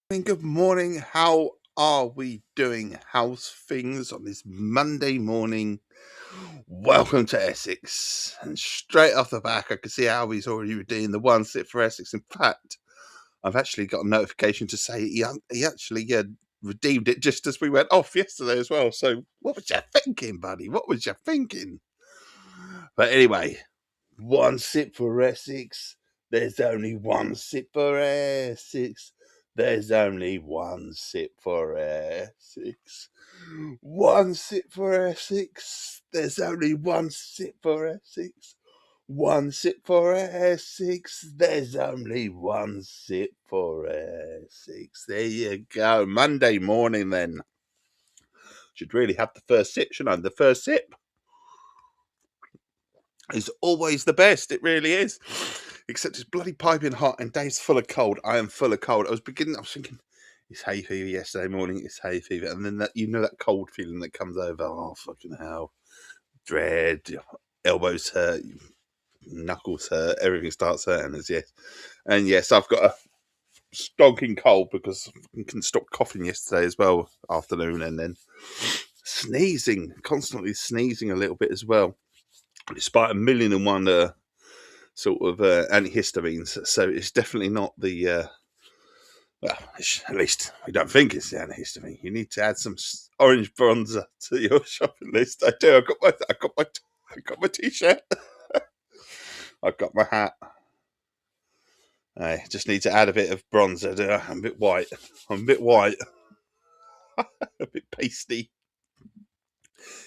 Good morning. How are we doing? How's things on this Monday morning? Welcome to Essex. And straight off the back, I can see Albie's already redeemed the one sit for Essex. In fact, I've actually got a notification to say he actually redeemed it just as we went off yesterday as well. So, what was you thinking, buddy? What was you thinking? But anyway, one sip for Essex. There's only one sip for Essex. There's only one sip for Essex. One sip for Essex. There's only one sip for Essex. One sip for Essex. There's only one sip for Essex. There you go. Monday morning then. Should really have the first sip, shouldn't I? The first sip is always the best. It really is. Except it's bloody piping hot and Dave's full of cold. I am full of cold. I was thinking, it's hay fever yesterday morning. It's hay fever. And then that cold feeling that comes over. Oh, fucking hell. Dread. Elbows hurt. Knuckles hurt. Everything starts hurting as yes. And yes, I've got a stonking cold because I couldn't stop coughing yesterday as well, afternoon, and then sneezing, constantly sneezing a little bit as well, despite a million and one sort of antihistamines. So it's definitely not the well, at least we don't think it's the antihistamine. You need to add some orange bronzer to your shopping list. I do. I got my t-shirt. I've got my hat. I just need to add a bit of bronzer. I'm a bit white. I'm a bit white. A bit pasty.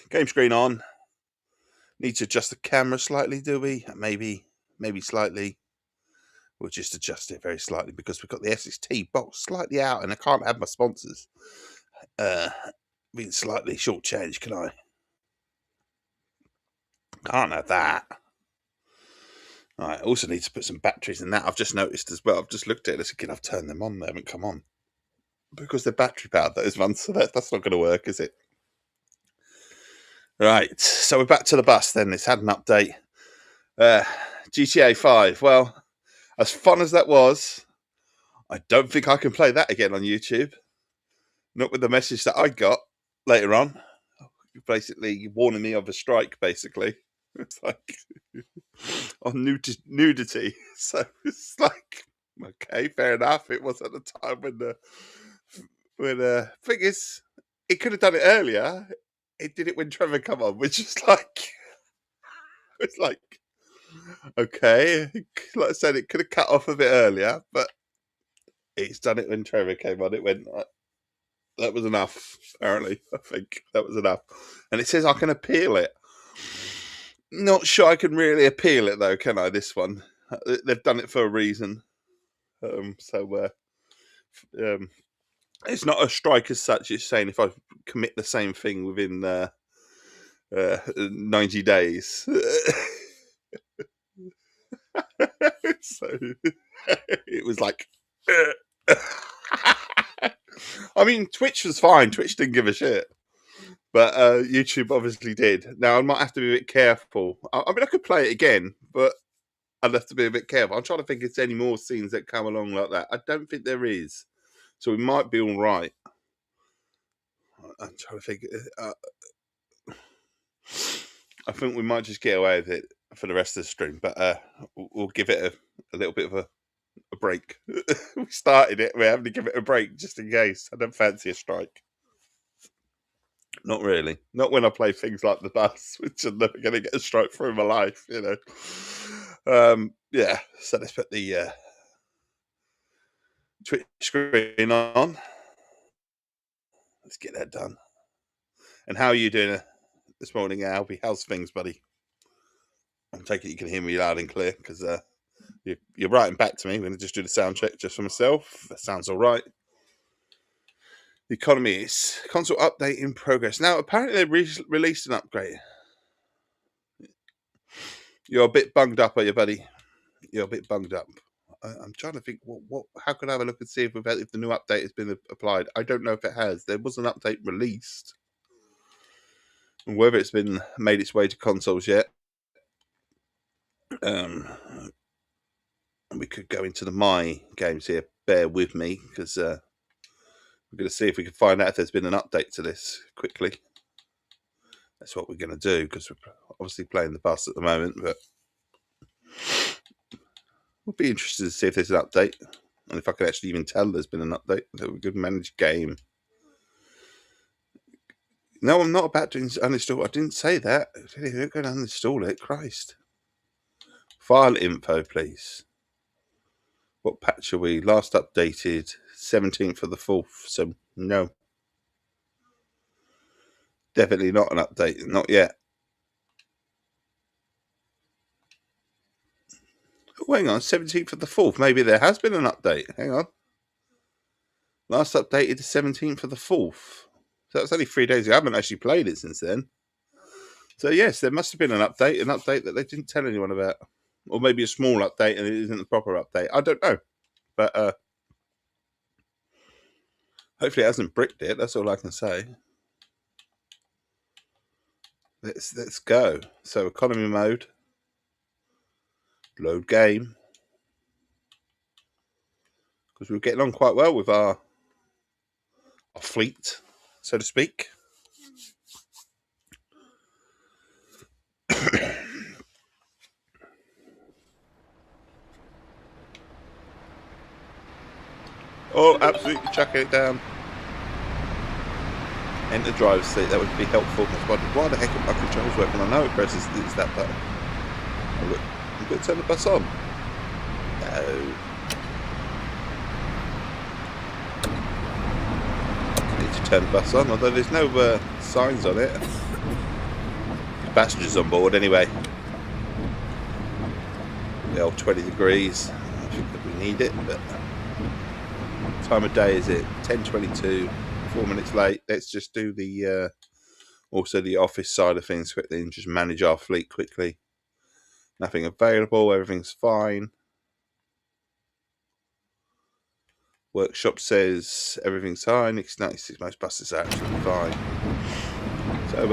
Game screen on. Need to adjust the camera slightly, do we? Maybe slightly. We'll just adjust it very slightly because we've got the Essex Tea box slightly out and I can't have my sponsors being slightly shortchanged, can I? Can't have that. I also need to put some batteries in that. I've just noticed as well. I've just looked at it again. I've turned them on. They haven't come on because they're battery powered, those ones. So that's not going to work, is it? Right. So we're back to the bus then. It's had an update. GTA 5. Well, as fun as that was, I don't think I can play that again on YouTube. Not with the message that I got later on. Basically warning me of a strike, basically. It's like on nudity. So it's like, okay, fair enough. It was at the time when thing is, it could have done it earlier. It did it when Trevor come on, which is like, it's like, okay, like I said, it could have cut off a bit earlier, but it's done it when Trevor came on. It went, that was enough, apparently. I think that was enough. And it says I can appeal it. Not sure I can really appeal it, though, can I, this one? They've done it for a reason. It's not a strike as such. It's saying if I commit the same thing within 90 days. So it was like... I mean, Twitch was fine. Twitch didn't give a shit. But YouTube obviously did. Now, I might have to be a bit careful. I mean, I could play it again, but I'd have to be a bit careful. I'm trying to think if there's any more scenes that come along like that. I don't think there is. So we might be all right. I'm trying to think. I think we might just get away with it for the rest of the stream, but we'll give it a little bit of a break. We started it. We're having to give it a break just in case. I don't fancy a strike. Not really. Not when I play things like the bus, which I'm never going to get a strike for in my life, you know. Yeah, so let's put the Twitch screen on. Let's get that done. And how are you doing this morning, Albie? How's things, buddy? I'm taking it you can hear me loud and clear because you're writing back to me. I'm going to just do the sound check just for myself. That sounds all right. The economy is console update in progress. Now, apparently they released an upgrade. You're a bit bunged up, are you, buddy? You're a bit bunged up. I'm trying to think. What? How can I have a look and see if the new update has been applied? I don't know if it has. There was an update released, and whether it's been made its way to consoles yet. We could go into the My games here. Bear with me because We're going to see if we can find out if there's been an update to this quickly. That's what we're going to do, because we're obviously playing the bus at the moment, but we'll be interested to see if there's an update, and if I can actually even tell there's been an update. That we could manage game. No, I'm not about to uninstall. I didn't say that. You're going to uninstall it. Christ. File info, please. What patch are we? Last updated 17th of the 4th. So, no. Definitely not an update. Not yet. Oh, hang on. 17th of the 4th. Maybe there has been an update. Hang on. Last updated the 17th of the 4th. So that's only 3 days ago. I haven't actually played it since then. So, yes, there must have been an update that they didn't tell anyone about. Or maybe a small update and it isn't the proper update. I don't know. But hopefully it hasn't bricked it. That's all I can say. Let's go. So, economy mode. Load game. Because we were getting on quite well with our fleet, so to speak. Oh, absolutely chucking it down. Enter driver's seat, that would be helpful. I was wondering, why the heck are my controls working? I know it presses that button. Oh, look, I'm going to turn the bus on. No. I need to turn the bus on, although there's no signs on it. The passengers on board anyway. The old 20 degrees. I think that we need it, but time of day is it? 10:22. 4 minutes late. Let's just do the also the office side of things quickly and just manage our fleet quickly. Nothing available. Everything's fine. Workshop says everything's fine. It's 96. Most buses are absolutely fine. So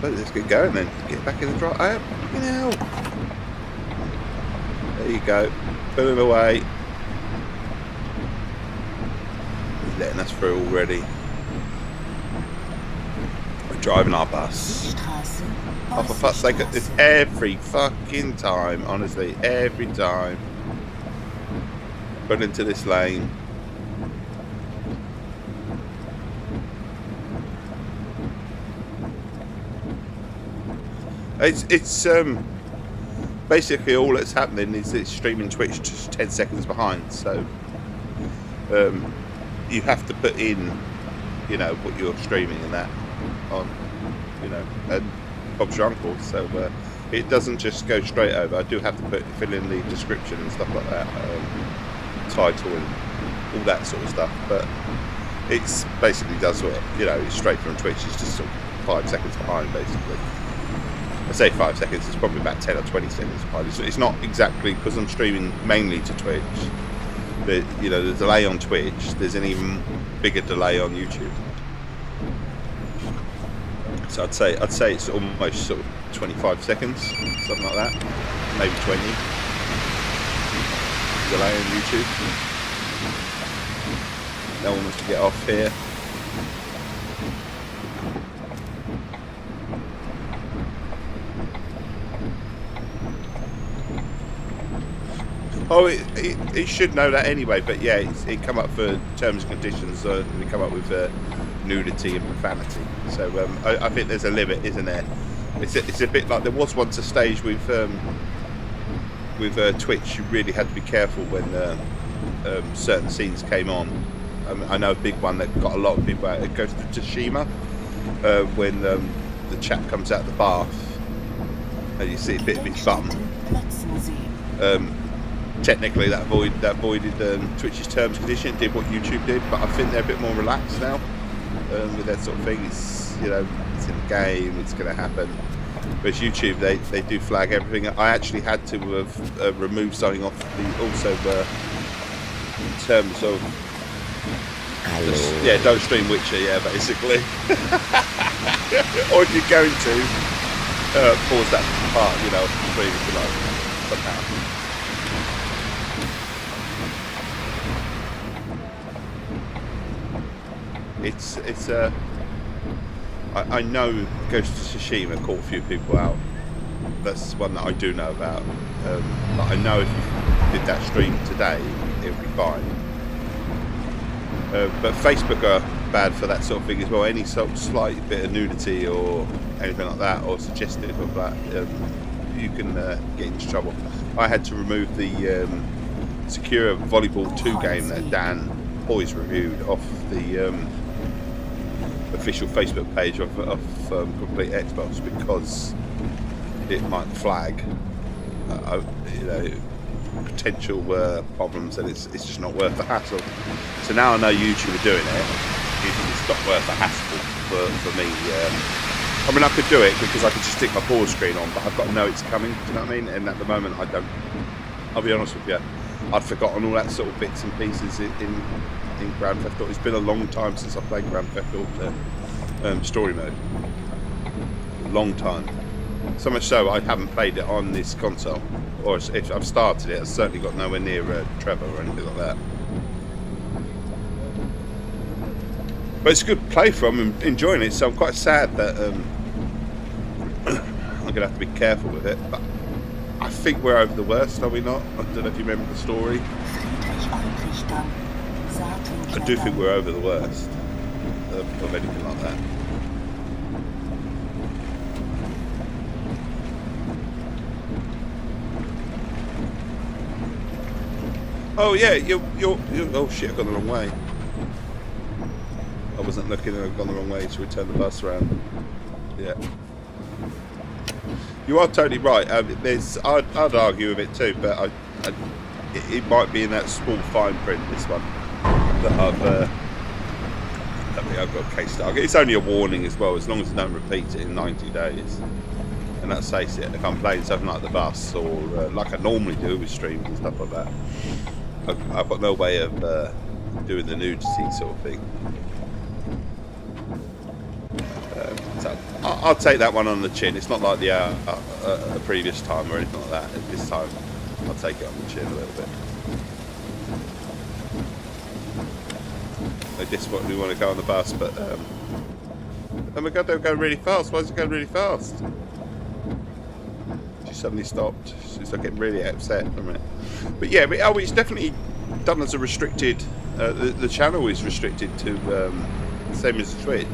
let's get going then. Get back in the drive. There you go. Pulling away. He's letting us through already. Driving our bus. Oh, for fuck's sake, it's every fucking time, honestly, every time. Put into this lane. It's basically all that's happening is it's streaming Twitch just 10 seconds behind, so you have to put in, what you're streaming and that on, and Bob's your uncle, so it doesn't just go straight over. I do have to fill in the description and stuff like that, title and all that sort of stuff, but it's basically does what, it's straight from Twitch. It's just sort of 5 seconds behind, basically. I say 5 seconds, it's probably about 10 or 20 seconds behind. It's not exactly, because I'm streaming mainly to Twitch. The delay on Twitch, there's an even bigger delay on YouTube. So I'd say it's almost sort of 25 seconds, something like that, maybe 20 delay on YouTube. No one wants to get off here. Oh, it should know that anyway, but yeah, it come up for terms and conditions. We come up with nudity and profanity. So I think there's a limit, isn't there? It's a bit like there was once a stage with Twitch. You really had to be careful when certain scenes came on. I know a big one that got a lot of people out. It goes to Tsushima when the chap comes out of the bath and you see a bit of his bum. Technically that voided Twitch's terms and conditions. It did what YouTube did, but I think they're a bit more relaxed now with that sort of thing. It's it's in the game, it's going to happen. Whereas YouTube, they do flag everything. I actually had to have removed something off in terms of don't stream Witcher, basically. Or if you're going to pause that part, stream if you like somehow. It's I know Ghost of Tsushima caught a few people out. That's one that I do know about. But I know if you did that stream today, it would be fine. But Facebook are bad for that sort of thing as well. Any sort of slight bit of nudity or anything like that, or suggestive of that, you can get into trouble. I had to remove the Secure Volleyball 2 game that Dan Boys reviewed off the official Facebook page of Complete Xbox because it might flag, potential problems, and it's just not worth the hassle. So now I know YouTube are doing it. It's not worth the hassle for me. I mean, I could do it because I could just stick my pause screen on, but I've got to know it's coming. Do you know what I mean? And at the moment, I don't. I'll be honest with you. I've forgotten all that sort of bits and pieces in Grand Theft Auto. It's been a long time since I played Grand Theft Auto story mode. Long time. So much so I haven't played it on this console, or if I've started it, I've certainly got nowhere near Trevor or anything like that. But it's a good play from. I'm enjoying it, so I'm quite sad that I'm going to have to be careful with it. But I think we're over the worst, are we not? I don't know if you remember the story. I do think we're over the worst of anything like that. Oh yeah, you're oh shit, I've gone the wrong way. I wasn't looking and I've gone the wrong way to return the bus around. Yeah. You are totally right. I'd argue with it too, but it might be in that small fine print, this one, that I think I've got a case target. It's only a warning as well, as long as I don't repeat it in 90 days. And let's face it, if I'm playing something like the bus, or like I normally do with streams and stuff like that, I've got no way of doing the nudity sort of thing. So I'll take that one on the chin. It's not like the previous time or anything like that. This time I'll take it on the chin a little bit. I just we want to go on the bus, but oh my god, they're going really fast. Why is it going really fast? She suddenly stopped. She's like getting really upset from it. But yeah, it's definitely done as a restricted. The channel is restricted to same as Twitch.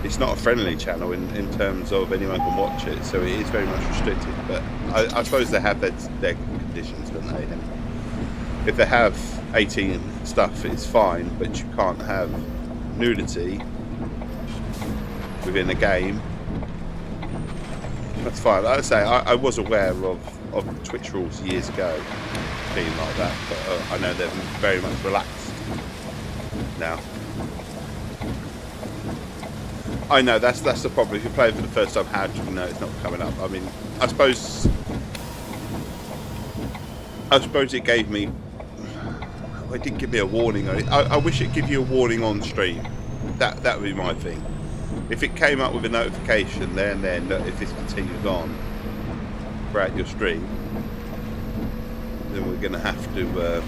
It's not a friendly channel in terms of anyone can watch it, so it is very much restricted. But I suppose they have their conditions, don't they? And if they have 18 stuff, it's fine, but you can't have nudity within a game. That's fine. Like I say, I was aware of Twitch rules years ago being like that, but I know they're very much relaxed now. I know that's the problem. If you play it for the first time, how do you know it's not coming up? I mean, I suppose it gave me. It didn't give me a warning on it. I wish it'd give you a warning on stream. That would be my thing. If it came up with a notification there and then that if this continues on throughout your stream, then we're going to have to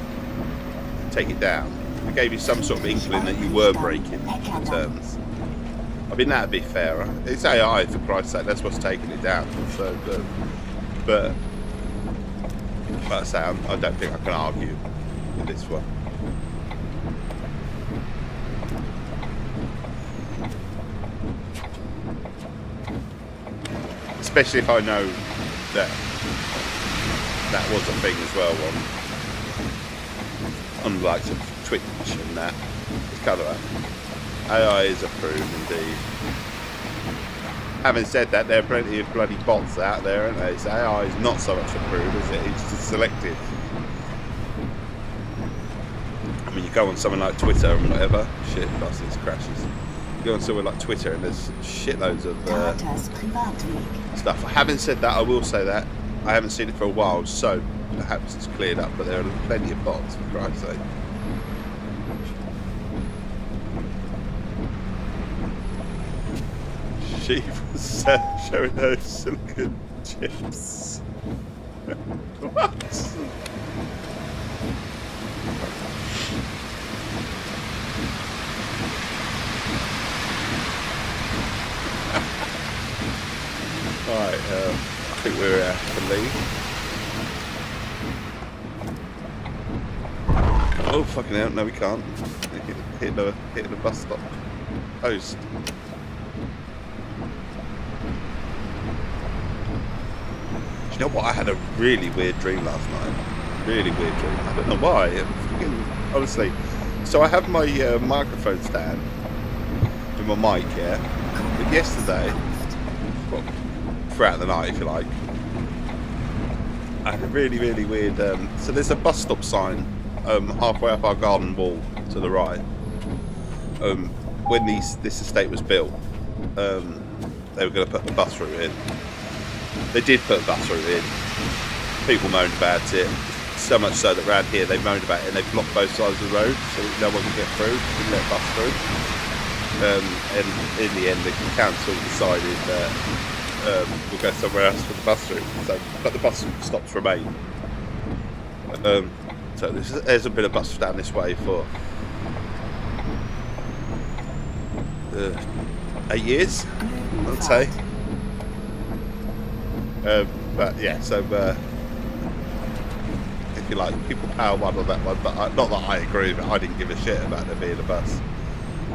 take it down. It gave you some sort of inkling that you were breaking terms. I mean, that'd be fairer. It's AI, for Christ's sake. That's what's taking it down. So, but I say, I don't think I can argue with this one. Especially if I know that that was a thing as well on the likes of Twitch and that. It's kind of like AI is approved indeed. Having said that, there are plenty of bloody bots out there, aren't there? So AI is not so much approved, is it? It's just selective. I mean, you go on something like Twitter and whatever. Shit, buses, crashes. You go on somewhere like Twitter and there's shitloads of stuff. Having said that, I will say that I haven't seen it for a while, so perhaps it's cleared up, but there are plenty of bots, for Christ's sake. She was showing those silicon chips. What? Right, I think we're to leave. Oh fucking hell! No, we can't. Hitting the bus stop post. Do you know what? I had a really weird dream last night. Really weird dream. I don't know why. Honestly. So I have my microphone stand with my mic, yeah. But yesterday, well, throughout the night, if you like, I had a really, really weird. So there's a bus stop sign halfway up our garden wall to the right. When this estate was built, they were going to put the bus route in. They did put a bus route in. People moaned about it, so much so that around here they moaned about it and they blocked both sides of the road so that no one could get through, didn't let bus through. And in the end, the council decided that we'll go somewhere else for the bus route. So, but the bus stops remain. So there's a bit of bus down this way for 8 years, I'd say. But yeah, so if you like, people power one on that one, but not that I agree with it. I didn't give a shit about there being a bus.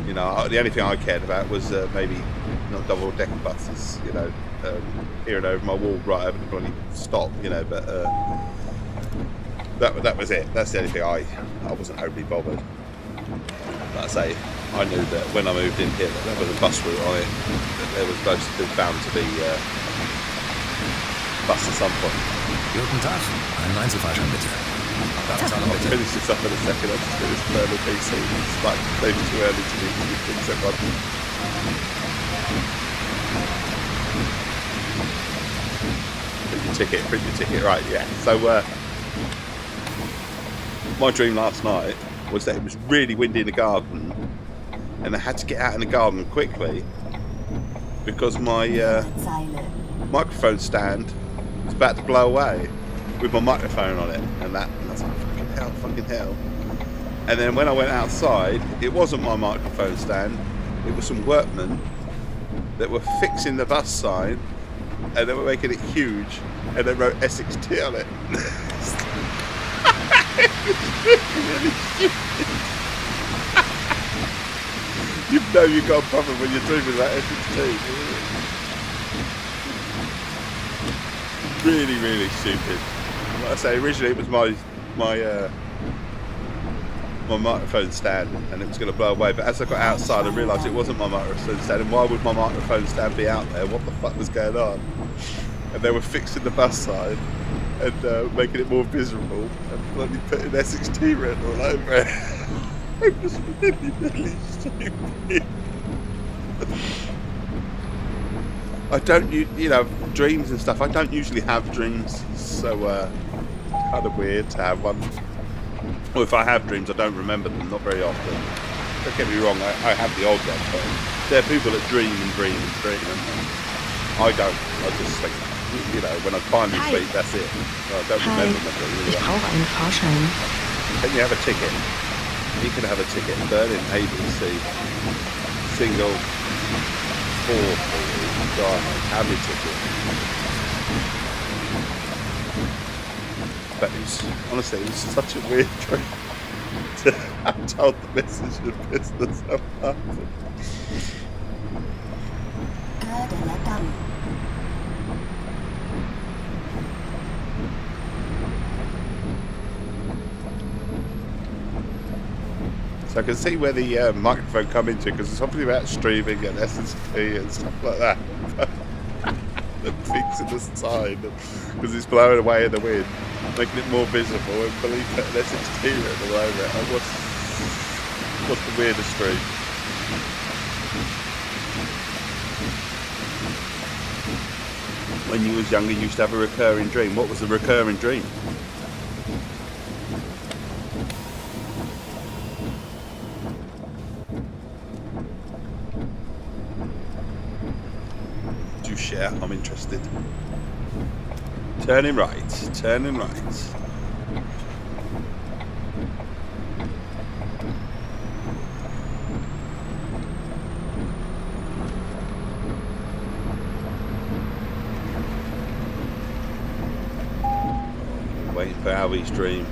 You know, the only thing I cared about was maybe not double-decker buses. You know, peering over my wall right over the bloody stop. You know, but that was it. That's the only thing I wasn't overly bothered. Like I say, I knew that when I moved in here that there was a bus route on it. That there was bound to be bus at some point. Guten Tag, einen Einzelfahrschein bitte. I'll finish this up in a second. I'll just do this further PC. It's like maybe too early to do things at once. Print your ticket, right, yeah. So my dream last night was that it was really windy in the garden and I had to get out in the garden quickly because my microphone stand was about to blow away with my microphone on it and I was like, fucking hell. And then when I went outside, it wasn't my microphone stand, it was some workmen that were fixing the bus sign and they were making it huge and they wrote Essex Tea on it. It was really stupid. You know you've got a problem when you're dreaming about Essex Tea. Really, really stupid. Like I say, originally it was my microphone stand and it was going to blow away, but as I got outside I realised it wasn't my microphone stand, and why would my microphone stand be out there? What the fuck was going on? And they were fixing the bus sign and making it more visible and bloody putting Essex Tea written all over it. It was really, really stupid. I don't, you know, dreams and stuff, I don't usually have dreams, so kind of weird to have one. Or if I have dreams, I don't remember them, not very often. Don't get me wrong, I have the odd one, but there are people that dream and dream and dream, and I don't. I just think, you know, when I finally sleep, that's it. I don't remember my dreams. Ich brauche einen Fahrschein. Can you have a ticket? You can have a ticket. Berlin ABC, single, 4, have your ticket. But honestly, it was such a weird dream to have told the message of business about it. So I can see where the microphone come into, because there's something about streaming and Essex Tea and stuff like that. The fixing the sign because it's blowing away in the wind, making it more visible, and believe that an Essex Tea written all over it. And what's the weirdest dream? When you was younger, you used to have a recurring dream. What was the recurring dream? Do share? I'm interested. Turning right, turning right. for Albie's dream.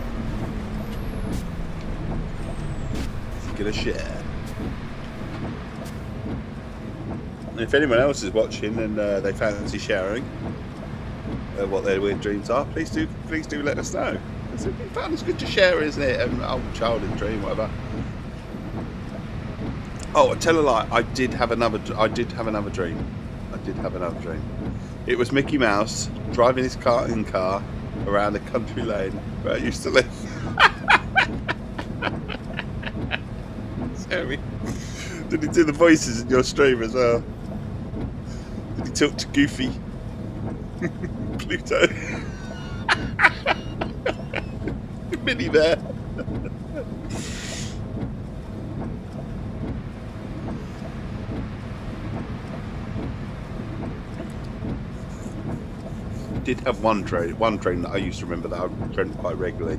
He's gonna share. And if anyone else is watching and they fancy sharing what their weird dreams are, please do let us know. It's fun. It's good to share, isn't it? An old childhood dream, whatever. Oh, I tell a lie. I did have another dream. It was Mickey Mouse driving his karting car around a country lane where I used to live. Sorry. Did he do the voices in your stream as well? Did he talk to Goofy? Pluto? Minnie there. Did have one dream that I used to remember that I dreamt quite regularly.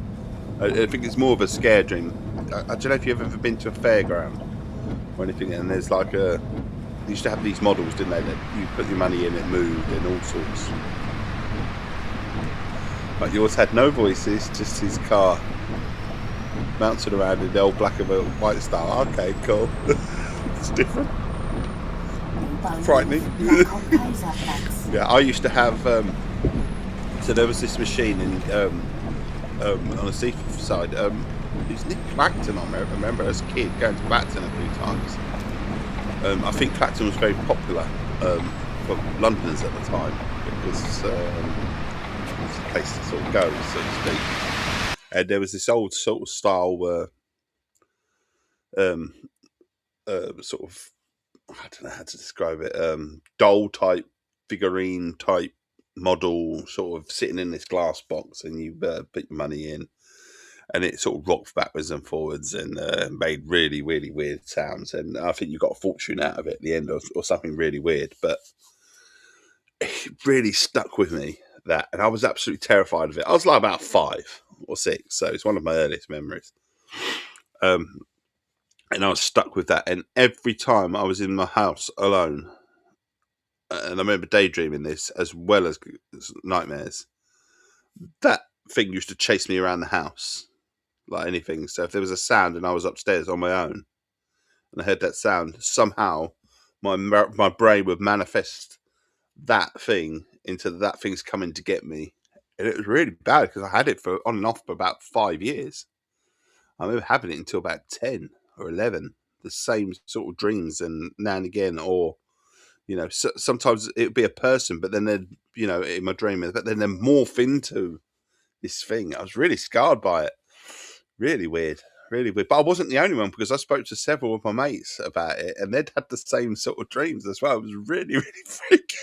I think it's more of a scare dream. I don't know if you've ever been to a fairground or anything, and there's like they used to have these models, didn't they, that you put your money in, it moved and all sorts. But yours had no voices, just his car bouncing around in the old black and white style. Okay, cool. It's different. Frightening. Yeah, I used to have so there was this machine in on the seaside. It was Nick Clacton. I remember as a kid going to Clacton a few times. I think Clacton was very popular for Londoners at the time because it's a place to sort of go, so to speak. And there was this old sort of style sort of, I don't know how to describe it, doll type, figurine type model, sort of sitting in this glass box, and you put your money in, and it sort of rocked backwards and forwards and made really, really weird sounds. And I think you got a fortune out of it at the end, or something really weird. But it really stuck with me, that, and I was absolutely terrified of it. I was like about 5 or 6, so it's one of my earliest memories. And I was stuck with that. And every time I was in my house alone, and I remember daydreaming this as well as nightmares, that thing used to chase me around the house like anything. So if there was a sound and I was upstairs on my own and I heard that sound, somehow my brain would manifest that thing into that thing's coming to get me. And it was really bad because I had it for on and off for about 5 years. I remember having it until about 10 or 11, the same sort of dreams, and now and again, or sometimes it would be a person, but then they'd, in my dream, but then they'd morph into this thing. I was really scarred by it. Really weird. But I wasn't the only one, because I spoke to several of my mates about it, and they'd had the same sort of dreams as well. It was really, really freaky.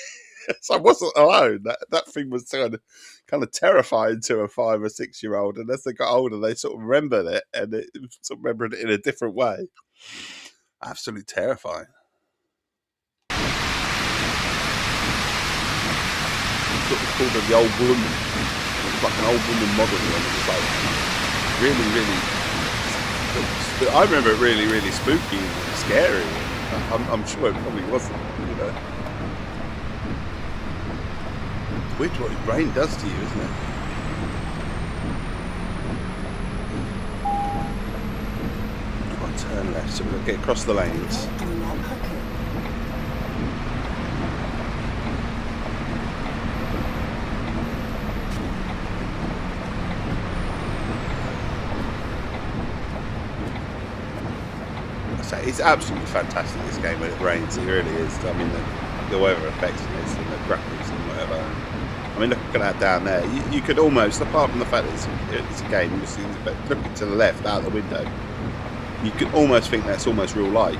So I wasn't alone. That thing was kind of terrifying to a 5 or 6 year old, and as they got older, they sort of remembered it, and it sort of remembered it in a different way. Absolutely terrifying. Sort of called her the old woman. It was like an old woman model, and it was like really, really. I remember it really, really spooky and scary. I'm sure it probably wasn't. Weird what your brain does to you, isn't it? I'll turn left, so we'll get across the lanes. It's absolutely fantastic, this game, when it rains. It really is. I mean, the weather effects and this, and the graphics and whatever. I mean, look at that down there. You could almost, apart from the fact that it's a game, you see, looking to the left out the window, you could almost think that's almost real life.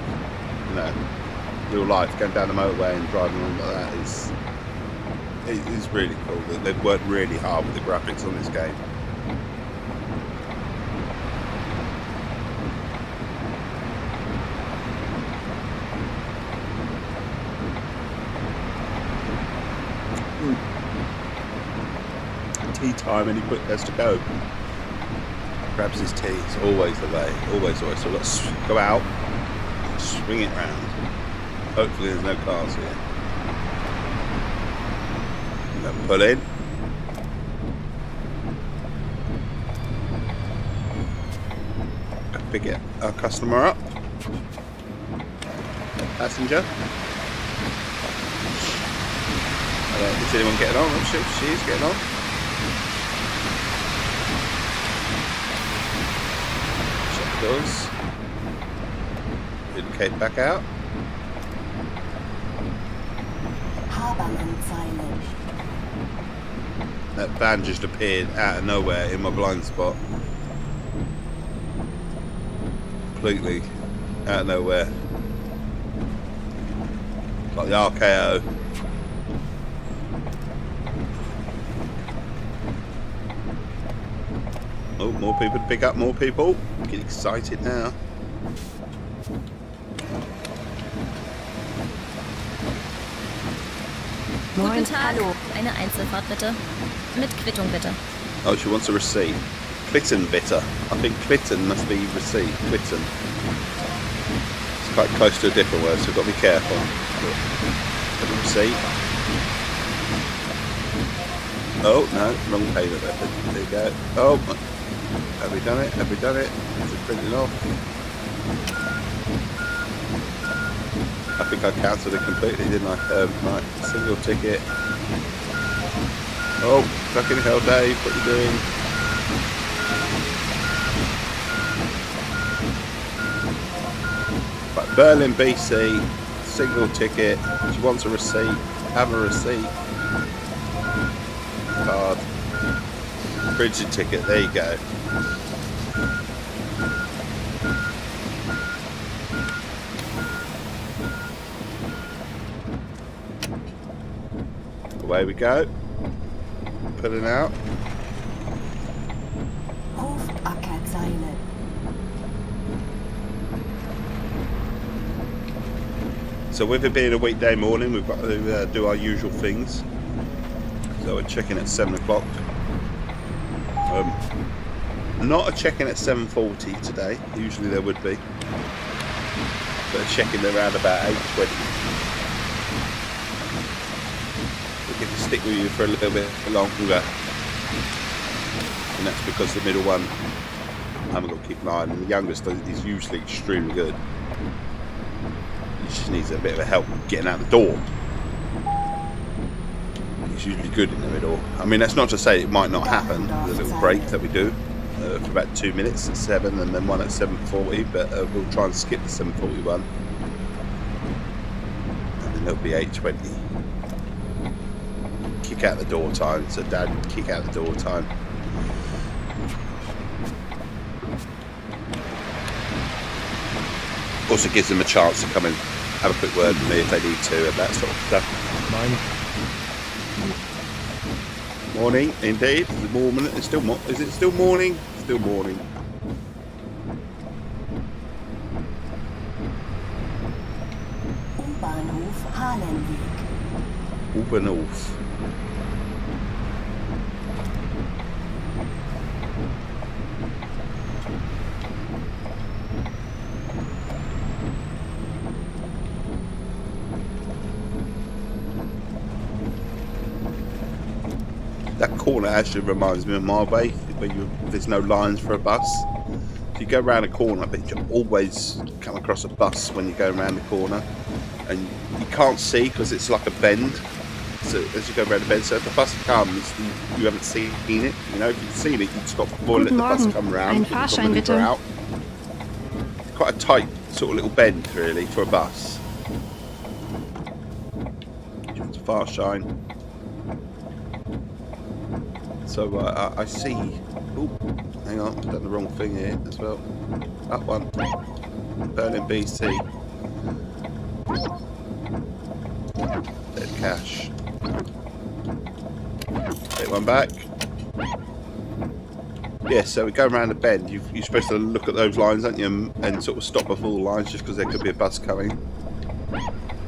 Real life, going down the motorway and driving along like that is really cool. They've worked really hard with the graphics on this game. Tea time, and he has to go. Grabs his tea. It's always the way. Always. So let's go out, swing it round. Hopefully there's no cars here. And then pull in. pick our customer up. Passenger. Is anyone getting on? I'm sure she is getting on. Shut the doors. Indicate back out. That van just appeared out of nowhere in my blind spot. Completely out of nowhere. Like the RKO. Oh, more people to pick up, more people. Get excited now. Guten Tag. Hallo. Eine Einzelfahrt bitte. Mit Quittung bitte. Oh, she wants a receipt. Clifton bitter. I think Clifton must be receipt. Clifton. It's quite close to a different word, so we've got to be careful. Receipt. Oh, no, wrong payment method. There you go. Oh, have we done it? Have we done it? Is it printing off? I think I cancelled it completely, didn't I? Right, single ticket. Oh, fucking hell, Dave, what are you doing? Right, Berlin, BC, single ticket. She wants a receipt. Have a receipt. Card. Printed ticket, there you go. Away we go. Put it out. So with it being a weekday morning, we've got to do our usual things. So we're checking at 7 o'clock. Not a check-in at 7:40 today. Usually there would be. But a check-in around about 8:20. We'll get to stick with you for a little bit longer. And that's because the middle one, I haven't got to keep an eye on. And the youngest is usually extremely good. He just needs a bit of help getting out the door. He's usually good in the middle. I mean, that's not to say it might not happen. There's a little break that we do for about 2 minutes at 7 and then one at 7:40, but we'll try and skip the 7:41. And then it'll be 8:20. Kick out the door time. So Dad, kick out the door time. Also gives them a chance to come and have a quick word with me if they need to and that sort of stuff. Morning, indeed. It's morning. It's still is it still morning? Still morning. U-Bahnhof Halenweg. U-Bahnhof. That corner actually reminds me of my way, where there's no lines for a bus. If you go around a corner, but you always come across a bus when you go around the corner, and you can't see because it's like a bend. So as you go around the bend, so if the bus comes, you haven't seen it. You know, if you've seen it, you'd stop before and let the bus come around. Ein Fahrschein bitte. Out. It's quite a tight sort of little bend, really, for a bus. It's a fast shine. So I see. Oh, hang on, I've done the wrong thing here as well. That one. Berlin BC. Dead cash. Take one back. Yeah, so we go around the bend. You're supposed to look at those lines, aren't you, and sort of stop before the lines just because there could be a bus coming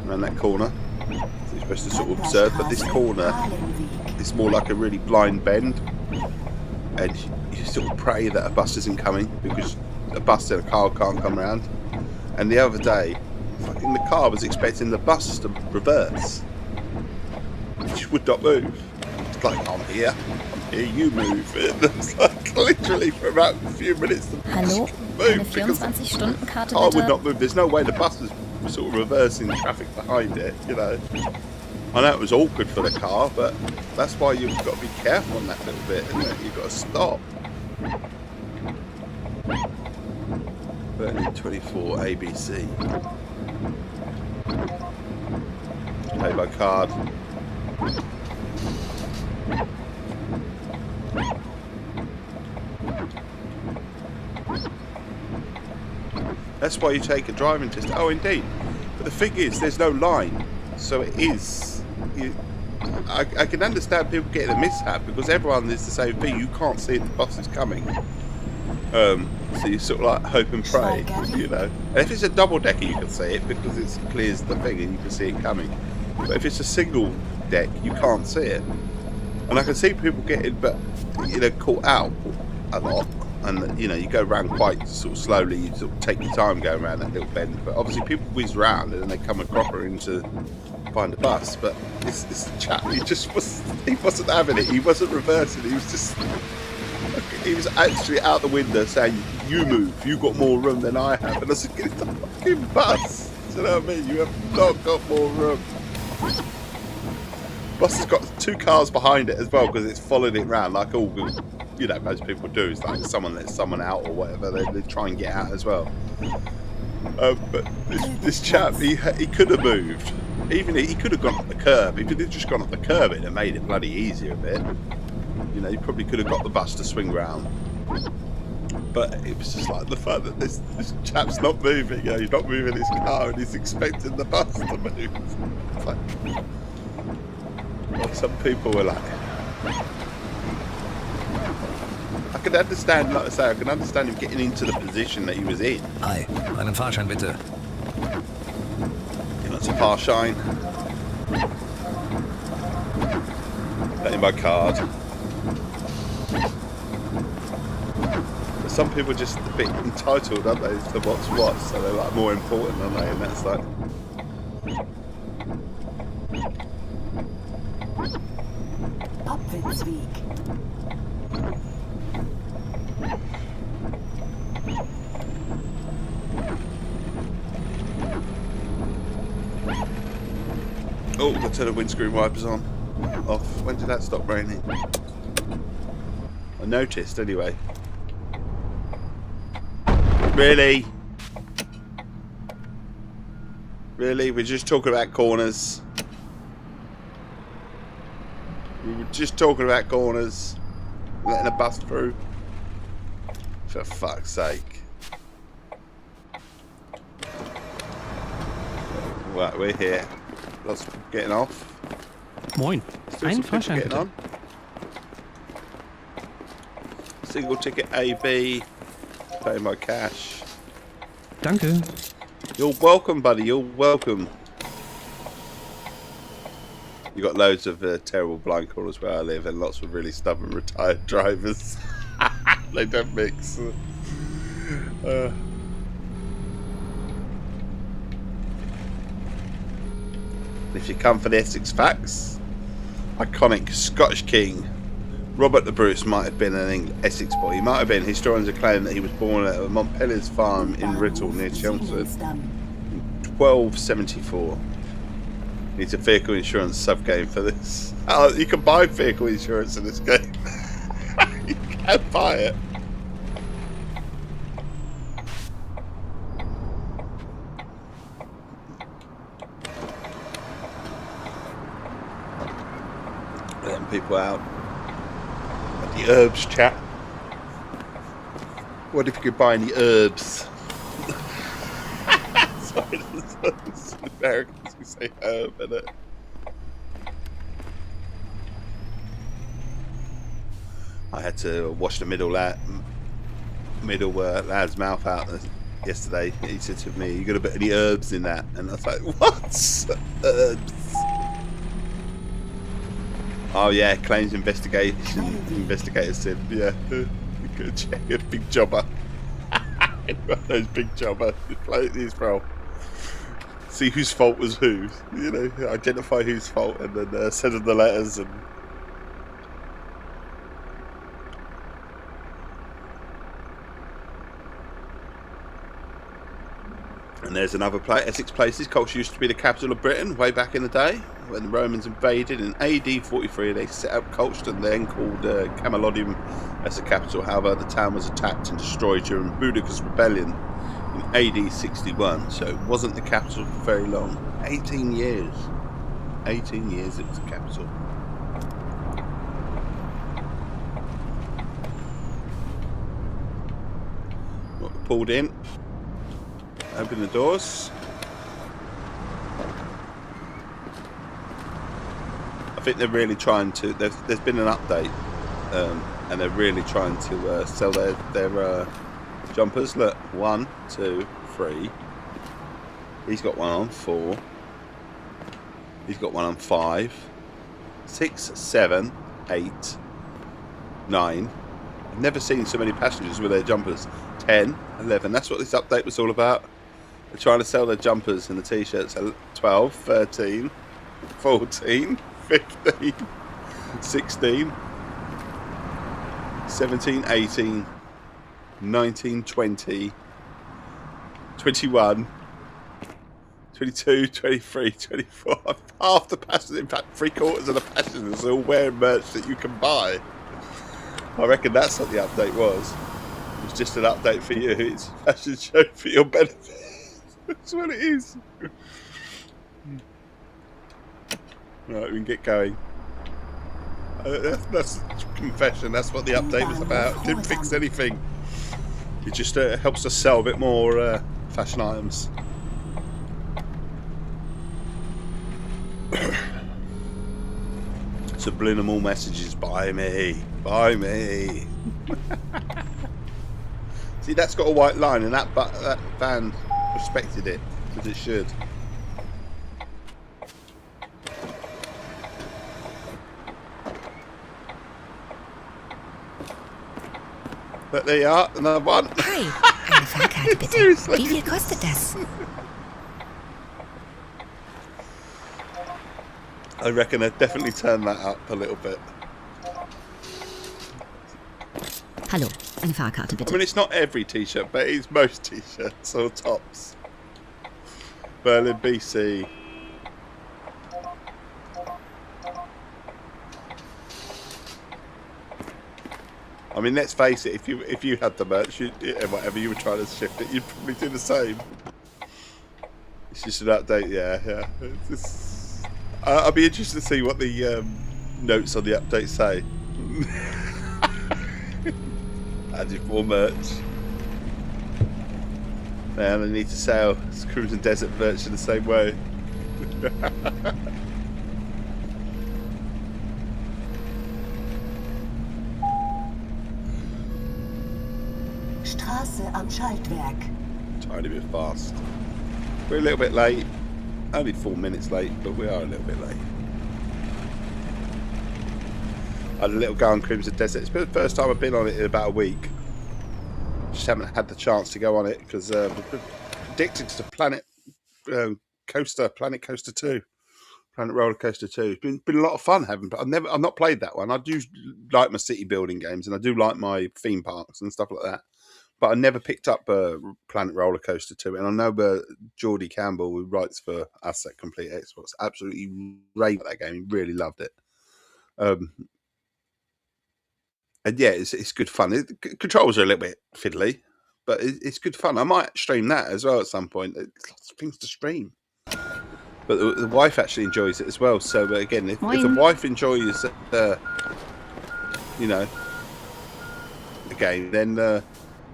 around that corner. So you're supposed to sort of observe, but this corner, it's more like a really blind bend, and you sort of pray that a bus isn't coming because a bus and a car can't come around. And the other day, fucking the car was expecting the bus to reverse. It just would not move. It's like, I'm here, you move. And it's like, literally for about a few minutes the bus Hallo? couldn't Eine move because the 24-Stunden-Karte car would bitte. not move. There's no way the bus was sort of reversing the traffic behind it, you know. I know it was awkward for the car, but that's why you've got to be careful on that little bit, isn't it? You've got to stop. 3024 ABC. Pay by card. That's why you take a driving test. Oh, indeed. But the thing is, there's no line, so it is. I can understand people getting a mishap because everyone is the same thing. You can't see if the bus is coming. So you sort of like hope and pray, you know. And if it's a double decker, you can see it because it clears the thing and you can see it coming. But if it's a single deck, you can't see it. And I can see people getting, but you know, caught out a lot. And you know, you go around quite sort of slowly. You sort of take your time going around that little bend. But obviously, people whiz round and then they come a cropper into find a bus. But this chap, he wasn't having it. He wasn't reversing. He was actually out the window saying, "You move. You got more room than I have." And I said, "Get the fucking bus." Do you know what I mean? You have not got more room. Bus has got 2 cars behind it as well because it's followed it round like all, you know, most people do. It's like someone lets someone out or whatever. They try and get out as well. But this chap, he could have moved. Even he could have gone up the curb. If he'd just gone up the curb, it'd have made it bloody easier a bit. You know, he probably could have got the bus to swing round. But it was just like the fact that this chap's not moving. You know, he's not moving his car and he's expecting the bus to move. It's like, well, some people were like, I can understand, like I say, I can understand him getting into the position that he was in. Hi, einen Fahrschein bitte. You know, it's a Fahrschein. Paying by card. But some people are just a bit entitled, aren't they, to what's what, so they're like more important, aren't they? And that's like, Abwärtsweg. oh, they turn the windscreen wipers on. Off. When did that stop raining? I noticed anyway. Really? Really? We're just talking about corners. We were just talking about corners. Letting a bus through. For fuck's sake. Right, we're here. Lots of people getting off. Moin. Still Einen some people Fahrschein getting bitte. on. Single ticket AB. Paying by cash. Danke. You're welcome, buddy. You're welcome. You got loads of terrible blind corners where I live, and lots of really stubborn retired drivers. They don't mix. If you come for the Essex facts, iconic Scottish king Robert the Bruce might have been an Essex boy. He might have been. Historians are claiming that he was born at Montpellier's farm in Writtle near Chelmsford in 1274. Needs a vehicle insurance sub-game for this. Oh, you can buy vehicle insurance in this game. You can buy it. Letting people out. The herbs chat. What if you could buy any herbs? Sorry, that's Americans who say herb, innit? I had to wash the middle lad's mouth out yesterday. He said to me, "You got to put any herbs in that?" And I was like, "What? Herbs?" Oh yeah, claims investigators said, yeah, you could check a big jobber. One of those big jobber these from. See whose fault was whose, you know, identify whose fault and then send them the letters and And there's another place, Essex Places. Colchester used to be the capital of Britain way back in the day when the Romans invaded. In AD 43 they set up Colchester, then called Camalodunum as the capital. However, the town was attacked and destroyed during Boudicca's rebellion in AD 61, so it wasn't the capital for very long. 18 years. 18 years it was the capital. Pulled in. Open the doors. I think they're really trying to. There's been an update, and they're really trying to sell their jumpers. Look, 1, 2, 3. He's got one on 4. He's got one on 5, 6, 7, 8, 9. I've never seen so many passengers with their jumpers. 10, 11. That's what this update was all about. They're trying to sell their jumpers and the t-shirts. 12, 13, 14, 15, 16, 17, 18, 19, 20, 21, 22, 23, 24. Half the passengers, in fact 3/4 of the passengers are all wearing merch that you can buy. I reckon that's what the update was. It was just an update for you. It's a fashion show for your benefit. That's what it is. Right, we can get going. That's confession. That's what the update was about. It didn't fix anything. It just helps us sell a bit more fashion items. Subliminal messages. Buy me. Buy me. See, that's got a white line, and that van respected it, as it should. But there you are, another one. Hi, eine Fahrkarte bitte. Seriously? Wie viel kostet das? I reckon I'd definitely turn that up a little bit. Hallo, eine Fahrkarte I bitte. mean, it's not every t-shirt, but it's most t-shirts or tops. Berlin, BC. I mean, let's face it. If you had the merch, whatever you were trying to shift it, you'd probably do the same. It's just an update, yeah. It's just, I'll be interested to see what the notes on the update say. Added more merch. Man, I need to sell Cruise and Desert merch in the same way. Straße am Schaltwerk. Tiny bit fast. We're a little bit late. Only 4 minutes late, but we are a little bit late. I had a little go on Crimson Desert. It's been the first time I've been on it in about a week. Just haven't had the chance to go on it because we're addicted to Planet Coaster 2. Planet Roller Coaster 2. It's been a lot of fun having. I've not played that one. I do like my city building games and I do like my theme parks and stuff like that. But I never picked up Planet Roller Coaster 2. And I know Geordie Campbell, who writes for us at Complete Xbox, absolutely raved at that game. He really loved it. And yeah, it's good fun. The controls are a little bit fiddly, but it's good fun. I might stream that as well at some point. There's lots of things to stream. But the wife actually enjoys it as well. So again, if the wife enjoys, the game, then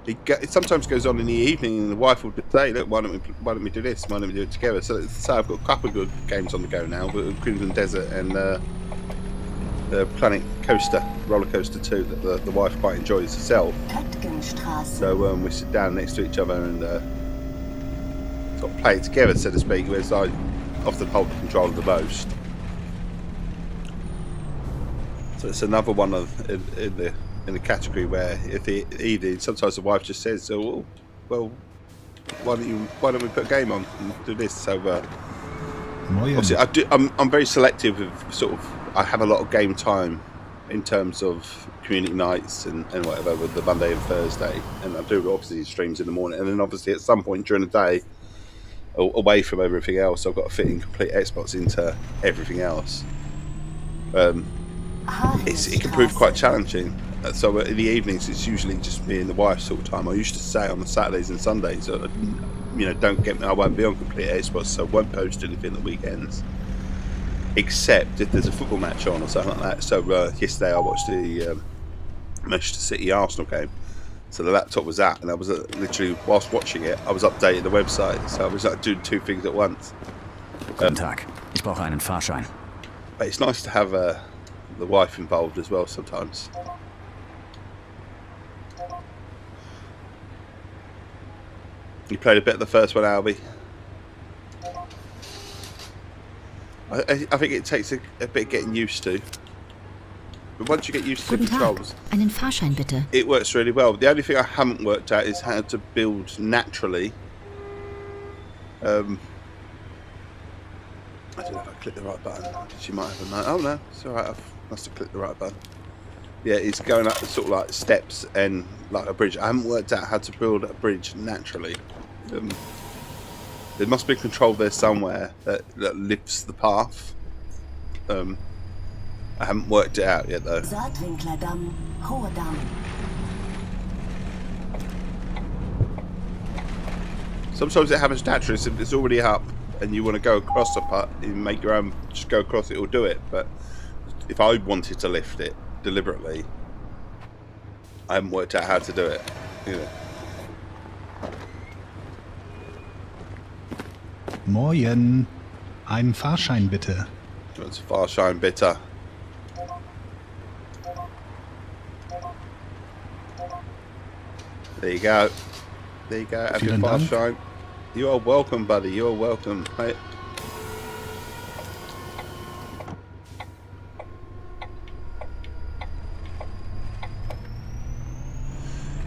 it sometimes goes on in the evening, and the wife will say, "Look, why don't we do this? Why don't we do it together?" So I've got a couple of good games on the go now, but Crimson Desert and the Planet Coaster Roller Coaster 2 that the wife quite enjoys herself. So we sit down next to each other and sort of play it together, so to speak, whereas I often hold the control the most. So it's another one in the category where if the evening, sometimes the wife just says, "Oh, well, why don't we put a game on and do this?" So obviously, I'm very selective of sort of. I have a lot of game time in terms of community nights and whatever with the Monday and Thursday, and I do obviously streams in the morning, and then obviously at some point during the day away from everything else. I've got to fit in complete Xbox into everything else. It can prove quite challenging. So in the evenings, it's usually just me and the wife sort of time. I used to say on the Saturdays and Sundays, don't get me, I won't be on complete Xbox, so I won't post anything the weekends, except if there's a football match on or something like that. So yesterday I watched the Manchester City Arsenal game. So the laptop was out, and I was literally, whilst watching it, I was updating the website. So I was like doing two things at once. Guten Tag. Ich brauche einen Fahrschein. But it's nice to have the wife involved as well sometimes. You played a bit of the first one, Albie. I think it takes a bit getting used to. But once you get used to the controls, einen Fahrschein bitte. It works really well. The only thing I haven't worked out is how to build naturally. I don't know if I clicked the right button. She might have a note. Oh no, it's alright, I must have clicked the right button. Yeah, it's going up sort of like steps and like a bridge. I haven't worked out how to build a bridge naturally. There must be a control there somewhere that lifts the path. I haven't worked it out yet though. Sometimes it happens naturally. So if it's already up and you want to go across a part, you make your own, just go across it, it'll do it. But if I wanted to lift it deliberately, I haven't worked out how to do it. Moin. Einen Fahrschein bitte. That's a Fahrschein bitte. There you go. There you go. Have your Fahrschein. You are welcome, buddy. You are welcome, mate.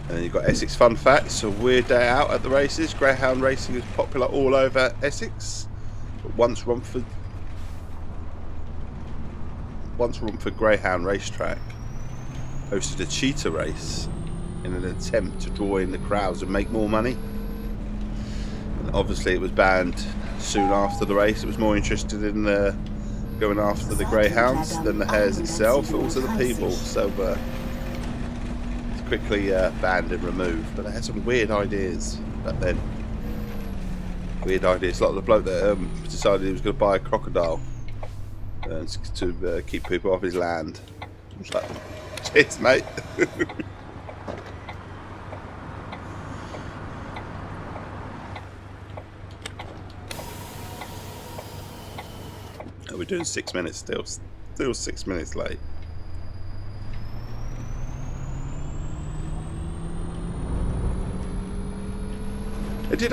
And then you've got Essex fun facts. A weird day out at the races. Greyhound racing is popular all over Essex. But once Romford Greyhound racetrack hosted a cheetah race in an attempt to draw in the crowds and make more money. And obviously it was banned soon after the race. It was more interested in going after the greyhounds than the hares itself, also the people. So it's quickly banned and removed. But they had some weird ideas back then. Weird ideas, like the bloke that decided he was going to buy a crocodile to keep people off his land. I was like, cheers, mate. We're doing 6 minutes still 6 minutes late. Did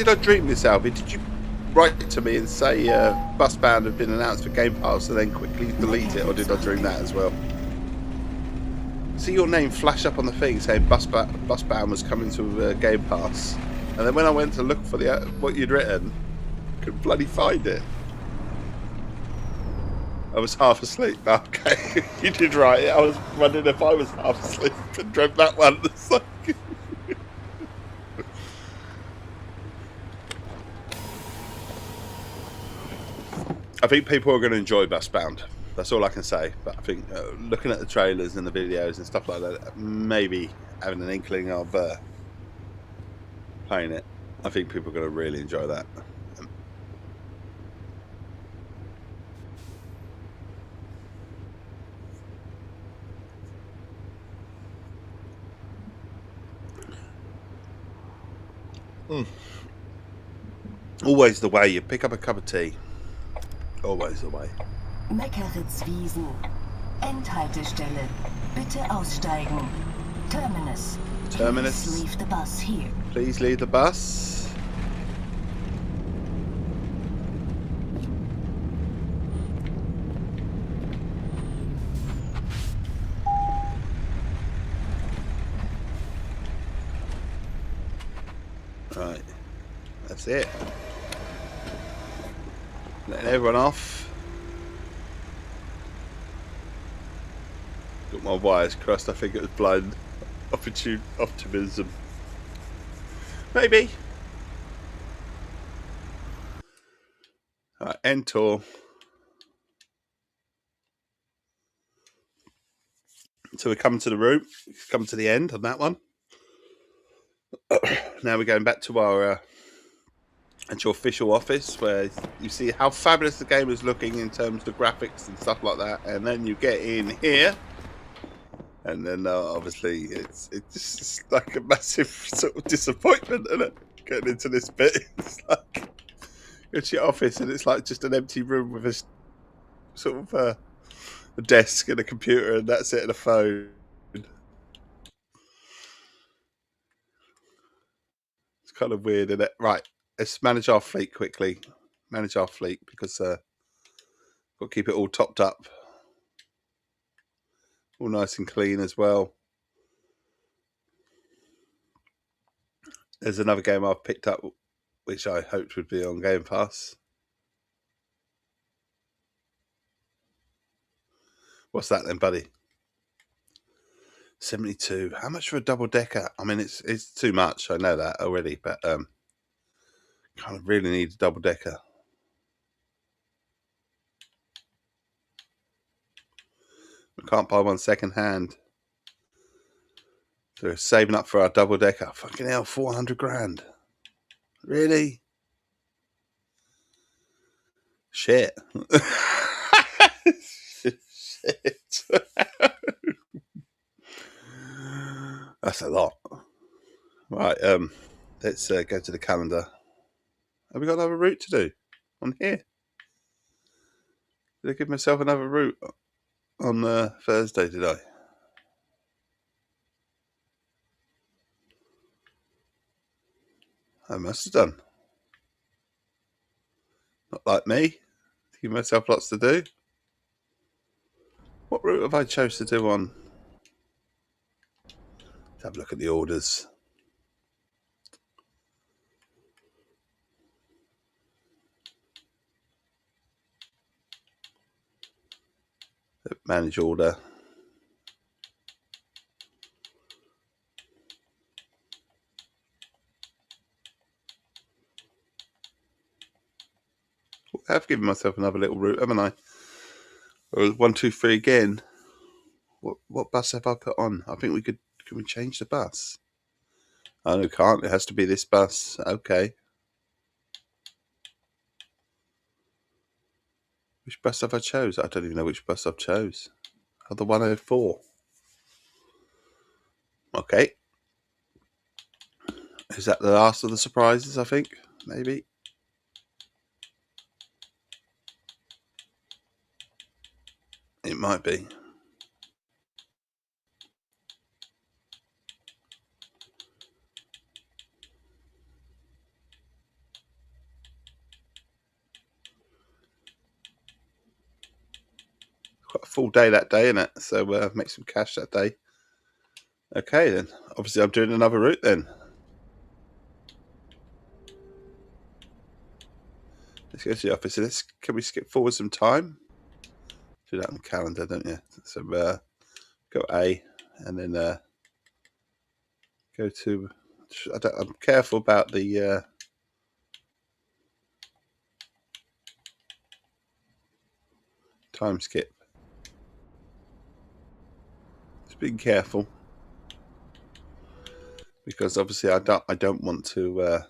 I dream this, Albie? Did you write to me and say Busbound had been announced for Game Pass and then quickly delete it, or did I dream that as well? See your name flash up on the thing saying Busbound was coming to Game Pass, and then when I went to look for what you'd written, I couldn't bloody find it. I was half asleep. Okay, you did write it. I was wondering if I was half asleep and dreamt that one. It's like... I think people are going to enjoy Busbound. That's all I can say. But I think looking at the trailers and the videos and stuff like that, maybe having an inkling of playing it, I think people are going to really enjoy that. Always the way. You pick up a cup of tea. Always the way. Meckeritzwiesen. Endhaltestelle. Bitte aussteigen. Terminus. Terminus. Please leave the bus here. Please leave the bus. Right. That's it. Letting everyone off. Got my wires crossed. I think it was blind optimism. Maybe. Right, end tour. So we're coming to the route. Come to the end on that one. Now we're going back to our actual official office, where you see how fabulous the game is looking in terms of graphics and stuff like that. And then you get in here, and then obviously it's just like a massive sort of disappointment, isn't it? Getting into this bit, it's like go to your office and it's like just an empty room with a sort of a desk and a computer, and that's it, and a phone. It's kind of weird, isn't it? Right, let's manage our fleet quickly. Manage our fleet because got to keep it all topped up, all nice and clean as well. There's another game I've picked up, which I hoped would be on Game Pass. What's that then, buddy? 72. How much for a double decker? I mean, it's too much. I know that already, but kind of really need a double decker. We can't buy one second hand. So we're saving up for our double decker. Fucking hell, 400 grand. Really? Shit. Shit. That's a lot. Right, let's go to the calendar. Have we got another route to do on here? Did I give myself another route on Thursday, did I? I must have done. Not like me. Give myself lots to do. What route have I chose to do on? Let's have a look at the orders. Manage order. I've given myself another little route, haven't I? Or 1, 2, 3 again. What bus have I put on? I think we could. Can we change the bus? Oh, no, we can't. It has to be this bus. Okay. Which bus have I chose? I don't even know which bus I've chose. Oh, the 104. Okay. Is that the last of the surprises, I think? Maybe. It might be. Quite a full day that day, isn't it? So make some cash that day. Okay, then. Obviously, I'm doing another route then. Let's go to the office. Can we skip forward some time? Do that on the calendar, don't you? So go A, and then go to. I'm careful about the time skip. Just being careful, because obviously I don't want to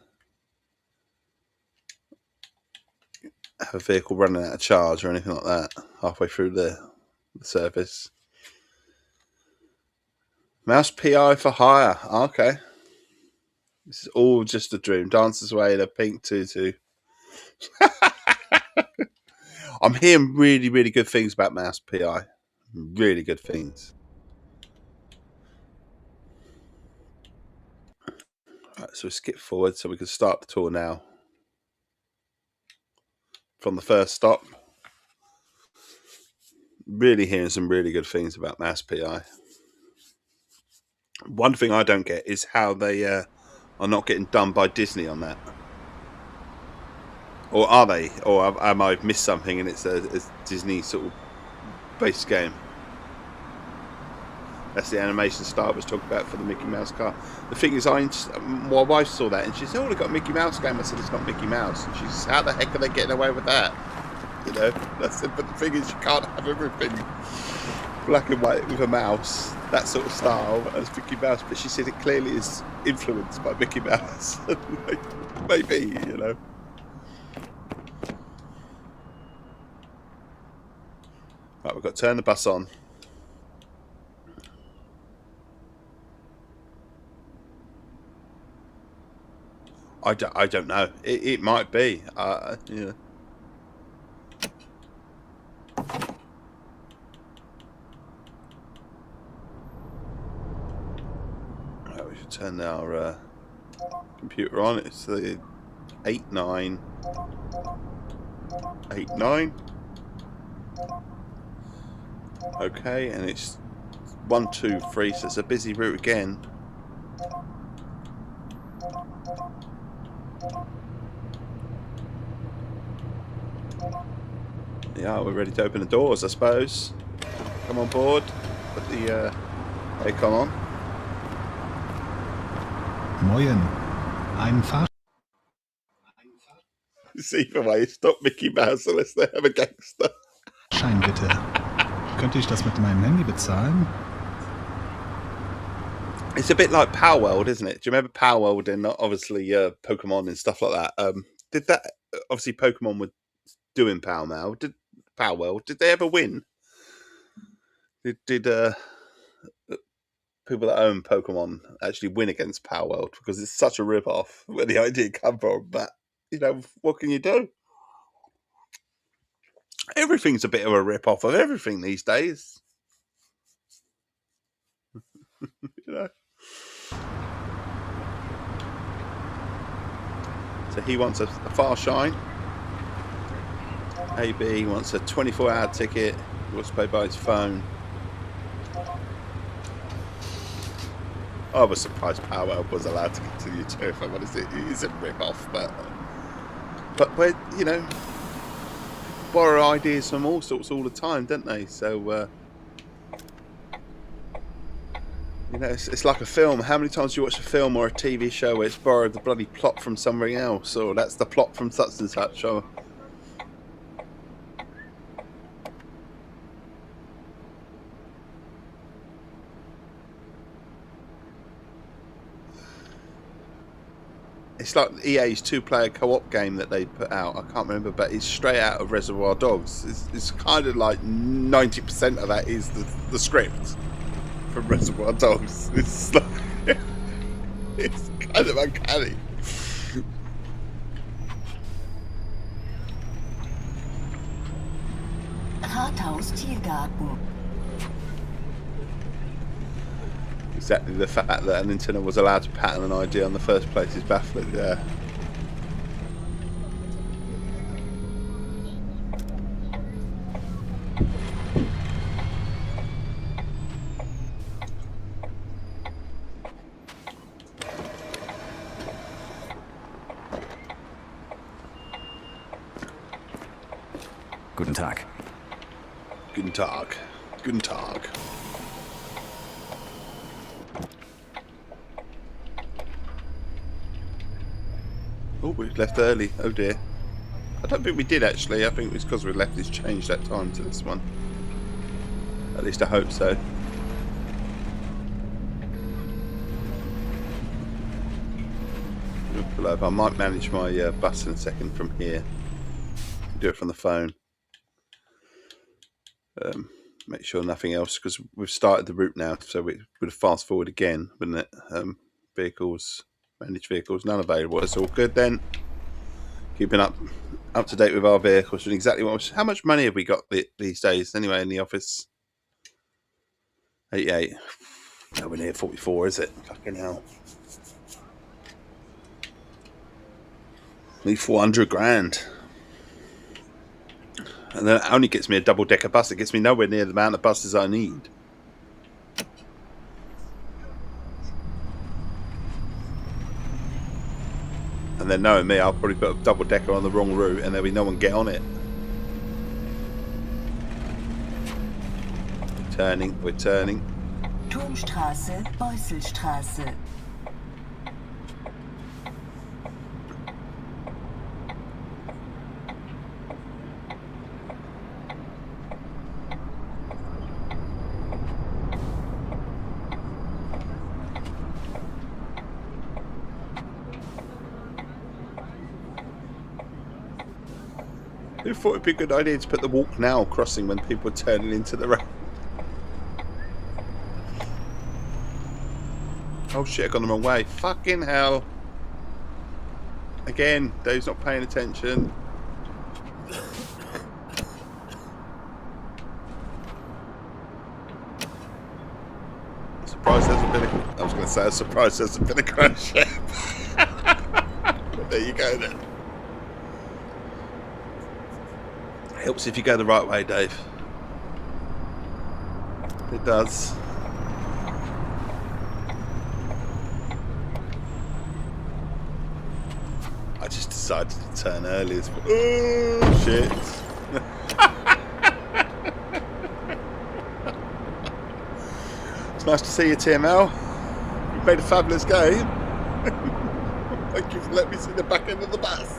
have a vehicle running out of charge or anything like that halfway through the service. Mouse PI for hire. Okay. This is all just a dream. Dances away in a pink tutu. I'm hearing really, really good things about Mouse PI. Really good things. Right, so we skip forward so we can start the tour now. From the first stop. Really hearing some really good things about Mouse PI. One thing I don't get is how they are not getting done by Disney on that. Or are they? Or am I missed something and it's a Disney sort of based game? That's the animation style I was talking about for the Mickey Mouse car. The thing is, my wife saw that and she said, "Oh, they've got a Mickey Mouse game." I said, "It's not Mickey Mouse." And she says, "How the heck are they getting away with that?" You know, I said, "But the thing is, you can't have everything black and white with a mouse, that sort of style, as Mickey Mouse." But she said it clearly is influenced by Mickey Mouse. Maybe, you know. Right, we've got to turn the bus on. I don't know. It might be. Yeah. Right, we should turn our computer on. It's the 8989. Okay, and it's 123, so it's a busy route again. Yeah, we're ready to open the doors, I suppose. Come on board. Put the aircon on. Moin. Ein Fahrschein It's either way, it's not Mickey Mouse unless they have a gangster. bitte. Könnte ich das mit meinem Handy bezahlen? It's a bit like Power World, isn't it? Do you remember Power World and obviously Pokemon and stuff like that? Did that, obviously Pokemon were doing Power World. Did they ever win? Did people that own Pokemon actually win against Power World? Because it's such a rip-off where the idea come from. But, you know, what can you do? Everything's a bit of a rip-off of everything these days. You know? So he wants a Farshine. AB wants a 24-hour ticket. He wants to pay by his phone. I was surprised Power was allowed to continue to, if I'm honest. It is a rip-off, but we're, you know, borrow ideas from all sorts all the time, don't they? So, you know, it's like a film. How many times do you watch a film or a TV show where it's borrowed the bloody plot from somewhere else, or that's the plot from such and such, or... It's like EA's two-player co-op game that they put out. I can't remember, but it's straight out of Reservoir Dogs. It's kind of like 90% of that is the script from Reservoir Dogs. It's like, it's kind of uncanny. Rathaus Tiergarten. Exactly, the fact that Nintendo was allowed to patent an idea in the first place is baffling. Yeah. Guten Tag. Guten Tag. Guten Tag. Oh, we left early. Oh dear. I don't think we did actually. I think it was because we left. It's changed that time to this one. At least I hope so. We'll pull over. I might manage my bus in a second from here. Do it from the phone. Make sure nothing else, because we've started the route now, so we would fast forward again, wouldn't it? Vehicles, managed vehicles, none available. It's all good then. Keeping up to date with our vehicles, and exactly how much money have we got these days anyway in the office? 88. Nowhere near 44, is it? Fucking hell. Need 400 grand. And then it only gets me a double-decker bus. It gets me nowhere near the amount of buses I need. And then knowing me, I'll probably put a double-decker on the wrong route and there'll be no one get on it. We're turning. Turmstraße, Beusselstraße. Who thought it'd be a good idea to put the walk now crossing when people are turning into the road? Oh shit, I've gone the wrong way. Fucking hell. Again, Dave's not paying attention. Surprised there's been a... I was going to say, I'm surprised there's been a crash yet. But there you go then. Helps if you go the right way, Dave. It does. I just decided to turn early. Oh shit! It's nice to see you, TML. You've made a fabulous game. Thank you for letting me see the back end of the bus.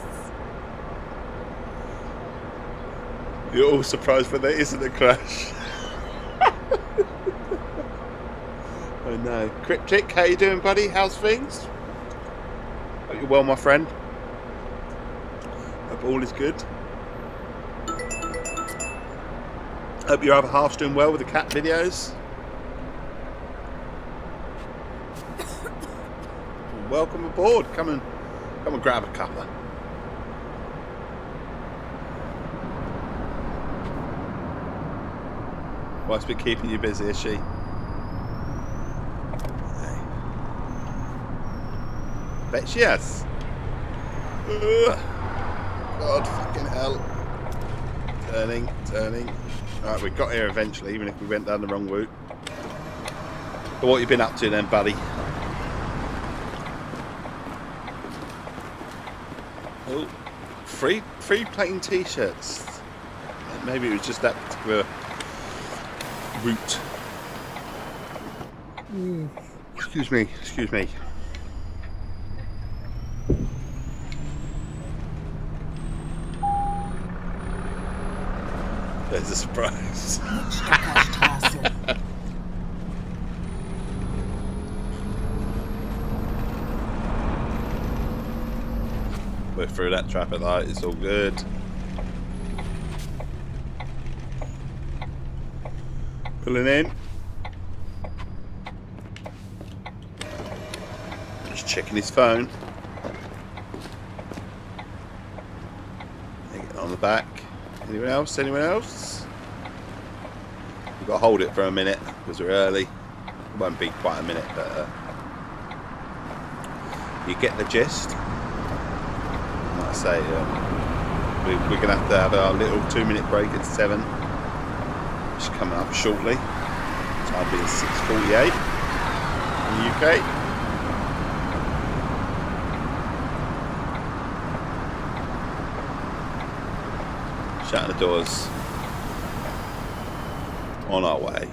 You're all surprised when there isn't a crash. I know. Cryptic, how you doing, buddy? How's things? Hope you're well, my friend. Hope all is good. Hope your other half's doing well with the cat videos. Welcome aboard. Come and grab a cuppa. Wife's been keeping you busy, is she? Hey. Bet she has. Ugh. God fucking hell. Turning. Right, we got here eventually, even if we went down the wrong route. But what you been up to then, buddy? Oh, free plain t-shirts. Maybe it was just that particular route. Excuse me. There's a surprise. We're through that traffic light, it's all good. Pulling in. Just checking his phone. Get on the back. Anyone else? We've got to hold it for a minute because we're early. It won't be quite a minute, but you get the gist. Like I say, we're going to have our little 2-minute break at 7. It's coming up shortly. Time being 6:48 in the UK. Shutting the doors. On our way.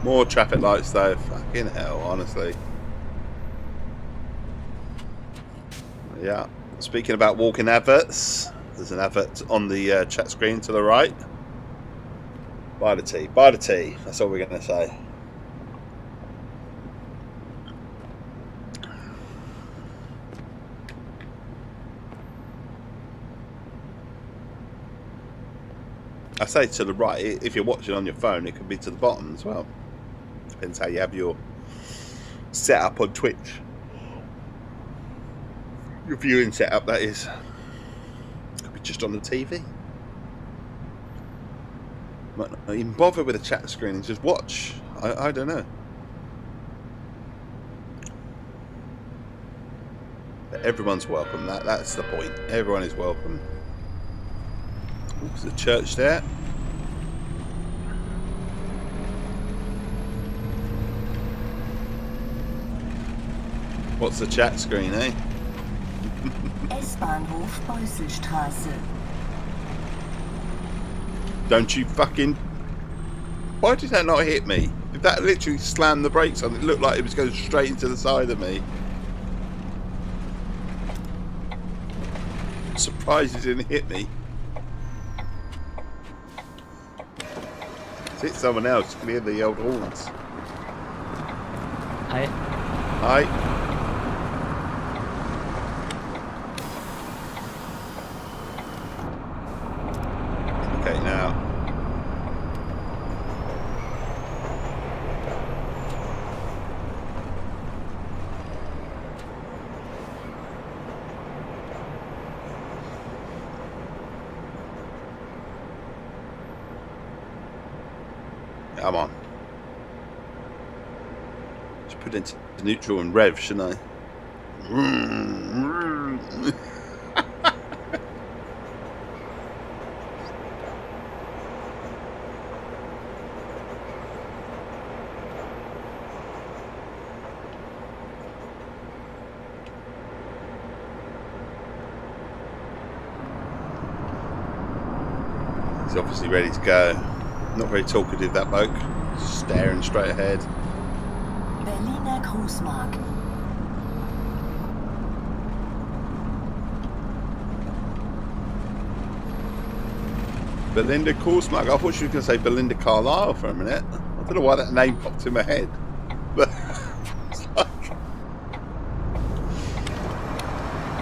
More traffic lights though. Fucking hell, honestly. Yeah. Speaking about walking adverts, there's an advert on the chat screen to the right. Buy the tea. That's all we're going to say. I say to the right. If you're watching on your phone, it could be to the bottom as well. Depends how you have your setup on Twitch. Your viewing setup, that is. Could be just on the TV. Might not even bother with a chat screen and just watch. I don't know. But everyone's welcome. That's the point. Everyone is welcome. There's a church there. What's the chat screen, eh? S-Bahnhof Beusselstraße. Don't you fucking Why did that not hit me? If that literally slammed the brakes on, it looked like it was going straight into the side of me. I'm surprised it didn't hit me. Hit someone else. You can hear the old horns. Hi. Hi. Okay, now. Come on. Just put it into neutral and rev, shouldn't I? He's obviously ready to go. Not very talkative, that bloke. Just staring straight ahead. Berliner Großmarkt. Belinda Korsmark. I thought she was going to say Belinda Carlisle for a minute. I don't know why that name popped in my head. But it's like...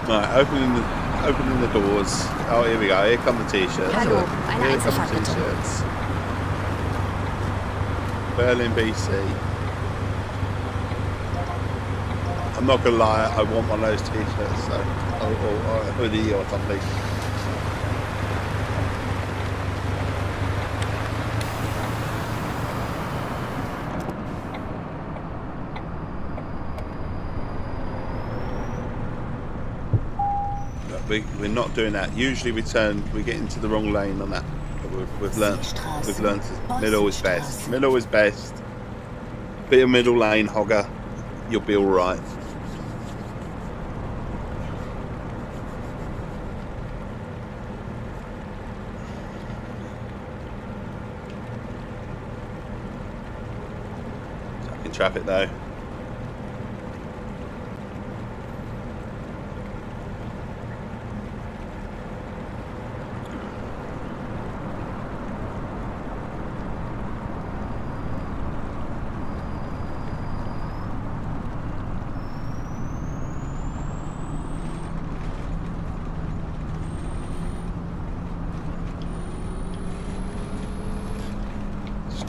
Right, opening the doors. Oh, here we go. Here come the t-shirts. Hallo, Look, eine here come Einzelfahrt the bitte. t-shirts. Berlin, BC. I'm not gonna lie, I want one of those t-shirts, so or a hoodie or something. But we're not doing that. Usually we get into the wrong lane on that. We've learnt middle is best. Middle is best. Bit of middle lane, hogger. You'll be all right. Stuck in traffic though.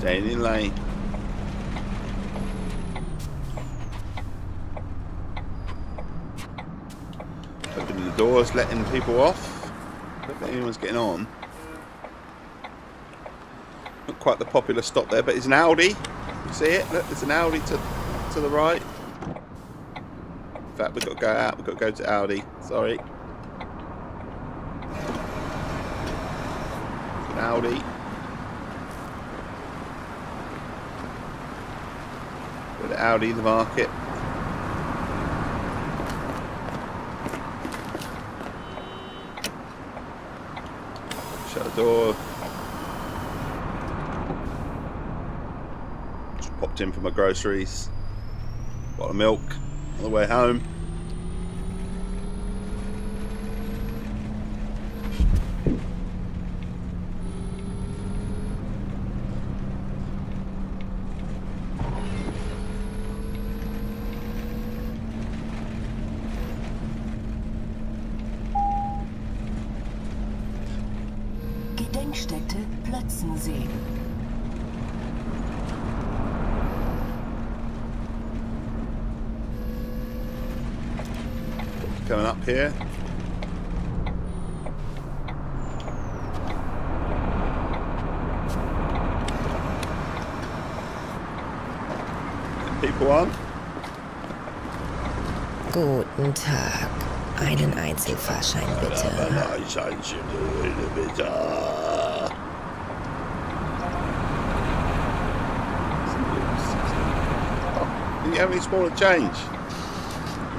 Staying in lane. Opening the doors, letting people off. Don't think anyone's getting on. Not quite the popular stop there, but it's an Audi. You see it? Look, there's an Audi to the right. In fact, we've got to go out. We've got to go to Audi. Sorry. It's an Audi. Got Audi in the market. Shut the door. Just popped in for my groceries. Bottle of milk on the way home. Gedenkstätte Plötzensee. Coming up here. People on. Guten Tag. Einen Einzelfahrschein bitte. Didn't you have any smaller change?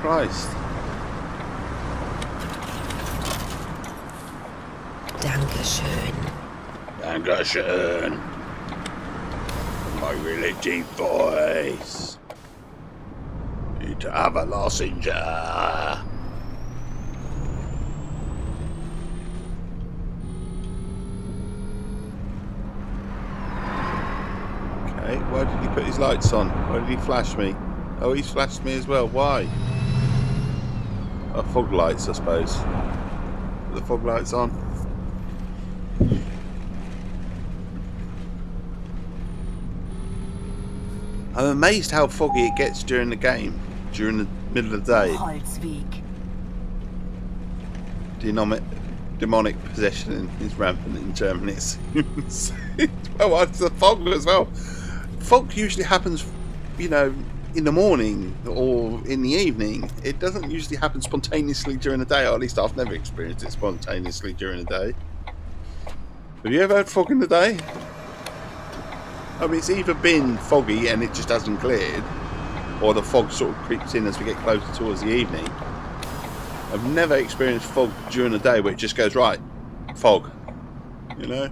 Christ. Dankeschön. Dankeschön. my really deep voice. Need to have a lozenge. Okay, why did he put his lights on? Why did he flash me? Oh, he's flashed me as well. Why? Oh, fog lights, I suppose. Put the fog lights on. I'm amazed how foggy it gets during the game, during the middle of the day. Holzweg. Demonic possession is rampant in Germany, it seems. Well, it's the fog as well. Fog usually happens, you know, in the morning or in the evening. It doesn't usually happen spontaneously during the day, or at least I've never experienced it spontaneously during the day. Have you ever had fog in the day? I mean, it's either been foggy and it just hasn't cleared, or the fog sort of creeps in as we get closer towards the evening. I've never experienced fog during the day where it just goes, right, fog, you know?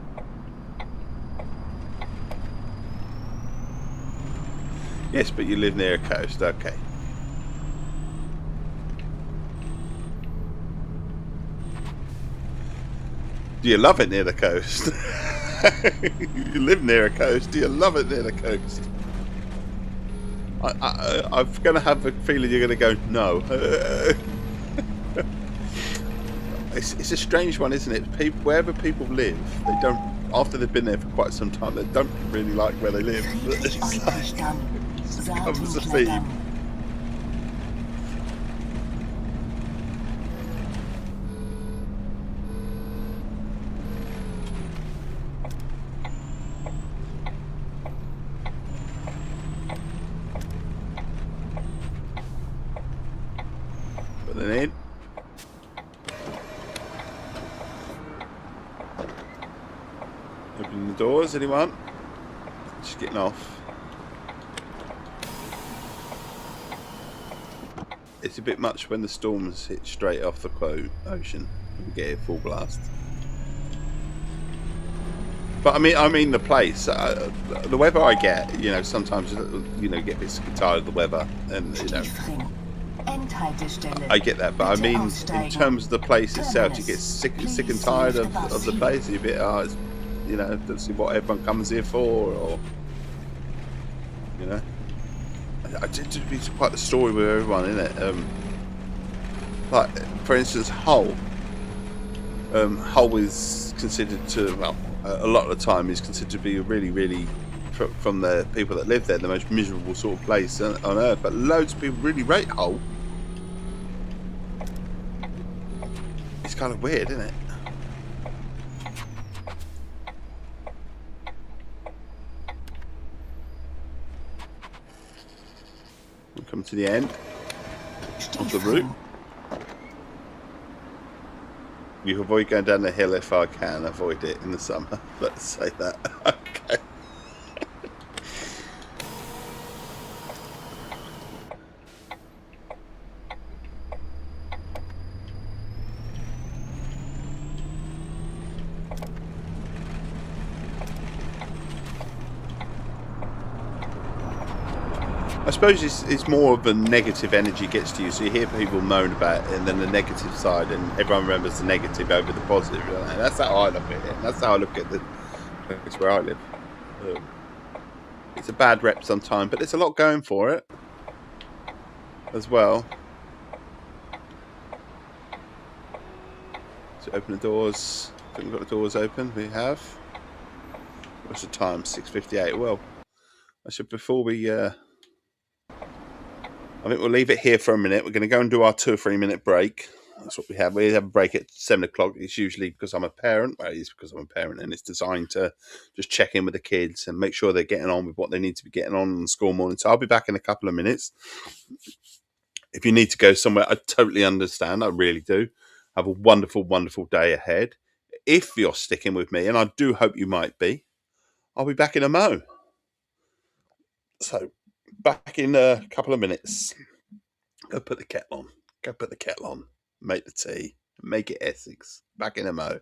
Yes, but you live near a coast, okay. Do you love it near the coast? You live near a coast. Do you love it near the coast? I'm going to have a feeling you're going to go, no. It's a strange one, isn't it? Wherever people live, they don't, after they've been there for quite some time, they don't really like where they live. It's like, it becomes a theme. Put it in. Opening the doors, anyone? Just getting off. It's a bit much when the storms hit straight off the ocean and get it full blast. But I mean the place, the weather I get, you know, sometimes, you know, get a bit tired of the weather, and you know, I get that. But I mean, in terms of the place itself, you get sick and tired of the place. You're a bit, it's, you know, that's what everyone comes here for, or you know. I did do quite the story with everyone in it. Like for instance, Hull. Hull is considered to, well, a lot of the time is considered to be a really, from the people that live there, the most miserable sort of place on earth. But loads of people really rate Hull. It's kind of weird, isn't it? We'll come to the end of the route. You avoid going down the hill if I can avoid it in the summer. Let's say that. Okay. I suppose it's more of a negative energy gets to you, so you hear people moan about it, and then the negative side, and everyone remembers the negative over the positive. And that's how I look at it. That's how I look at the place where I live. It's a bad rep sometimes, but there's a lot going for it as well. So open the doors. I think we've got the doors open. We have. What's the time? 6:58. Well, I should, before we. I think we'll leave it here for a minute. We're going to go and do our 2 or 3 minute break. That's what we have. We have a break at 7 o'clock. It's usually because I'm a parent. Well, it's because I'm a parent, and it's designed to just check in with the kids and make sure they're getting on with what they need to be getting on the school morning. So I'll be back in a couple of minutes. If you need to go somewhere, I totally understand. I really do. Have a wonderful, wonderful day ahead. If you're sticking with me, and I do hope you might be, I'll be back in a mo. So back in a couple of minutes. Go put the kettle on. Go put the kettle on. Make the tea. Make it Essex. Back in a mo.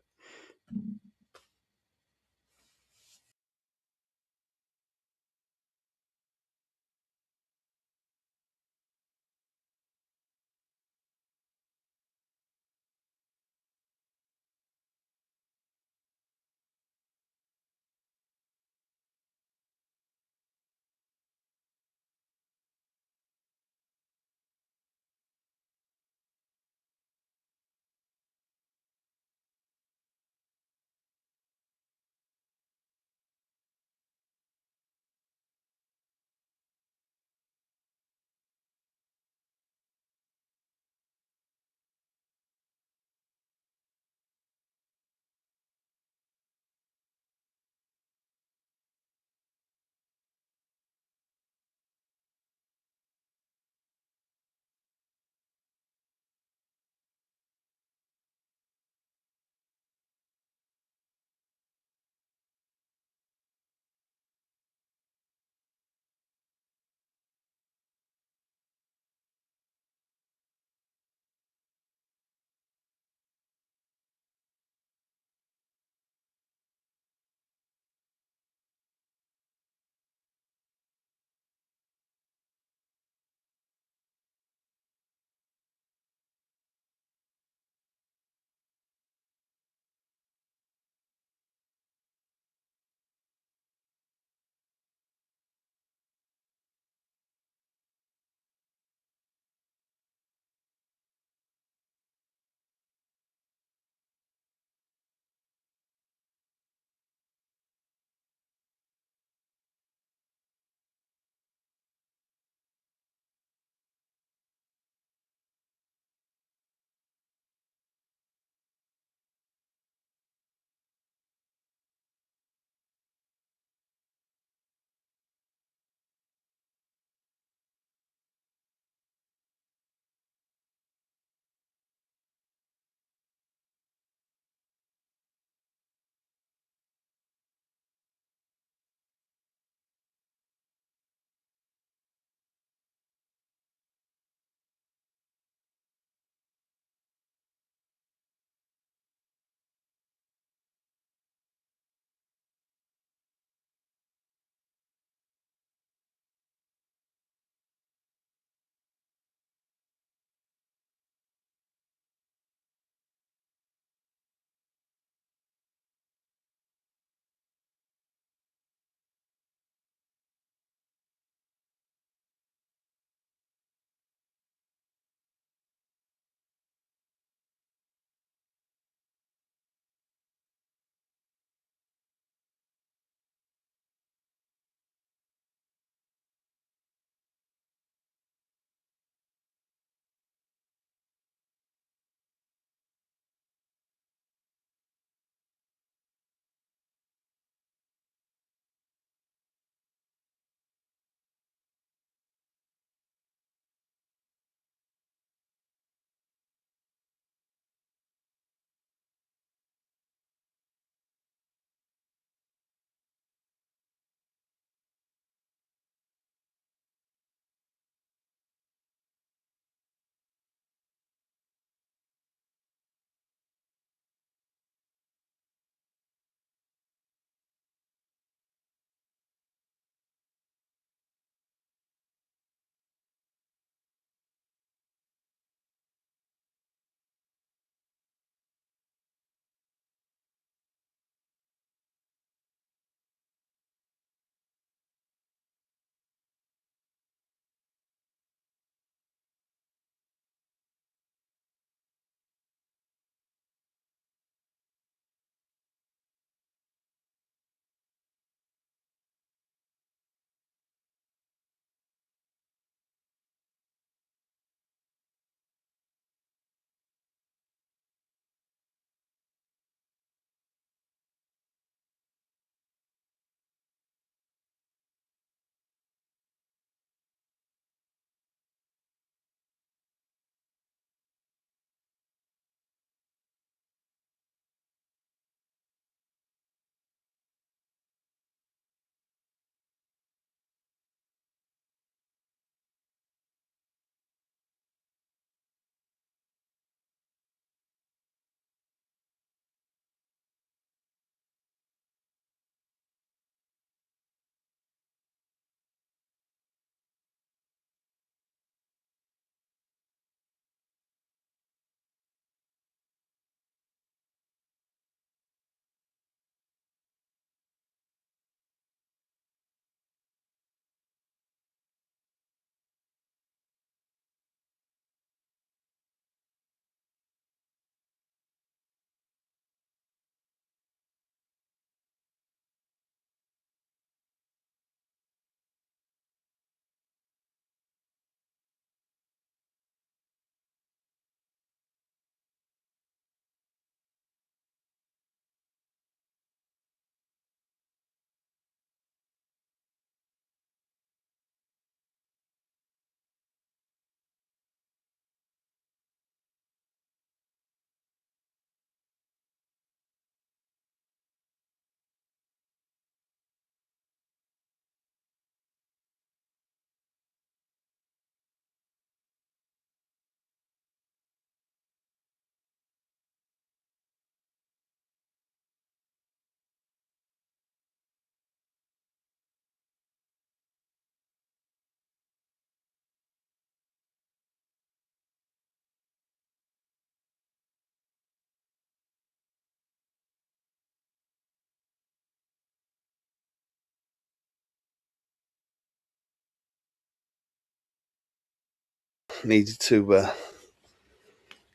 needed to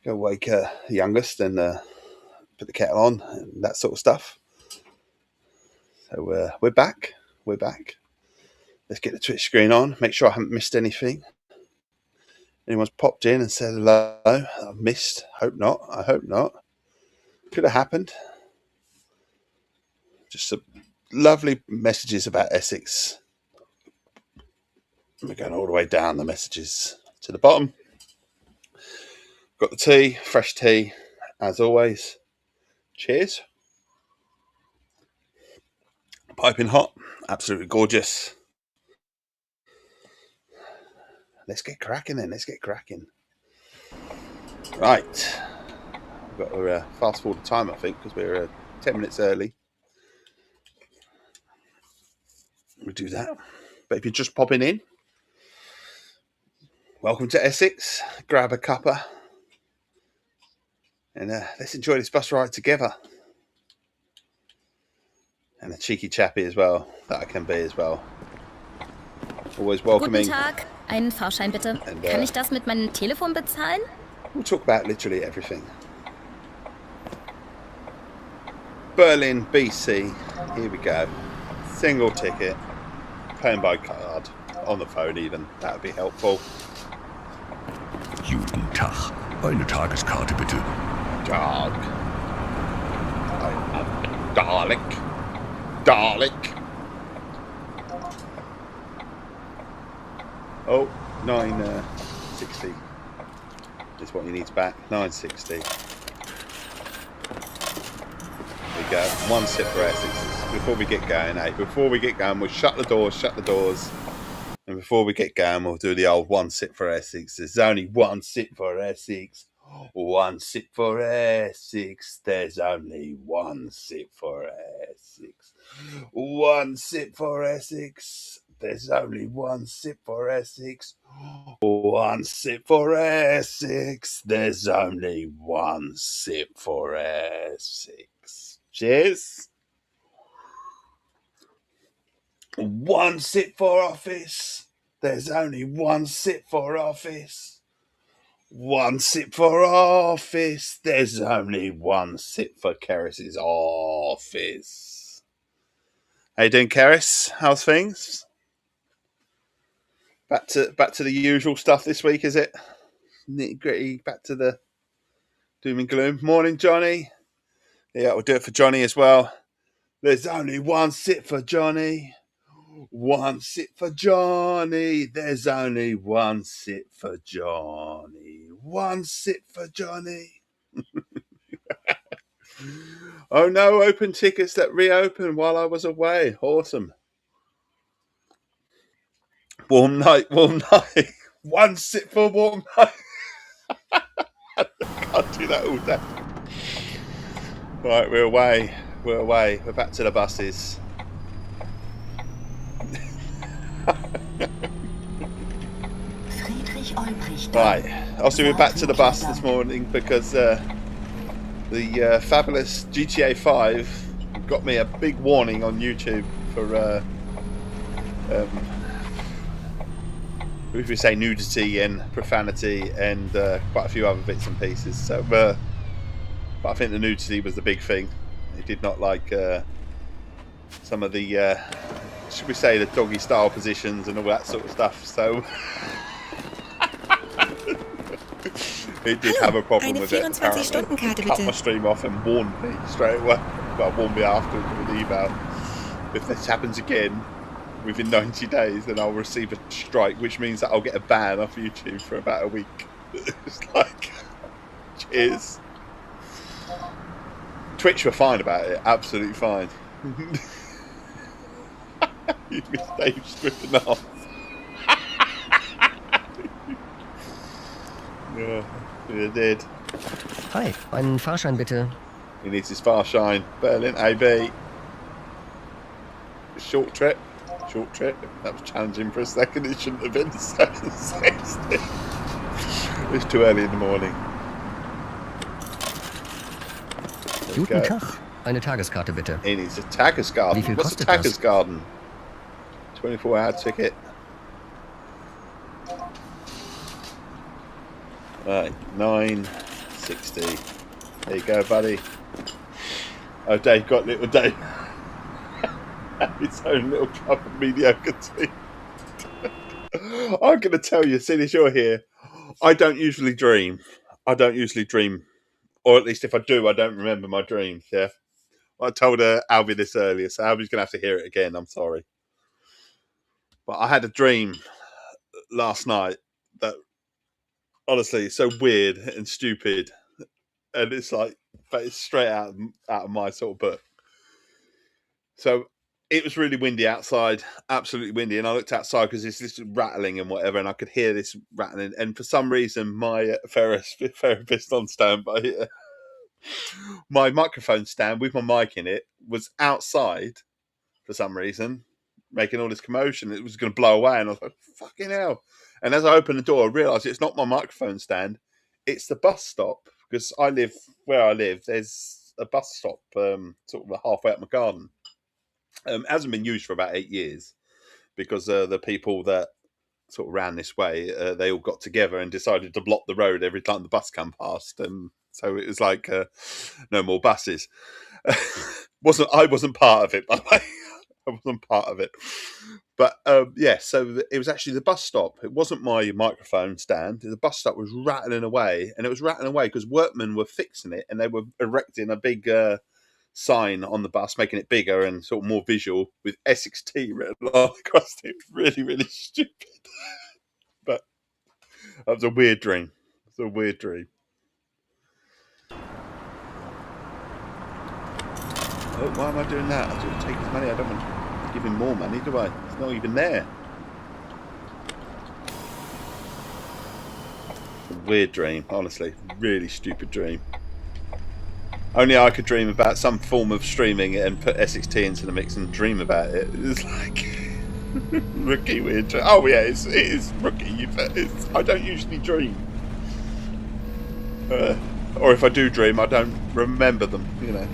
go wake the youngest and put the kettle on and that sort of stuff. So we're back. We're back. Let's get the Twitch screen on. Make sure I haven't missed anything. Anyone's popped in and said hello? I've missed. Hope not. I hope not. Could have happened. Just some lovely messages about Essex. We're going all the way down the messages to the bottom. Got the tea, fresh tea, as always. Cheers. Piping hot, absolutely gorgeous. Let's get cracking then. Let's get cracking. Right. We've got to fast forward the time, I think, because we're 10 minutes early. We'll do that. But if you're just popping in, welcome to Essex. Grab a cuppa. And let's enjoy this bus ride together. And a cheeky chappy as well, that I can be as well. Always welcoming. Guten Tag, einen Fahrschein bitte. Kann ich das mit meinem Telefon bezahlen? We'll talk about literally everything. Berlin, BC. Here we go. Single ticket. Paying by card. On the phone even. That would be helpful. Guten Tag. Eine Tageskarte bitte. Dog. Dalek. Dalek. Oh, 960 is what he needs back. 960. There we go. One sip for Essex. Before we get going, before we get going, we'll shut the doors. And before we get going, we'll do the old one sip for Essex. There's only one sip for Essex. One sip for Essex. There's only one sip for Essex. One sip for Essex. There's only one sip for Essex. One sip for Essex. There's only one sip for Essex. Cheers. One sip for office. There's only one sip for office. One sip for office. There's only one sip for Keris's office. How you doing, Keris? How's things? Back to the usual stuff this week, is it? Nitty gritty. Back to the doom and gloom. Morning, Johnny. Yeah, we'll do it for Johnny as well. There's only one sip for Johnny. One sip for Johnny. There's only one sip for Johnny. One sip for Johnny. Oh no, open tickets that reopened while I was away. Awesome. Warm night, warm night. One sip for warm night. I can't do that all day. Right, we're away. We're away. We're back to the buses. Right, obviously we're back to the bus this morning because the fabulous GTA 5 got me a big warning on YouTube for if we say nudity and profanity and quite a few other bits and pieces. So, but I think the nudity was the big thing. He did not like some of the should we say the doggy style positions and all that sort of stuff. So. He did have a problem with it. Stunden-Karte, cut my stream off and warned me straight away. Well, warned me afterwards with an email. If this happens again within 90 days, then I'll receive a strike, which means that I'll get a ban off YouTube for about a week. It's like, cheers. Twitch were fine about it, absolutely fine. You missed Dave stripping off. Yeah. He did. Hi, einen Fahrschein bitte. He needs his Fahrschein. Berlin, AB. Short trip. Short trip. That was challenging for a second. It shouldn't have been 7:60. It's too early in the morning. Guten Tag. Eine Tageskarte bitte. He needs a Tagesgarden. Wie viel What's a kostet das? Tagesgarden? 24-hour ticket. Right, 960. There you go, buddy. Oh, Dave got little Dave. His own little cup of mediocre tea. I'm going to tell you, seeing as you're here, I don't usually dream. Or at least if I do, I don't remember my dreams. Yeah, I told Albie this earlier, so Albie's going to have to hear it again. I'm sorry, but I had a dream last night that honestly is so weird and stupid, and it's like, but it's straight out of my sort of book. So it was really windy outside, absolutely windy, and I looked outside because there's this rattling and whatever, and I could hear this rattling. And for some reason, my Ferropiston stand my microphone stand with my mic in it was outside for some reason, making all this commotion. It was going to blow away, and I was like, "Fucking hell!" And as I opened the door, I realised it's not my microphone stand; it's the bus stop because where I live. There's a bus stop, sort of halfway up my garden. Hasn't been used for about 8 years because the people that sort of ran this way, they all got together and decided to block the road every time the bus come past, and so it was like no more buses. I wasn't part of it, by the way. I wasn't part of it, but yeah. So it was actually the bus stop. It wasn't my microphone stand. The bus stop was rattling away, and it was rattling away because workmen were fixing it, and they were erecting a big sign on the bus, making it bigger and sort of more visual with Essex Tea written all across it. Really, really stupid. But that was a weird dream. It's a weird dream. Oh, why am I doing that? I should take his money. I don't want to give him more money, do I? It's not even there. It's a weird dream, honestly. Really stupid dream. Only I could dream about some form of streaming and put Essex Tea into the mix and dream about it. It's like rookie weird dream. Oh yeah, it is rookie. I don't usually dream, or if I do dream, I don't remember them. You know.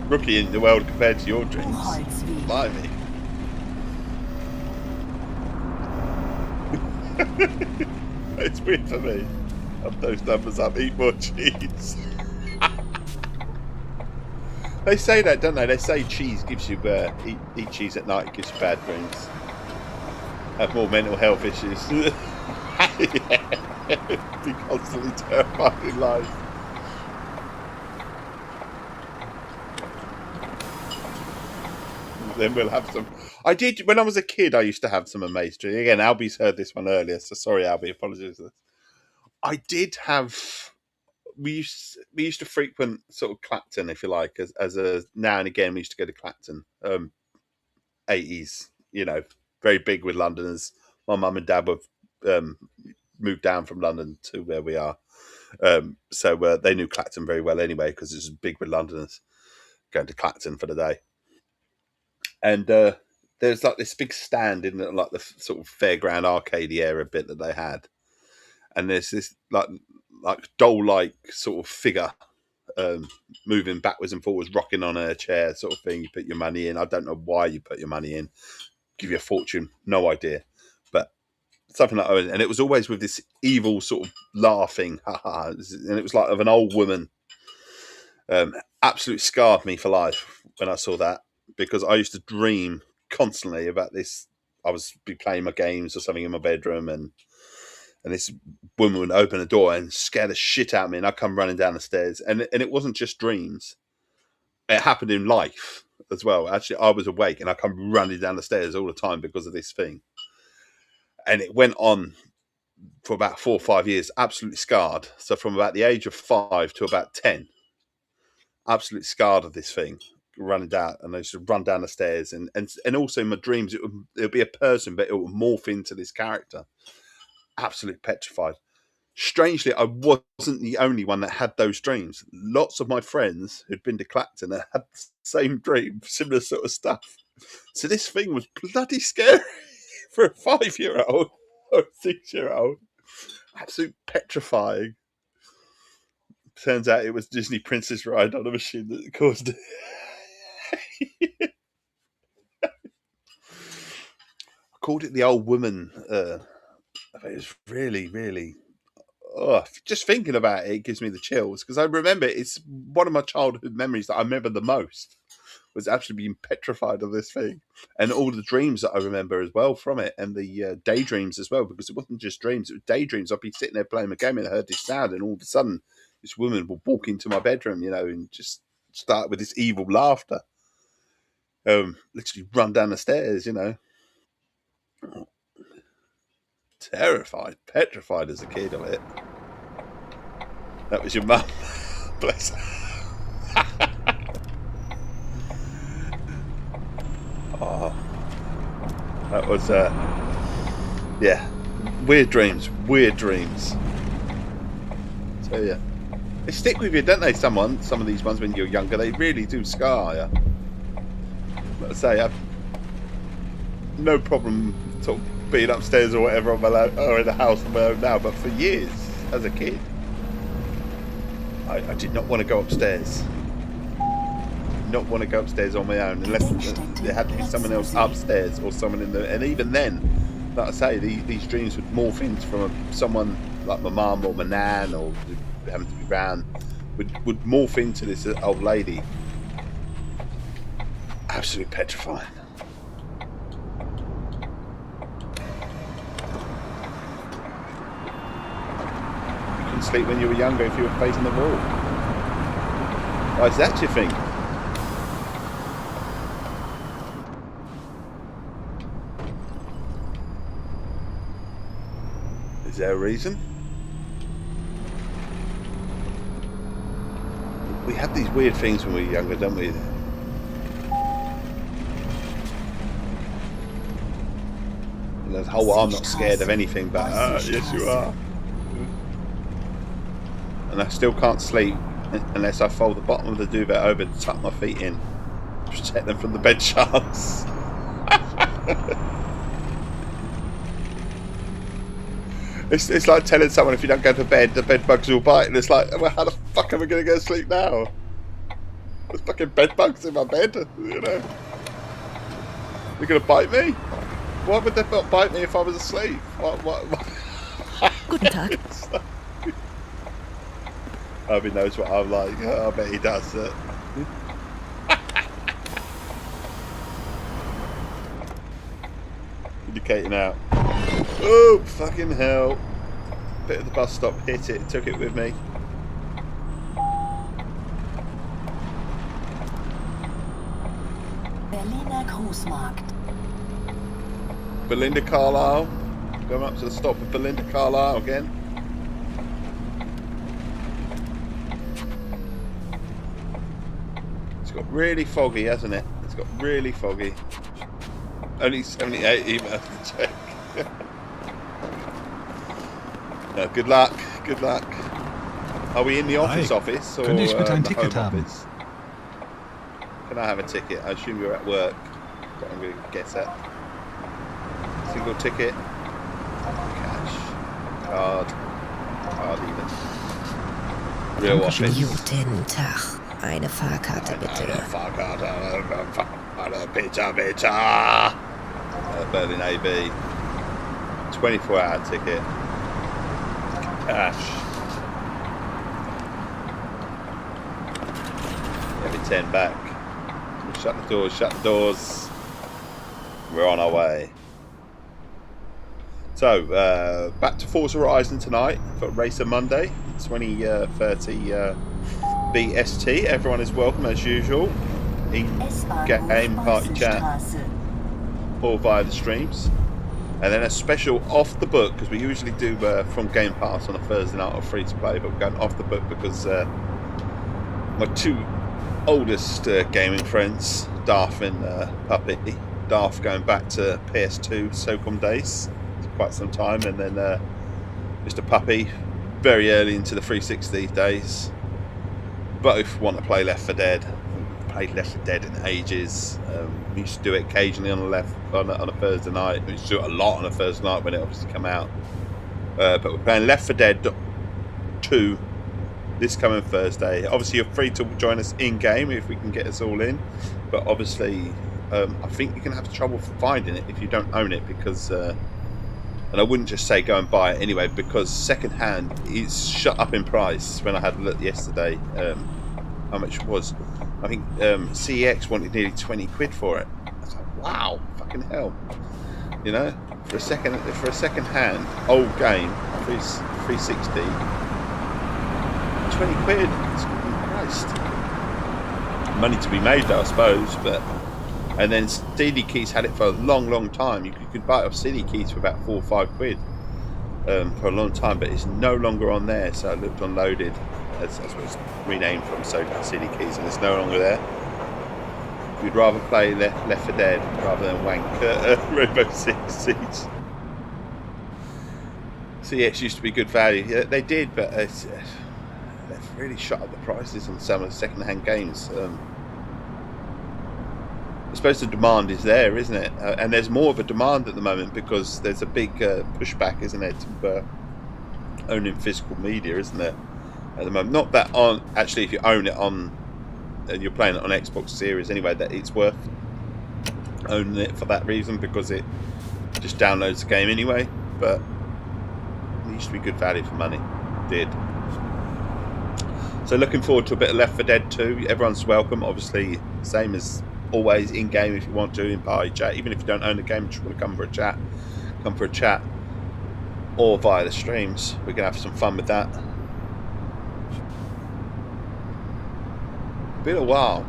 Rookie in the world compared to your dreams. Blimey. It's weird for me. Up those numbers up, eat more cheese. They say that, don't they? They say cheese gives you eat cheese at night, it gives you bad dreams. Have more mental health issues. Yeah. Be constantly terrified in life. Then we'll have some. I did when I was a kid. I used to have some amazing dreams. Again, Albie's heard this one earlier, so sorry, Albie. Apologies for this. I did have. We used to frequent sort of Clacton, if you like, as a now and again. We used to go to Clacton. 80s, you know, very big with Londoners. My mum and dad were moved down from London to where we are, so they knew Clacton very well anyway because it was big with Londoners going to Clacton for the day. And there's like this big stand in like the sort of fairground arcade area bit that they had, and there's this like doll-like sort of figure moving backwards and forwards, rocking on a chair, sort of thing. You put your money in. I don't know why you put your money in. Give you a fortune, no idea, but something like that. And it was always with this evil sort of laughing, haha, and it was like of an old woman. Absolutely scarred me for life when I saw that, because I used to dream constantly about this. I was be playing my games or something in my bedroom, and this woman would open the door and scare the shit out of me, and I'd come running down the stairs. And it wasn't just dreams; it happened in life as well. Actually, I was awake and I come running down the stairs all the time because of this thing. And it went on for about 4 or 5 years, absolutely scarred. So from about the age of 5 to about 10, absolutely scarred of this thing, running down, and I used to run down the stairs, and also in my dreams it would be a person, but it would morph into this character. Absolutely petrified. Strangely, I wasn't the only one that had those dreams. Lots of my friends who'd been to Clacton had the same dream, similar sort of stuff. So this thing was bloody scary for a 5-year-old or a 6-year-old. Absolute petrifying. Turns out it was Disney Princess Ride on a machine that caused it. I called it The Old Woman. It was really, really. Oh, just thinking about it gives me the chills because I remember it's one of my childhood memories that I remember the most was actually being petrified of this thing, and all the dreams that I remember as well from it, and the daydreams as well, because it wasn't just dreams; it was daydreams. I'd be sitting there playing a game and I heard this sound, and all of a sudden, this woman would walk into my bedroom, and just start with this evil laughter. Literally run down the stairs, Terrified, petrified as a kid of it. That was your mum. Bless her. Oh, that was, yeah, weird dreams. So, yeah. They stick with you, don't they, some of these ones when you're younger, they really do scar you. Like I say, I've no problem sort of being upstairs or whatever on my own, or in the house on my own now, but for years, as a kid, I did not want to go upstairs. Not want to go upstairs on my own unless there had to be someone else upstairs or someone in the. And even then, like I say, these dreams would morph into from someone like my mum or my nan or having to be round would morph into this old lady. Absolutely petrifying. You couldn't sleep when you were younger if you were facing the wall. Why is that your thing? Is there a reason? We had these weird things when we were younger, don't we? And the whole I'm not scared of anything, but yes you are. And I still can't sleep unless I fold the bottom of the duvet over to tuck my feet in, protect them from the bed sharks. It's like telling someone if you don't go to bed, the bed bugs will bite, and it's like, well, how the fuck am I going to go to sleep now? There's fucking bed bugs in my bed, They're going to bite me? Why would they not bite me if I was asleep? What? Guten Tag. He knows what I'm like. I bet he does. Indicating out. Oh, fucking hell. Bit of the bus stop hit it, took it with me. Berliner Großmarkt. Belinda Carlisle. Going up to the stop of Belinda Carlisle again. It's got really foggy, hasn't it? It's got really foggy. Only 78 emails to check. No, good luck. Are we in the office or Könnte ich bitte ein the Ticket home haben? office? Can I have a ticket? I assume you're at work. But I'm going to guess that. Single ticket. Cash. Card even. Real office. Guten Tag. Eine Fahrkarte bitte. Fahrkarte. Bitte. Berlin AB. 24-hour ticket. Cash. Every 10 back. Shut the doors. We're on our way. So, back to Forza Horizon tonight for Racer Monday, 2030 BST. Everyone is welcome as usual. In-game party chat or via the streams. And then a special off the book, because we usually do from Game Pass on a Thursday night or free to play, but we're going off the book because my two oldest gaming friends, Darth and Puppy, Darth going back to PS2 SOCOM days, quite some time, and then Mr. Puppy very early into the 360 days. Both want to play Left 4 Dead. Played Left 4 Dead in ages. We used to do it occasionally on a Thursday night. We used to do it a lot on a Thursday night when it obviously came out. But we're playing Left 4 Dead 2 this coming Thursday. Obviously, you're free to join us in game if we can get us all in. But obviously, I think you're going to have trouble finding it if you don't own it, because and I wouldn't just say go and buy it anyway, because second hand is shut up in price. When I had a look yesterday, how much it was, I think CEX wanted nearly 20 quid for it. I was like, wow, fucking hell, you know, for a second hand old game, 360, 20 quid. It's Christ. Money to be made though, I suppose. But and then CD Keys had it for a long time. You could buy it off CD Keys for about 4 or 5 quid for a long time, but it's no longer on there. So I looked on Loaded, as what it's renamed from, so CD Keys, and it's no longer there. You'd rather play Left 4 Dead rather than wank Rainbow Six Siege. CX used to be good value. Yeah, they did, but they've really shot up the prices on some of the second-hand games. I suppose the demand is there, isn't it? And there's more of a demand at the moment because there's a big pushback, isn't it, to owning physical media, isn't there, at the moment? Not that on actually, if you own it on and you're playing it on Xbox Series anyway, that it's worth owning it for that reason, because it just downloads the game anyway. But it used to be good value for money. It did. So looking forward to a bit of Left 4 Dead 2. Everyone's welcome, obviously, same as always, in game if you want to, in party chat. Even if you don't own the game, just want to come for a chat, or via the streams. We're gonna have some fun with that. Been a while.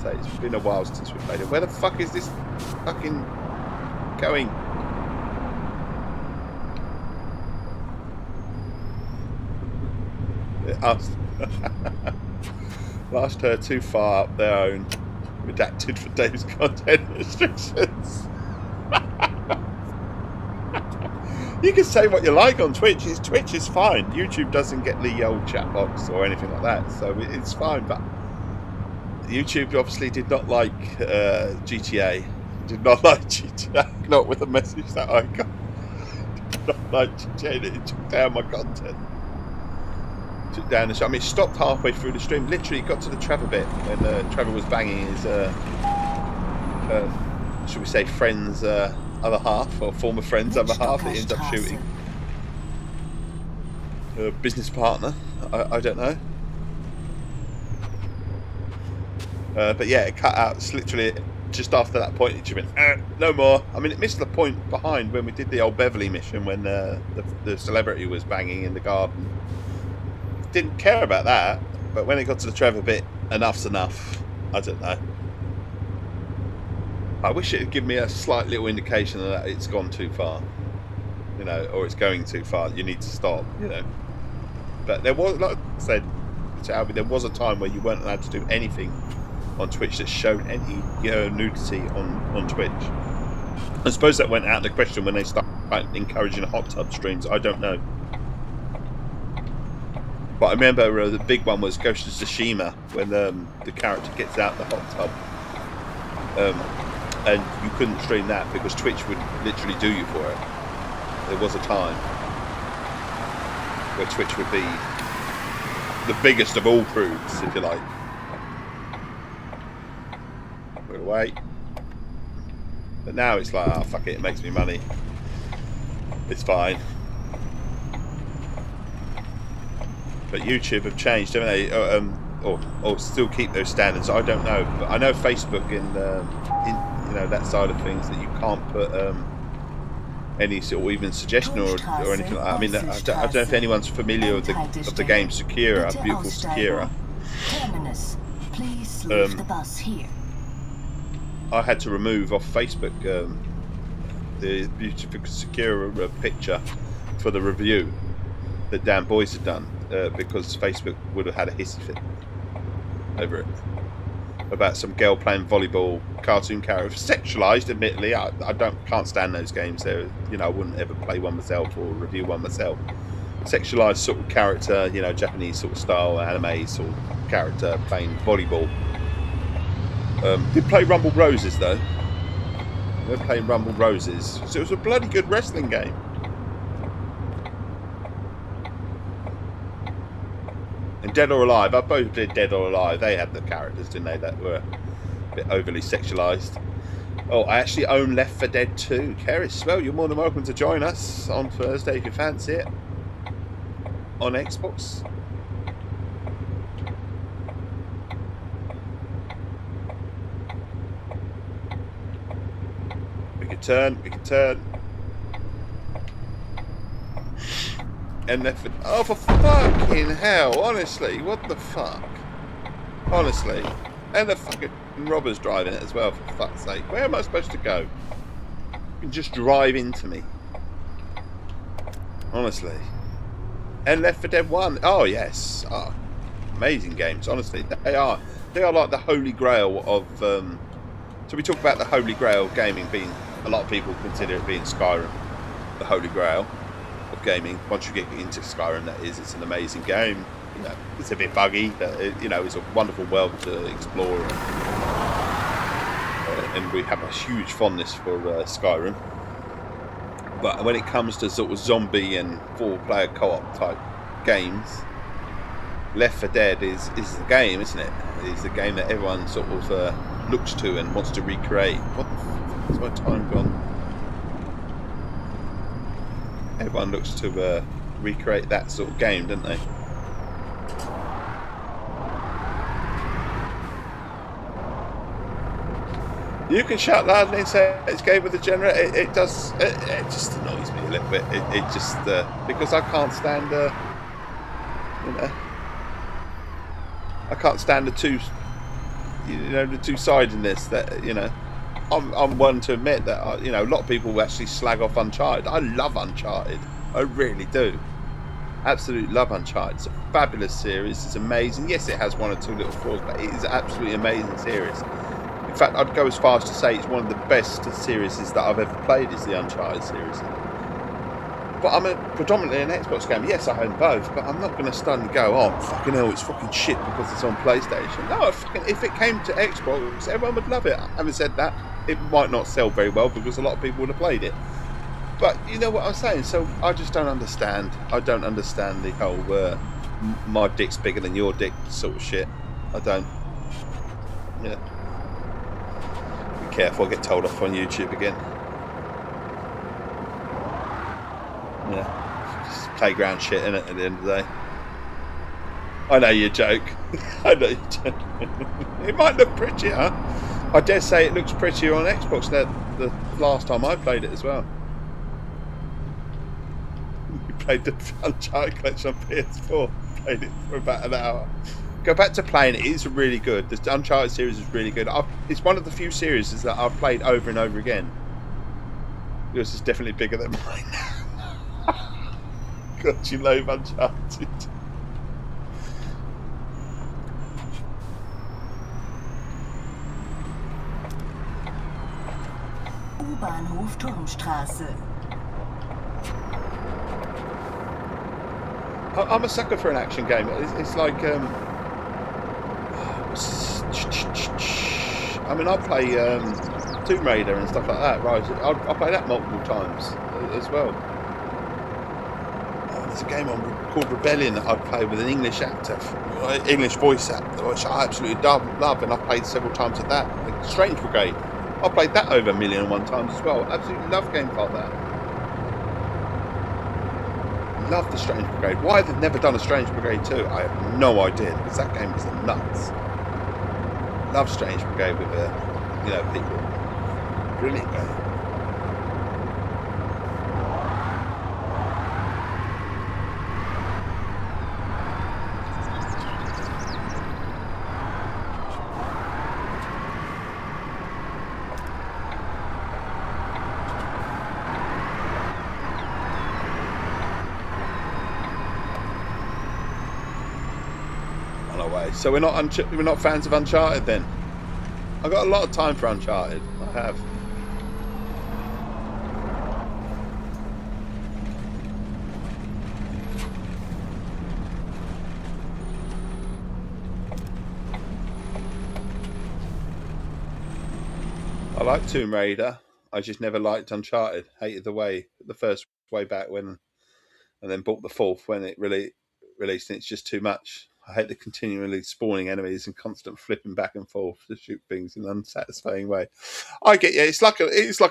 So it's been a while since we played it. Where the fuck is this fucking going? Last heard too far up their own. Redacted for Dave's content restrictions. You can say what you like on Twitch. Twitch is fine. YouTube doesn't get the old chat box or anything like that, so it's fine. But YouTube obviously did not like GTA. Did not like GTA. Not with the message that I got. Did not like GTA. It took down my content. Took down the show. I mean, it stopped halfway through the stream. Literally got to the Trevor bit when Trevor was banging his, should we say, friend's other half, or former friend's other half. That he ends up shooting. Business partner. I don't know. But yeah, it cut out. It's literally just after that point. It just went no more. I mean, it missed the point behind when we did the old Beverly mission when the celebrity was banging in the garden. Didn't care about that, but when it got to the Trevor bit, enough's enough. I don't know. I wish it would give me a slight little indication that it's gone too far, you know, or it's going too far. You need to stop, you know. But there was, like I said to Albie, there was a time where you weren't allowed to do anything on Twitch that showed any nudity on Twitch. I suppose that went out of the question when they started encouraging hot tub streams. I don't know. But I remember the big one was Ghost of Tsushima, when the character gets out the hot tub, and you couldn't stream that because Twitch would literally do you for it. There was a time where Twitch would be the biggest of all prudes, if you like. Put it away. But now it's like, oh fuck it, it makes me money. It's fine. But YouTube have changed, haven't they? Or still keep those standards. I don't know, but I know Facebook in you know, that side of things, that you can't put any sort of even suggestion or anything like that. I mean, I don't know if anyone's familiar with the game Sakura, beautiful Sakura. Please leave the bus here. I had to remove off Facebook the beautiful Sakura picture for the review that Dan Boyce had done, because Facebook would have had a hissy fit over it about some girl playing volleyball, cartoon character, sexualized. Admittedly, I can't stand those games. There, you know, I wouldn't ever play one myself or review one myself. Sexualized sort of character, you know, Japanese sort of style, anime sort of character playing volleyball. Did play Rumble Roses though. They're playing Rumble Roses, so it was a bloody good wrestling game. And Dead or Alive, I both did Dead or Alive. They had the characters, didn't they, that were a bit overly sexualized. Oh, I actually own Left 4 Dead 2. Keris, well, you're more than welcome to join us on Thursday if you fancy it. On Xbox. We can turn. And Left 4 Dead. Oh, for fucking hell, honestly, what the fuck? Honestly. And the fucking robber's driving it as well, for fuck's sake. Where am I supposed to go? You can just drive into me. Honestly. And Left 4 Dead 1. Oh, yes. Oh, amazing games, honestly. They are like the holy grail of... So we talk about the holy grail of gaming being... A lot of people consider it being Skyrim. The holy grail of gaming. Once you get into Skyrim, that is, it's an amazing game. You know, it's a bit buggy, but you know, it's a wonderful world to explore, and we have a huge fondness for Skyrim. But when it comes to sort of zombie and 4-player co-op type games, Left 4 Dead is the game, isn't it? It's the game that everyone sort of looks to and wants to recreate. What the fuck is my time gone? Everyone looks to recreate that sort of game, don't they? You can shout loudly and say it's game with the generator. It just annoys me a little bit. It just because I can't stand you know, I can't stand the two-sidedness that, you know. I'm one to admit that you know, a lot of people actually slag off Uncharted. I love Uncharted. I really do. Absolutely love Uncharted. It's a fabulous series. It's amazing. Yes, it has one or two little flaws, but it is an absolutely amazing series. In fact, I'd go as far as to say it's one of the best series that I've ever played is the Uncharted series. But I'm predominantly an Xbox gamer. Yes, I own both, but I'm not going to stand and go, oh, fucking hell, it's fucking shit because it's on PlayStation. No, if it came to Xbox, everyone would love it. Having said that, it might not sell very well because a lot of people would have played it. But you know what I'm saying? So I just don't understand. I don't understand the whole my dick's bigger than your dick sort of shit. I don't. Yeah. Be careful, I get told off on YouTube again. Yeah. Just playground shit, innit, at the end of the day. I know you joke. I know you joke. It might look prettier. I dare say it looks prettier on Xbox than the last time I played it as well. You played the Uncharted collection on PS4. Played it for about an hour. Go back to playing it. It is really good. The Uncharted series is really good. It's one of the few series that I've played over and over again. Yours is definitely bigger than mine. God, you love Uncharted. U-Bahnhof Turmstraße. I'm a sucker for an action game. It's like I mean, I play Tomb Raider and stuff like that. Right, I play that multiple times as well. There's a game called Rebellion that I play with an English actor, English voice actor, which I absolutely love, and I've played several times at that. Like Strange Brigade, I played that over 1,000,001 times as well. Absolutely love games like that. Love the Strange Brigade. Why they've never done a Strange Brigade 2, I have no idea, because that game is nuts. Love Strange Brigade with people. Brilliant game. So we're not fans of Uncharted then. I've got a lot of time for Uncharted. I have. I like Tomb Raider. I just never liked Uncharted. Hated the first way back when, and then bought the fourth when it really released, and it's just too much. I hate the continually spawning enemies and constant flipping back and forth to shoot things in an unsatisfying way. I get it's like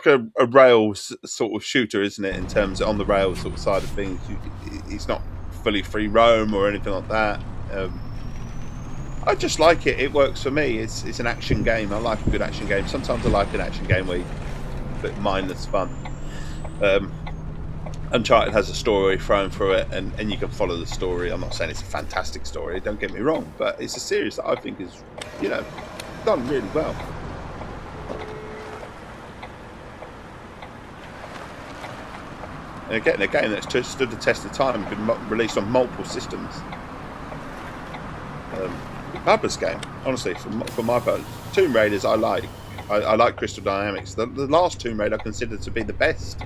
a rail sort of shooter, isn't it? In terms of on the rail sort of side of things, it's not fully free roam or anything like that. I just like it. It works for me. It's an action game. I like a good action game. Sometimes I like an action game where you a bit mindless fun. Uncharted has a story thrown through it, and you can follow the story. I'm not saying it's a fantastic story, don't get me wrong, but it's a series that I think is, done really well. And again, a game that's just stood the test of time, been released on multiple systems. Fabulous game, honestly, for my part. Tomb Raiders I like. I like Crystal Dynamics. The last Tomb Raider I consider to be the best.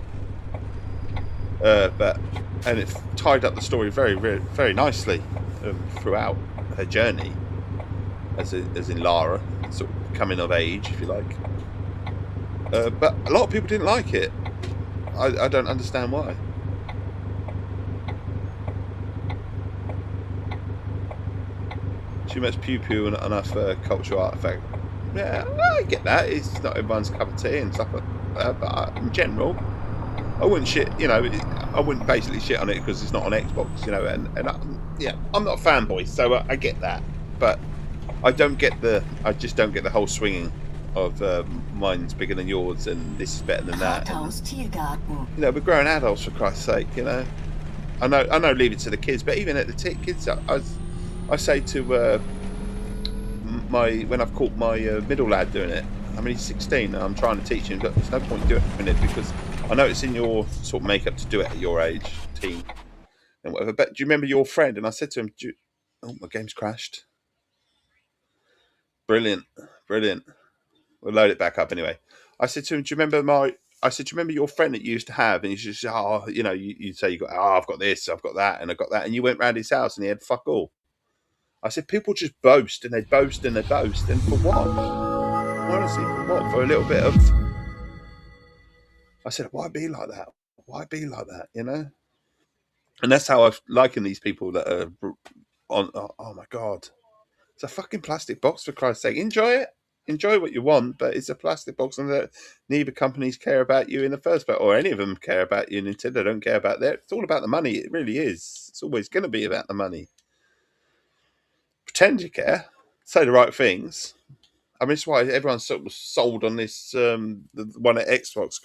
And it tied up the story very, very, very nicely throughout her journey, as in Lara, sort of coming of age, if you like. But a lot of people didn't like it. I don't understand why. Too much pew-pew and enough cultural artifact. Yeah, I get that. It's not everyone's cup of tea and stuff like that, but in general, I wouldn't shit. I wouldn't basically shit on it because it's not on Xbox. I'm not a fanboy, so I get that, but I just don't get the whole swinging of mine's bigger than yours and this is better than that. We're growing adults, for Christ's sake. I know, leave it to the kids, but even at the kids, I say to when I've caught my middle lad doing it. I mean, he's 16 and I'm trying to teach him, but there's no point doing it because I know it's in your sort of makeup to do it at your age, teen and whatever. But do you remember your friend? And I said to him, oh, my game's crashed. Brilliant. We'll load it back up anyway. I said to him, do you remember your friend that you used to have? And he just said, you'd say I've got this, I've got that, and I've got that. And you went round his house and he had fuck all. I said, people just boast and they boast and they boast. And for what? Honestly, for what? For a little bit of... I said, why be like that? Why be like that, And that's how I've likened these people that are on... Oh, my God. It's a fucking plastic box, for Christ's sake. Enjoy it. Enjoy what you want, but it's a plastic box and neither companies care about you in the first place, or any of them care about you. Nintendo don't care about that. It's all about the money. It really is. It's always going to be about the money. Pretend you care. Say the right things. I mean, it's why everyone's sort of sold on this, the one at Xbox,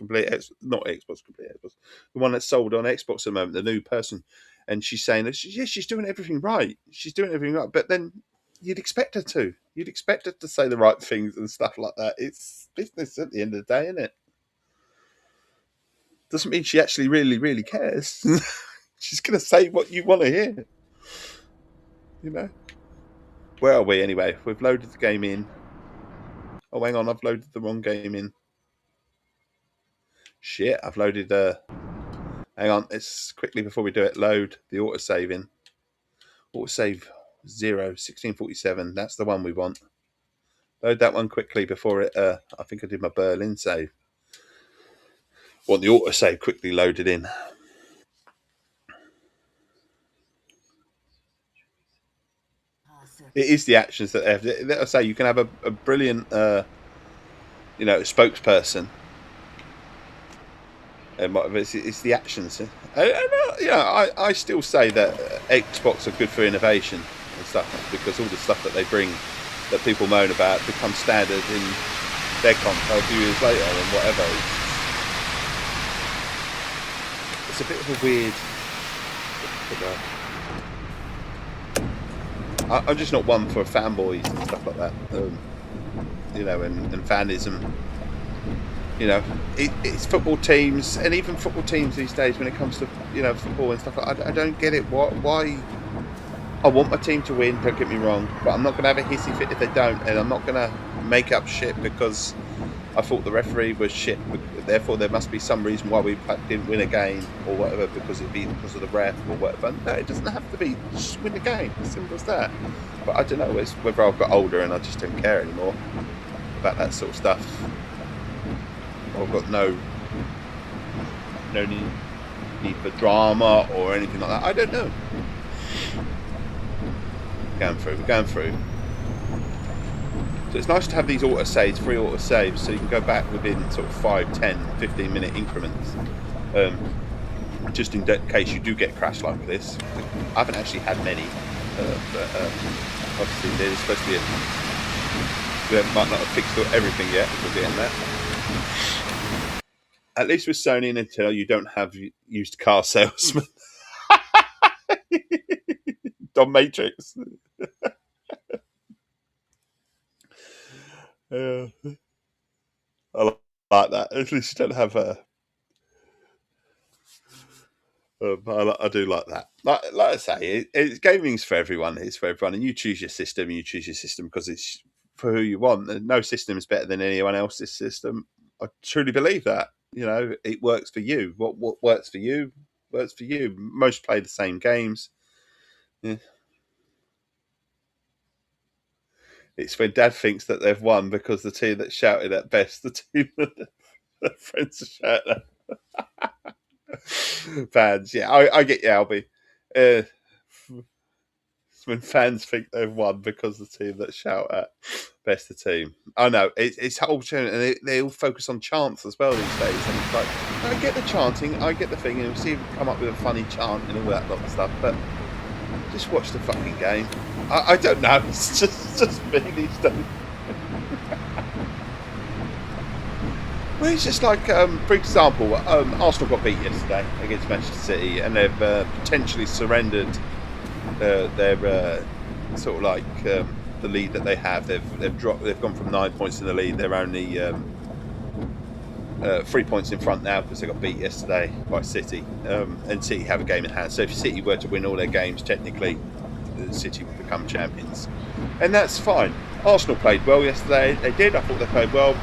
not Xbox, Complete Xbox, the one that's sold on Xbox at the moment, the new person. And she's saying that, she's doing everything right. She's doing everything right. But then you'd expect her to. You'd expect her to say the right things and stuff like that. It's business at the end of the day, isn't it? Doesn't mean she actually really, really cares. She's going to say what you want to hear. Where are we anyway? We've loaded the game in. Oh, hang on, I've loaded the wrong game in. Shit, I've loaded... hang on, it's quickly before we do it, load the autosave in. Autosave 1647, that's the one we want. Load that one quickly before it... I think I did my Berlin save. Want the autosave quickly loaded in. It is the actions that they have. Let us say you can have a brilliant, spokesperson. It's the actions. I still say that Xbox are good for innovation and stuff because all the stuff that they bring that people moan about becomes standard in their console a few years later and whatever. It's a bit of a weird. I'm just not one for fanboys and stuff like that, and fanism. It's football teams, and even football teams these days when it comes to football and stuff like that, I don't get it. Why? I want my team to win, don't get me wrong, but I'm not going to have a hissy fit if they don't, and I'm not going to make up shit because I thought the referee was shit. Therefore, there must be some reason why we didn't win a game or whatever, because it'd be because of the ref or whatever. No, it doesn't have to be. Just win the game. As simple as that. But I don't know. It's whether I've got older and I just don't care anymore about that sort of stuff. Or I've got no need for drama or anything like that. I don't know. going through. We're going through. So it's nice to have these autosaves, free autosaves, so you can go back within sort of 5, 10, 15 minute increments. Just in case you do get crashed like this. I haven't actually had many, but obviously there's supposed to be we might not have fixed everything yet. We'll get in that. At least with Sony and Intel, you don't have used car salesmen. Don Matrix. I like that. At least you don't have a. I do like that. Like I say, gaming's for everyone. It's for everyone, and you choose your system. You choose your system because it's for who you want. And no system is better than anyone else's system. I truly believe that. You know, it works for you. What works for you works for you. Most play the same games. Yeah. It's when Dad thinks that they've won because the team that shouted at best, the team that the friends are shouting at. Fans, yeah, I get you, Albie. It's when fans think they've won because the team that shout at best the team. I know it's whole tune, and they all focus on chants as well these days. And it's like, I get the chanting, I get the thing, and we'll see if we come up with a funny chant and all that lot of stuff, but just watch the fucking game. I don't know. It's just me these days. Well, it's just like, for example, Arsenal got beat yesterday against Manchester City, and they've potentially surrendered their sort of like the lead that they have. They've dropped. They've gone from 9 points in the lead. They're only 3 points in front now because they got beat yesterday by City, and City have a game in hand. So if City were to win all their games, technically, City would become champions, and that's fine. Arsenal played well yesterday. They did. I thought they played well.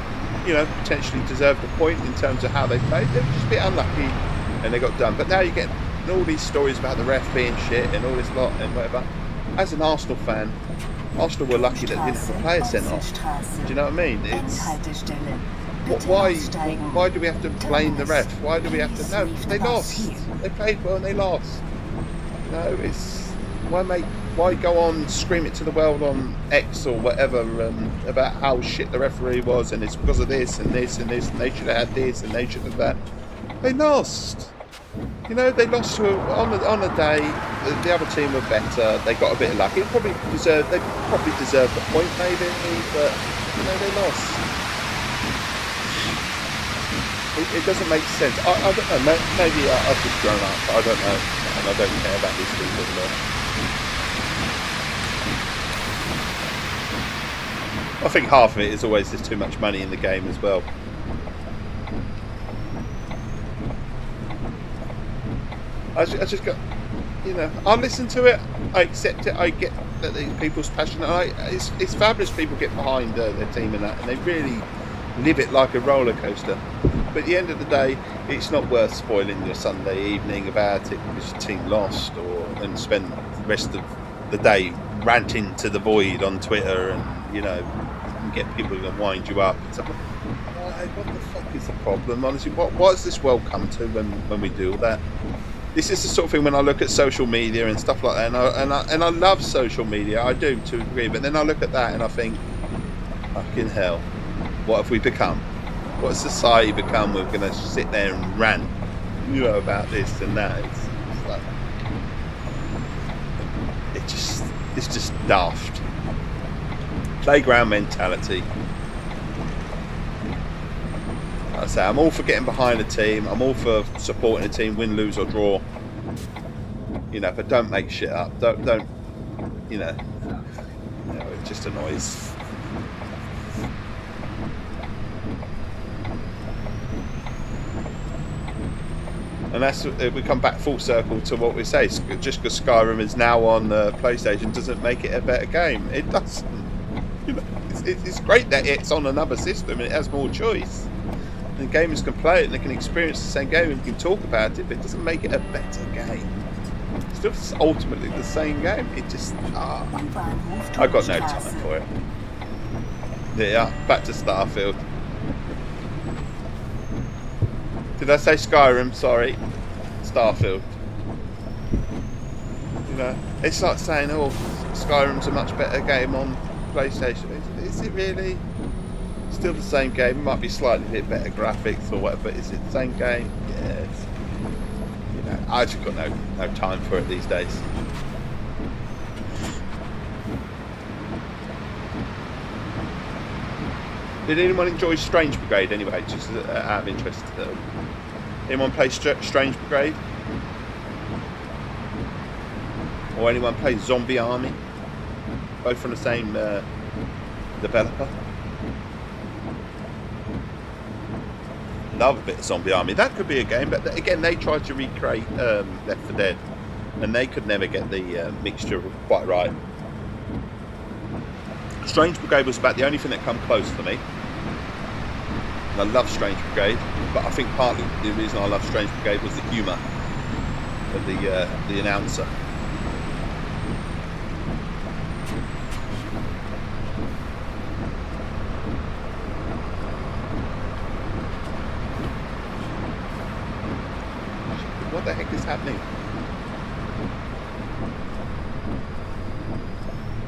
You know, potentially deserved a point in terms of how they played. They were just a bit unlucky, and they got done. But now you get all these stories about the ref being shit and all this lot and whatever. As an Arsenal fan, Arsenal were lucky that they didn't have a player sent off. Do you know what I mean? It's why do we have to blame the ref? Why do we have to? No, they lost. They played well and they lost. You know, it's why go on scream it to the world on X or whatever about how shit the referee was, and it's because of this and this and this, and they should have had this and they should have that. They lost. You know, they lost to on the day. The other team were better. They got a bit of luck. They probably deserved the point, maybe, but you know, they lost. It doesn't make sense. I don't know. Maybe I've just grown up. I don't know, and I don't care about these people anymore. I think half of it is always there's too much money in the game as well. I just got, you know, I listen to it, I accept it, I get that these people's passion. It's fabulous people get behind their team and that, and they really live it like a roller coaster. But at the end of the day, it's not worth spoiling your Sunday evening about it because your team lost, and spend the rest of the day ranting to the void on Twitter, and you know, and get people to wind you up and stuff. What the fuck is the problem? Honestly, what has this world come to when we do all that? This is the sort of thing when I look at social media and stuff like that, and I love social media, I do to a degree, but then I look at that and I think, fucking hell, what have we become? What has society become? We're going to sit there and rant, you know, about this and that. It's like, it's just daft. Playground mentality. Like I say, I'm all for getting behind a team. I'm all for supporting a team, win, lose or draw. You know, but don't make shit up. Don't. You know, it just annoys. And that's, we come back full circle to what we say. Just because Skyrim is now on PlayStation doesn't make it a better game. It doesn't. You know, it's great that it's on another system and it has more choice. And gamers can play it and they can experience the same game and can talk about it, but it doesn't make it a better game. It's still ultimately the same game. It just, I've got no time for it. Yeah, back to Starfield. Did I say Skyrim? Sorry. Starfield. You know. It's like saying, oh, Skyrim's a much better game on PlayStation. Is it really? Still the same game. It might be slightly bit better graphics or whatever, but is it the same game? Yes. You know, I just got no time for it these days. Did anyone enjoy Strange Brigade anyway? Just out of interest. Anyone play Strange Brigade? Or anyone play Zombie Army? Both from the same developer. Love a bit of Zombie Army. That could be a game, but again, they tried to recreate Left 4 Dead, and they could never get the mixture quite right. Strange Brigade was about the only thing that come close for me. And I love Strange Brigade, but I think partly the reason I love Strange Brigade was the humour of the announcer. What the heck is happening?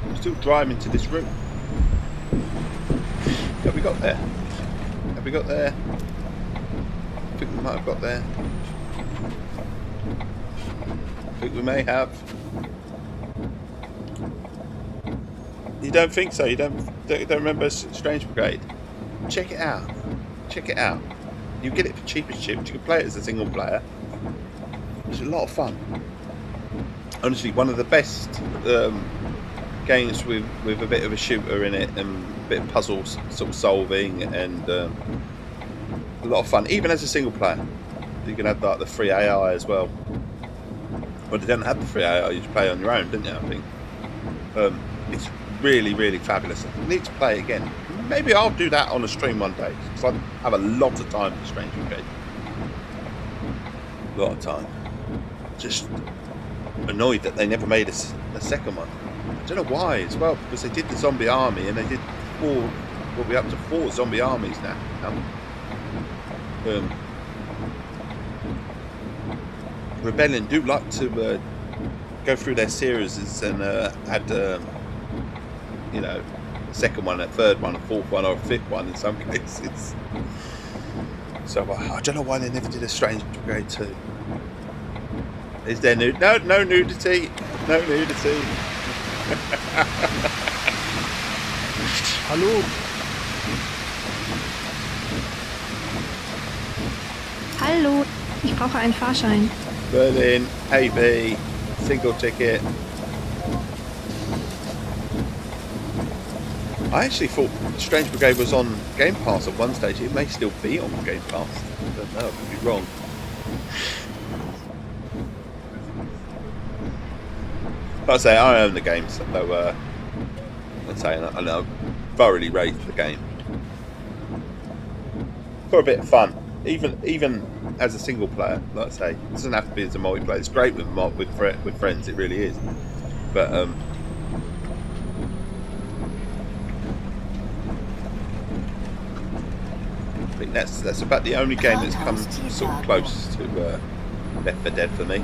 I'm still driving to this room. Have we got there? Have we got there? I think we might have got there. I think we may have. You don't think so? You don't remember Strange Brigade? Check it out. Check it out. You get it for cheap as chips. You can play it as a single player. It's a lot of fun. Honestly, one of the best games with a bit of a shooter in it and a bit of puzzles sort of solving and a lot of fun. Even as a single player, you can have like the free AI as well. Well, they don't have the free AI. You just play on your own, didn't you? I think it's really, really fabulous. I need to play it again. Maybe I'll do that on a stream one day because I have a lot of time for Strange Brigade. A lot of time. Just annoyed that they never made a second one. I don't know why as well, because they did the Zombie Army and they did we'll be up to 4 Zombie Armies now. Rebellion do like to go through their series and add you know, a second one, a third one, a fourth one, or a fifth one in some cases. So I don't know why they never did a Strange Brigade 2. Is there no nudity? No nudity. Hallo. Hallo, ich brauche einen Fahrschein. Berlin, AB, single ticket. I actually thought Strange Brigade was on Game Pass at one stage. It may still be on Game Pass. I don't know, I could be wrong. But I say I own the game, so I thoroughly rate the game for a bit of fun. Even as a single player, like I say, it doesn't have to be as a multiplayer. It's great with friends, it really is. But I think that's about the only game that's come sort of close to Left 4 Dead for me.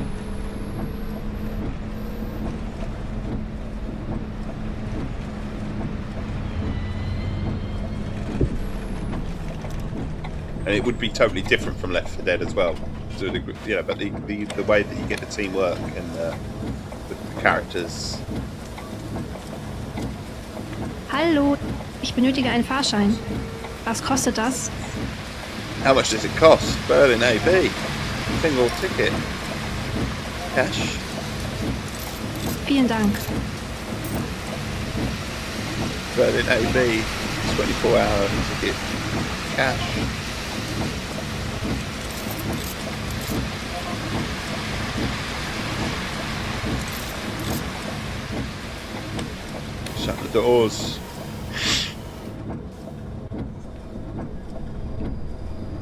And it would be totally different from Left 4 Dead as well, to a degree, you know. But the way that you get the teamwork and the characters. Hallo, ich benötige einen Fahrschein. Was kostet das? How much does it cost? Berlin AB, single ticket, cash. Vielen Dank. Berlin AB, 24-hour ticket, cash. Shut the doors.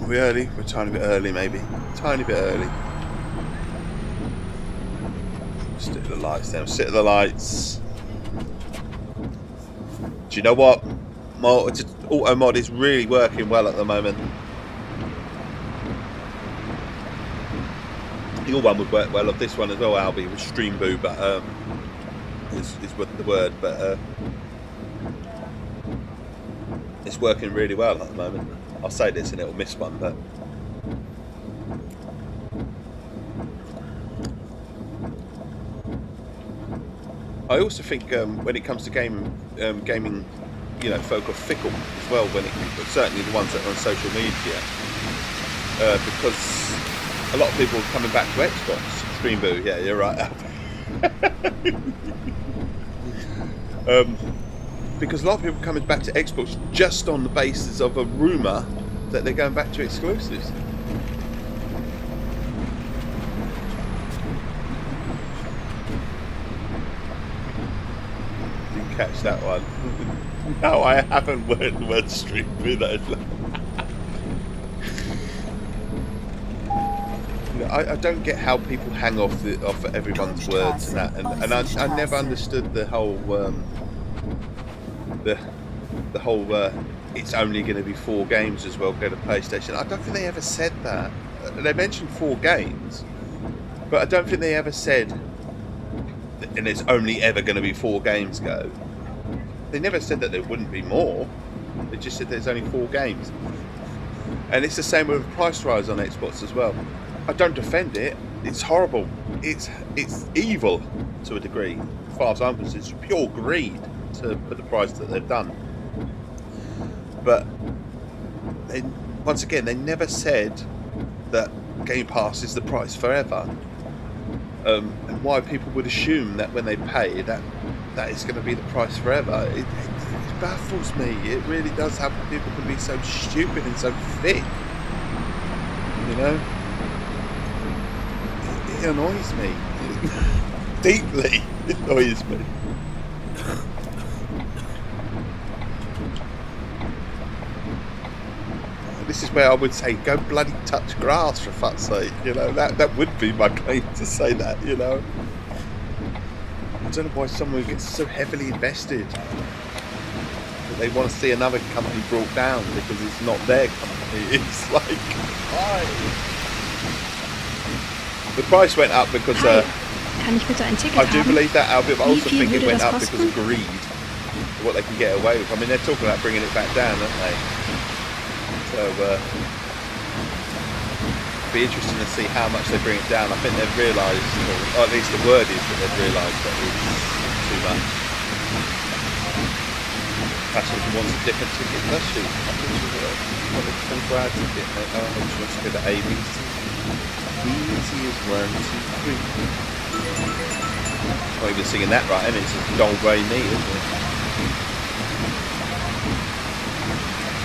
Are we early? We're a tiny bit early, maybe. Tiny bit early. Stick the lights down. Sit the lights. Do you know what? Auto mod is really working well at the moment. Your one would work well of this one as well, Albie, with Stream Boo, but is what the word, but it's working really well at the moment. I'll say this and it'll miss one, but I also think when it comes to gaming, folk are fickle as well. Certainly the ones that are on social media, because a lot of people are coming back to Xbox. Screen boo, yeah, you're right. Because a lot of people are coming back to Xbox just on the basis of a rumour that they're going back to exclusives. Didn't catch that one. No, I haven't word the word stream with it. I don't get how people hang off everyone's words and that, and I never understood the whole the whole it's only going to be 4 games as well. Go to PlayStation. I don't think they ever said that. They mentioned 4 games, but I don't think they ever said, and it's only ever going to be 4 games. Go. They never said that there wouldn't be more. They just said there's only 4 games, and it's the same with price rise on Xbox as well. I don't defend it. It's horrible. It's evil to a degree. As far as I'm concerned, it's pure greed to put the price that they've done. But once again, they never said that Game Pass is the price forever. And why people would assume that when they pay that is going to be the price forever. It baffles me. It really does. How people can be so stupid and so thick. You know? It annoys me. Deeply annoys me. This is where I would say, go bloody touch grass, for fuck's sake. You know, that would be my claim to say that, you know. I don't know why someone gets so heavily invested that they want to see another company brought down because it's not their company. It's like, why? The price went up because Kann ich bitte ein Ticket I do haben? believe that, Albert, but I also Wie viel think it würde went das up because kosten? of greed, what they can get away with. I mean, they're talking about bringing it back down, aren't they? So be interesting to see how much they bring it down. I think they've realised, or at least the word is that they've realised that it's too much. Actually, if he wants a different ticket, does she? I think she will. What a 24-hour ticket. Oh, she wants to go to ABC. Easy as 1, 2, 3. Not even singing that right, and it's just Don't Ray Me, isn't it?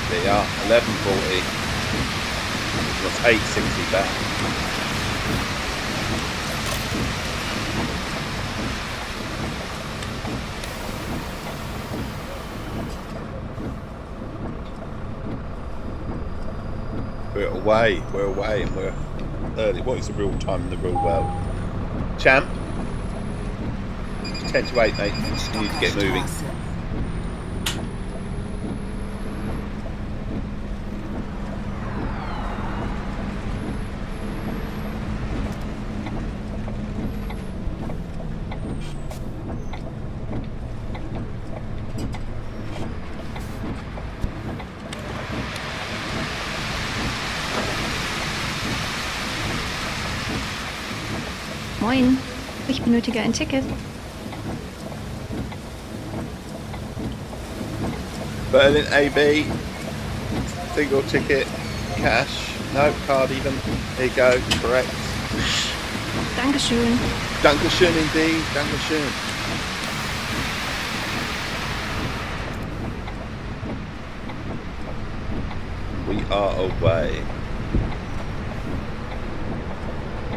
There you are, 11.40. That's 8.60 back. We're away, and we're early. What is the real time in the real world? Champ? 10 to 8, mate. You need to get moving. Moin, ich benötige ein Ticket. Berlin AB, single ticket, cash, no card even. There you go, correct. Dankeschön. Dankeschön indeed, Dankeschön. We are away.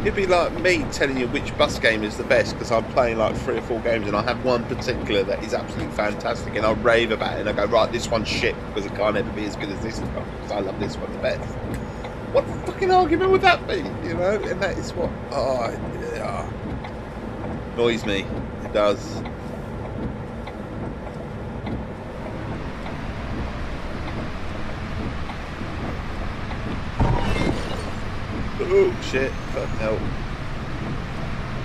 It'd be like me telling you which bus game is the best because I'm playing like 3 or 4 games and I have one particular that is absolutely fantastic and I rave about it and I go, right, this one's shit because it can't ever be as good as this one because I love this one the best. What fucking argument would that be? You know, and that is what annoys me. It does. Oh shit, fuck hell.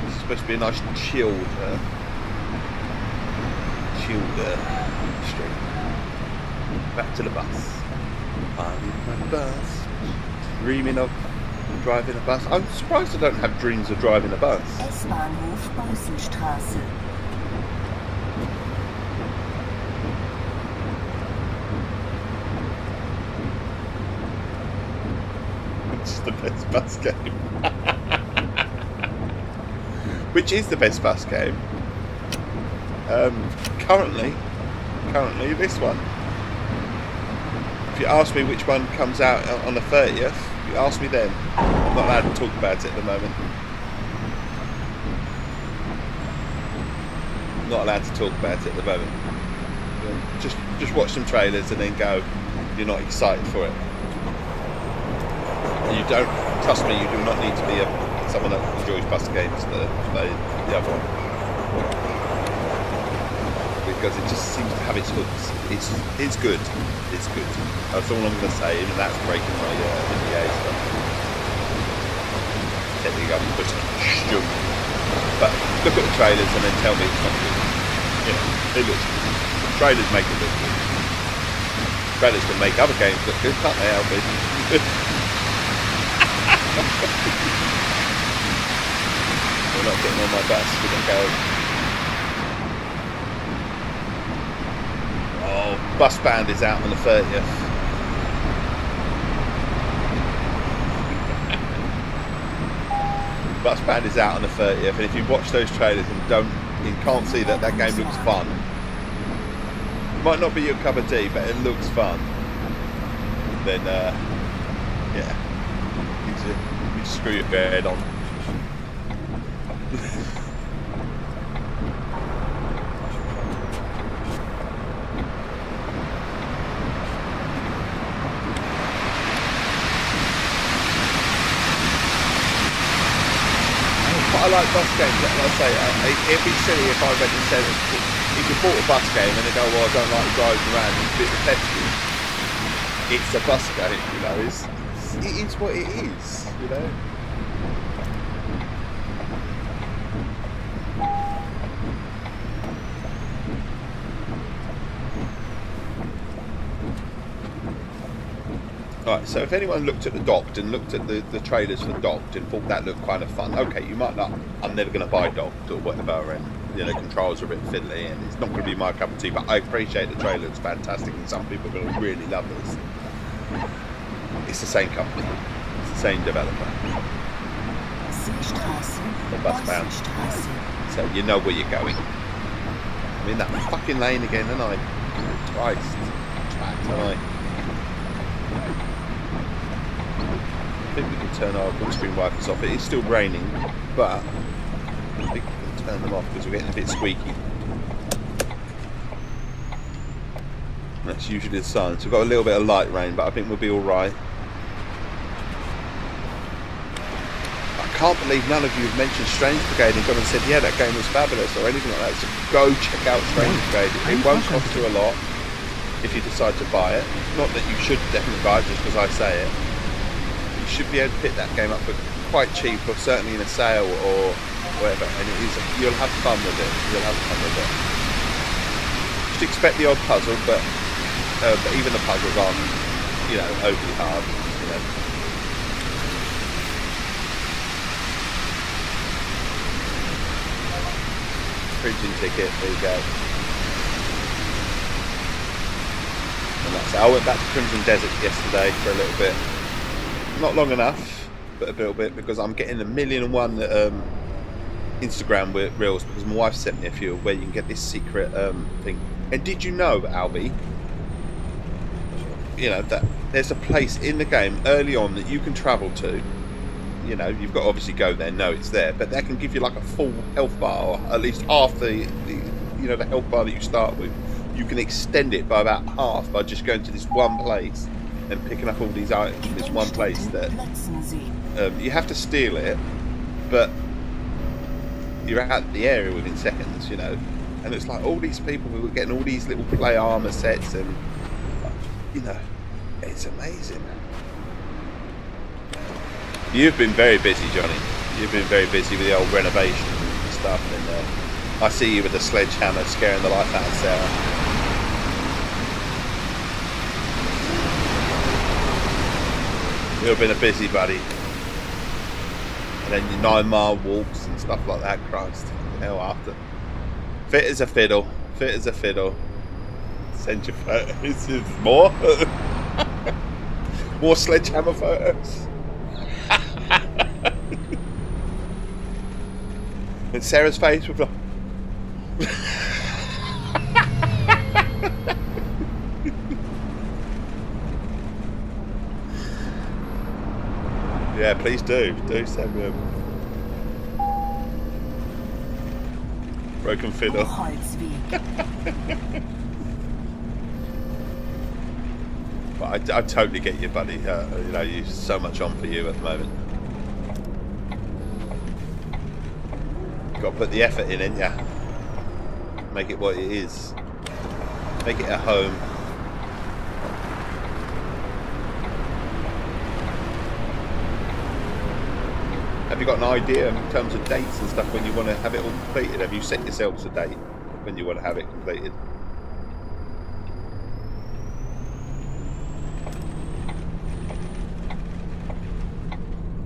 This is supposed to be a nice chilled Matilda Street. Back to the bus. I'm in my bus, dreaming of driving a bus. I'm surprised I don't have dreams of driving a bus. S-Bahnhof Beußenstraße. It's the best bus game. Which is the best bus game? Currently this one. If you ask me which one comes out on the 30th, you ask me then. I'm not allowed to talk about it at the moment. I'm not allowed to talk about it at the moment. Just watch some trailers and then go, you're not excited for it. And you don't, trust me, you do not need to be someone that enjoys bus games to play the other one. Because it just seems to have its hooks. It's good. It's good. That's all I'm going to say, and that's breaking my NDA stuff. Technically, I'm putting stupid. But look at the trailers and then tell me it's not good. You know, it looks good. Trailers make it look good. Trailers can make other games look good, can't they, Albie? We're not getting on my bus. We're going to go. Bus band is out on the 30th. Bus band is out on the 30th, and if you watch those trailers and you can't see that game looks fun. It might not be your cup of tea, but it looks fun. Then, yeah, you just screw your head on. I like bus games, like I say, it'd be silly if I went and said, if you bought a bus game and they go, well, I don't like driving around, it's a bit repetitive. It's a bus game, you know, it is what it is, you know. Right, so if anyone looked at the Docked and looked at the trailers for Docked and thought that looked kind of fun, okay, you might not. I'm never going to buy Docked or whatever, and you know, controls are a bit fiddly, and it's not going to be my cup of tea. But I appreciate the trailer; it's fantastic, and some people are going to really love this. It's the same company, it's the same developer. The bus bound, so you know where you're going. I'm in that fucking lane again, and I twice, and I. I think we can turn our windscreen wipers off. It is still raining, but I think we can turn them off because we're getting a bit squeaky. That's usually the sign. So we've got a little bit of light rain, but I think we'll be alright. I can't believe none of you have mentioned Strange Brigade and gone and said, yeah, that game was fabulous or anything like that. So go check out Strange Brigade. It won't cost you a lot if you decide to buy it. Not that you should definitely buy it just because I say it. Should be able to pick that game up for quite cheap, or certainly in a sale or whatever, and it is, you'll have fun with it. Just expect the odd puzzle, but even the puzzles aren't, you know, overly hard. You know. Printing ticket, there you go. And that's it. I went back to Crimson Desert yesterday for a little bit. Not long enough, but a little bit, because I'm getting 1,000,001 Instagram reels because my wife sent me a few where you can get this secret thing. And did you know, Albie, you know, that there's a place in the game early on that you can travel to. You know, you've got to obviously go there, know it's there, but that can give you like a full health bar, or at least half the health bar that you start with. You can extend it by about half by just going to this one place and picking up all these items from this one place that you have to steal it, but you're out of the area within seconds, you know. And it's like all these people who are getting all these little play armor sets, and you know, it's amazing. You've been very busy, Johnny. You've been very busy with the old renovation and stuff, and I see you with a sledgehammer scaring the life out of Sarah. You've been a busybody. And then your 9-mile walks and stuff like that. Christ. Hell after. Fit as a fiddle. Fit as a fiddle. Send your photos. More? More sledgehammer photos. And Sarah's face with like... Yeah, please do. Do send me a broken fiddle. But I totally get you, buddy. You know, you're so much on for you at the moment. You've got to put the effort in, ain't ya? Make it what it is. Make it a home. Have you got an idea in terms of dates and stuff when you want to have it all completed? Have you set yourselves a date when you want to have it completed?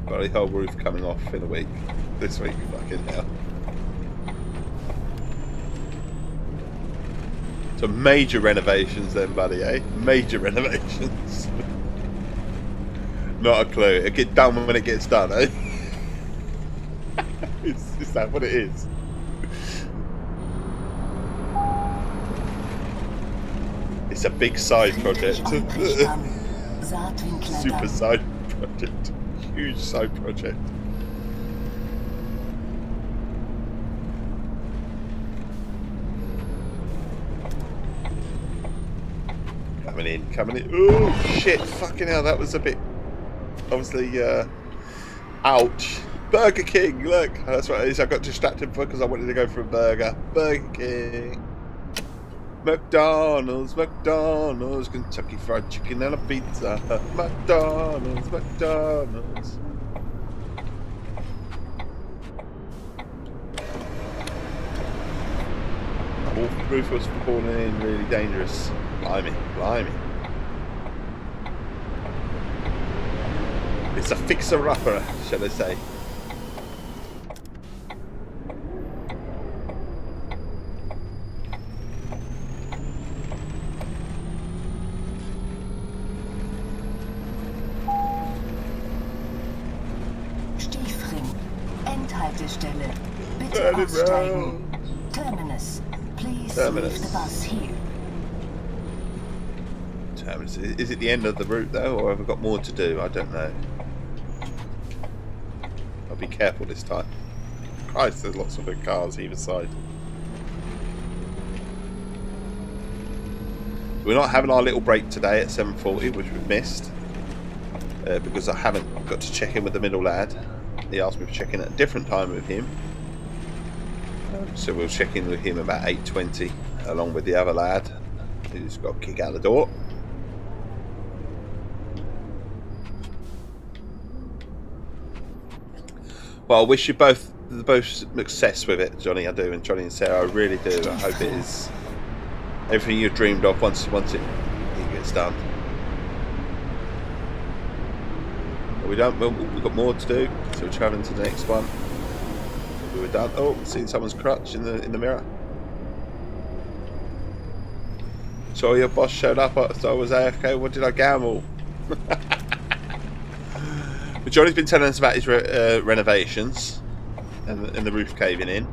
Got the whole roof coming off in a week. This week, fucking hell. So major renovations then, buddy, eh? Major renovations. Not a clue. It'll get done when it gets done, eh? Is that what it is? It's a big side project. Super side project. Huge side project. Coming in. Oh shit! Fucking hell, that was a bit. Obviously, ouch. Burger King, look. That's what it is. I got distracted because I wanted to go for a burger. Burger King. McDonald's, Kentucky Fried Chicken and a pizza. McDonald's. Roof was falling in, really dangerous. Blimey. It's a fixer-upper, shall I say. Stiefring, Endhaltestelle. Bitte aussteigen. Terminus. Please leave the bus here. Terminus. Is it the end of the route though, or have we got more to do? I don't know. I'll be careful this time. Christ, there's lots of big cars either side. We're not having our little break today at 7:40, which we've missed. Because I haven't got to check in with the middle lad. He asked me to check in at a different time with him. So we'll check in with him about 8:20, along with the other lad who's got a kick out the door. Well, I wish you both success with it, Johnny. I do, and Johnny and Sarah, I really do. I hope it is everything you dreamed of once it gets done. But we've got more to do, so we're travelling to the next one. We were done. Oh, seen someone's crutch in the mirror. Saw your boss showed up, so I was AFK. What did I gamble? But Johnny's been telling us about his renovations and the roof caving in.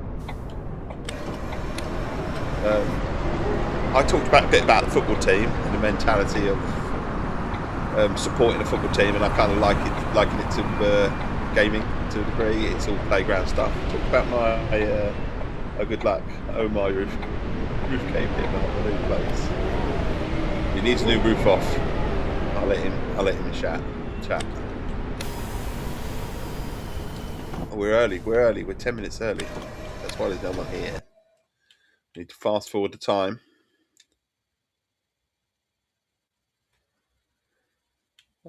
I talked a bit about the football team and the mentality of supporting a football team, and I kind of liken it to gaming to a degree. It's all playground stuff. Talk about my good luck. Oh, my roof caved in on the new place. He needs a new roof off. I'll let him chat. Oh, we're early. We're 10 minutes early. That's why there's no one here. We need to fast forward the time.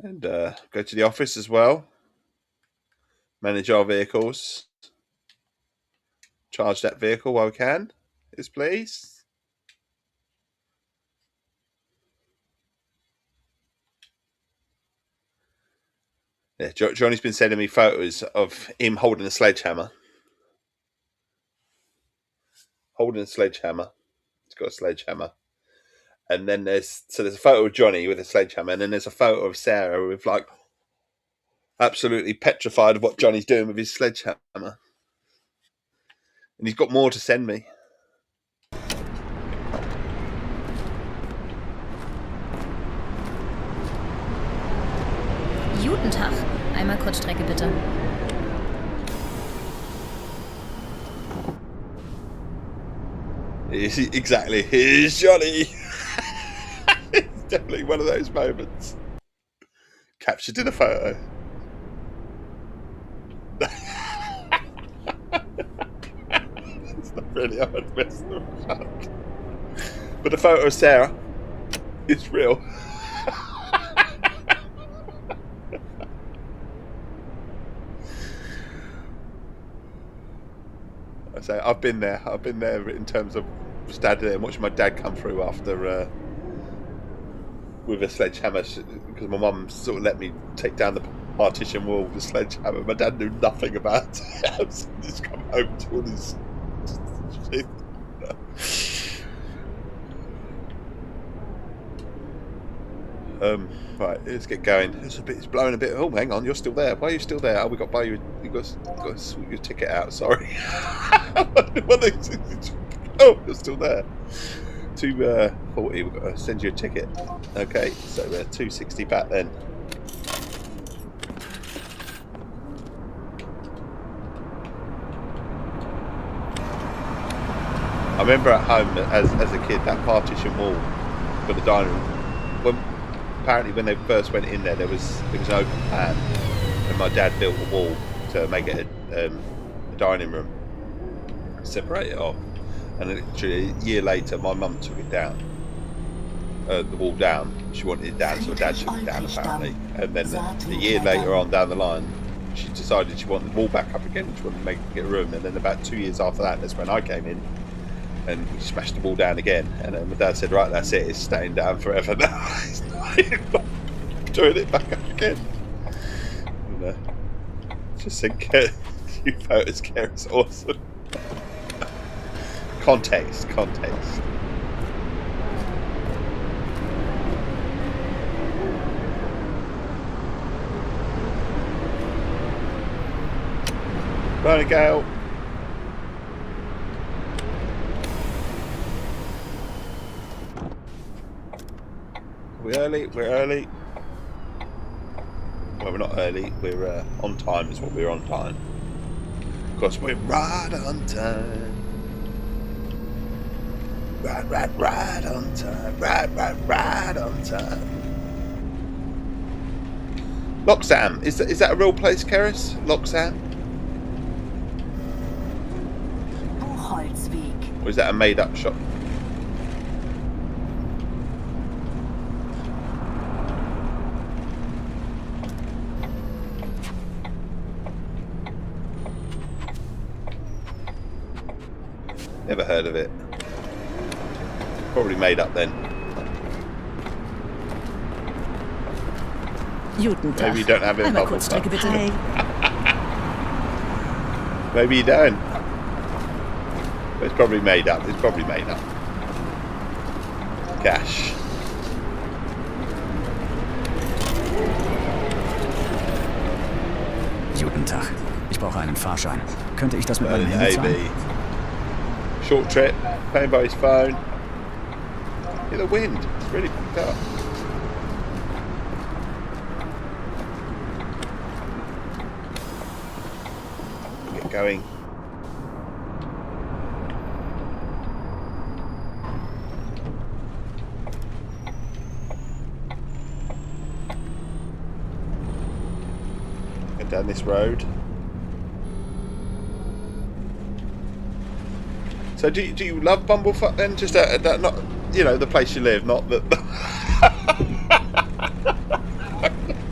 And go to the office as well. Manage our vehicles. charge that vehicle while we can. Yes, please. Yeah, Johnny's been sending me photos of him holding a sledgehammer. Holding a sledgehammer. He's got a sledgehammer. And then there's a photo of Johnny with a sledgehammer, and then there's a photo of Sarah with like absolutely petrified of what Johnny's doing with his sledgehammer. And he's got more to send me. Guten Tag. Einmal Kurzstrecke bitte. Exactly. Here's Johnny. It's definitely one of those moments. Captured in a photo. It's not really hard mess up. But the photo of Sarah is real. I say I've been there. I've been there in terms of standing there and watching my dad come through after with a sledgehammer, because my mum sort of let me take down the partition wall with a sledgehammer. My dad knew nothing about it. He's come home to all his shit. Right, let's get going. It's blowing a bit. Oh, hang on, you're still there. Why are you still there? Oh, we got to buy you. You got to sort your ticket out. Sorry. Oh, you're still there. 240. We've got to send you a ticket. Okay, so we're 260 back then. I remember at home as a kid that partition wall for the dining room. Apparently, when they first went in there, it was an open plan, and my dad built a wall to make it a dining room, separate it off, and then literally a year later, my mum took it down, the wall down. She wanted it down, so Dad took it down apparently, and then a year later on down the line, she decided she wanted the wall back up again. She wanted to make it a room, and then about 2 years after that, that's when I came in. And we smashed the wall down again, and then my dad said, "Right, that's it. It's staying down forever now. He's not doing it back up again." And, just think, you photos, care. It's awesome. Context. Burn a gale. We're early. Well, we're not early. We're on time is what we're on time. Of course, we're right on time. Right on time. Right on time. Loxham. Is that a real place, Keris? Loxham? Or is that a made-up shop? Never heard of it. Probably made up then. Maybe you don't have it in bubble. Maybe you don't. But it's probably made up. Cash. Guten Tag. Ich brauche einen Fahrschein. Könnte ich das mit meinem Handy zahlen? Short trip, paying by his phone. Yeah, the wind, it's really picked up. Get going. Get down this road. So do you love Bumblefuck then? Just that not, you know, the place you live, not that.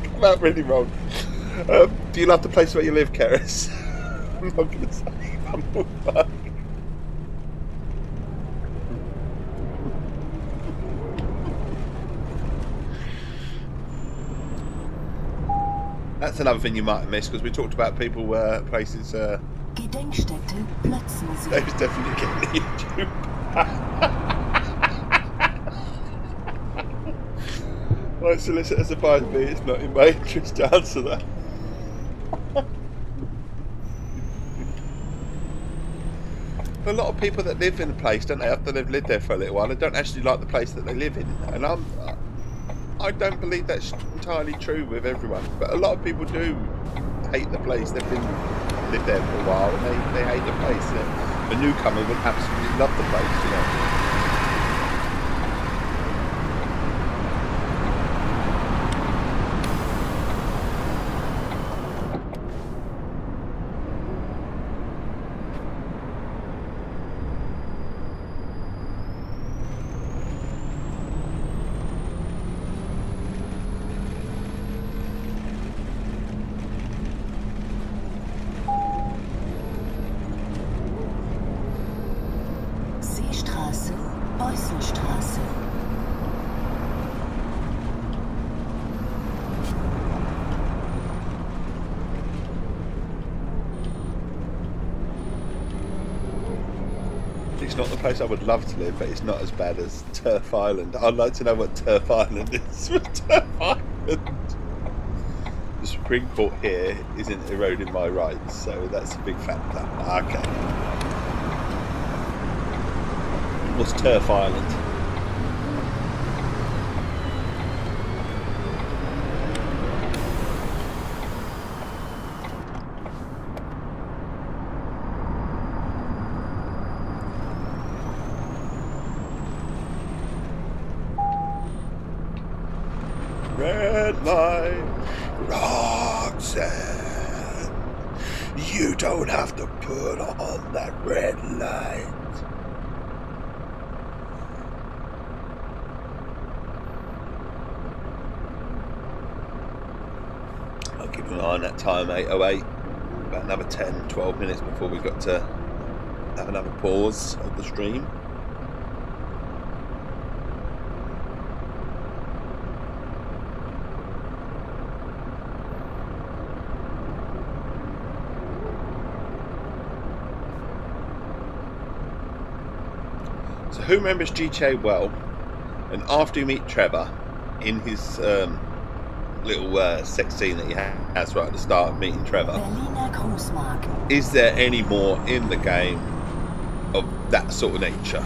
Come out really wrong. Do you love the place where you live, Keris? I'm not going to say Bumblefuck. That's another thing you might have missed because we talked about people places. Gedenkstätte Plötzensee. Dave's definitely getting the YouTube. My solicitors advised me it's not in my interest to answer that. A lot of people that live in a place, don't they, after they've lived there for a little while, they don't actually like the place that they live in. And I don't believe that's entirely true with everyone, but a lot of people do hate the place. They've lived there for a while and they hate the place. A newcomer would absolutely love the place, you know. Seestraße, Beußenstraße. It's not the place I would love to live, but it's not as bad as Turf Island. I'd like to know what Turf Island is for Turf Island. The Supreme Court here isn't eroding my rights, so that's a big factor. Okay. What's Turf Island? Red light, Roxanne. You don't have to put on that red light. I'll keep an eye on that time, 8:08. About another 10, 12 minutes before we got to have another pause of the stream. So who remembers GTA well? And after you meet Trevor in his little sex scene that he has right at the start of meeting Trevor, Berliner Großmarkt. is there any more in the game of that sort of nature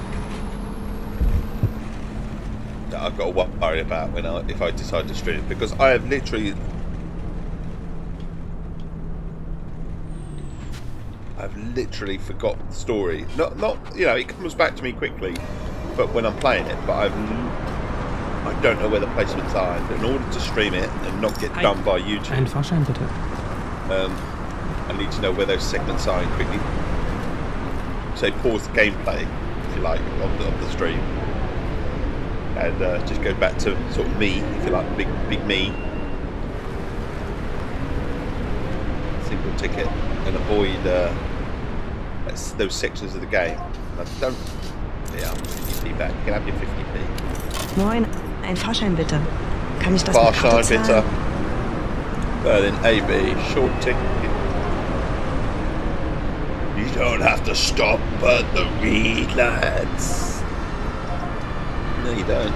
that I've got to worry about if I decide to stream? Because I have literally forgot the story. Not you know, it comes back to me quickly, but when I'm playing it, but I don't know where the placements are. And in order to stream it and not get done by YouTube, Einen Fahrschein bitte. I need to know where those segments are and quickly say pause the gameplay, if you like, of the stream, and just go back to sort of me, if you like, big me, single ticket, and avoid those sections of the game. I don't. Yeah, I'm 50p back. You can have your 50p. Moin, ein Fahrschein bitte. Kann ich das Fahrschein mit Karte bitte. zahlen? Berlin AB, short ticket. You don't have to stop at the red lights. No, you don't.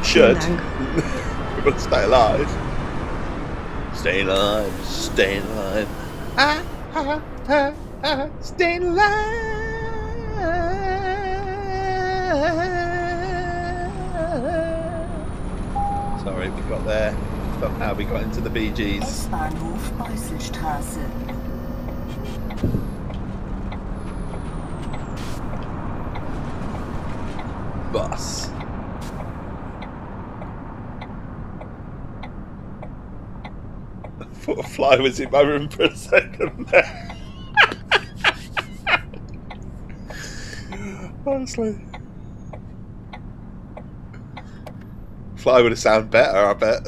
Should. We've got to stay alive. Staying alive, staying alive. Staying alive. Sorry, we got there. Somehow we got into the Bee Gees. S-Bahnhof Beußenstraße. Bus. I thought a fly was in my room for a second there. Honestly. Fly would have sounded better, I bet.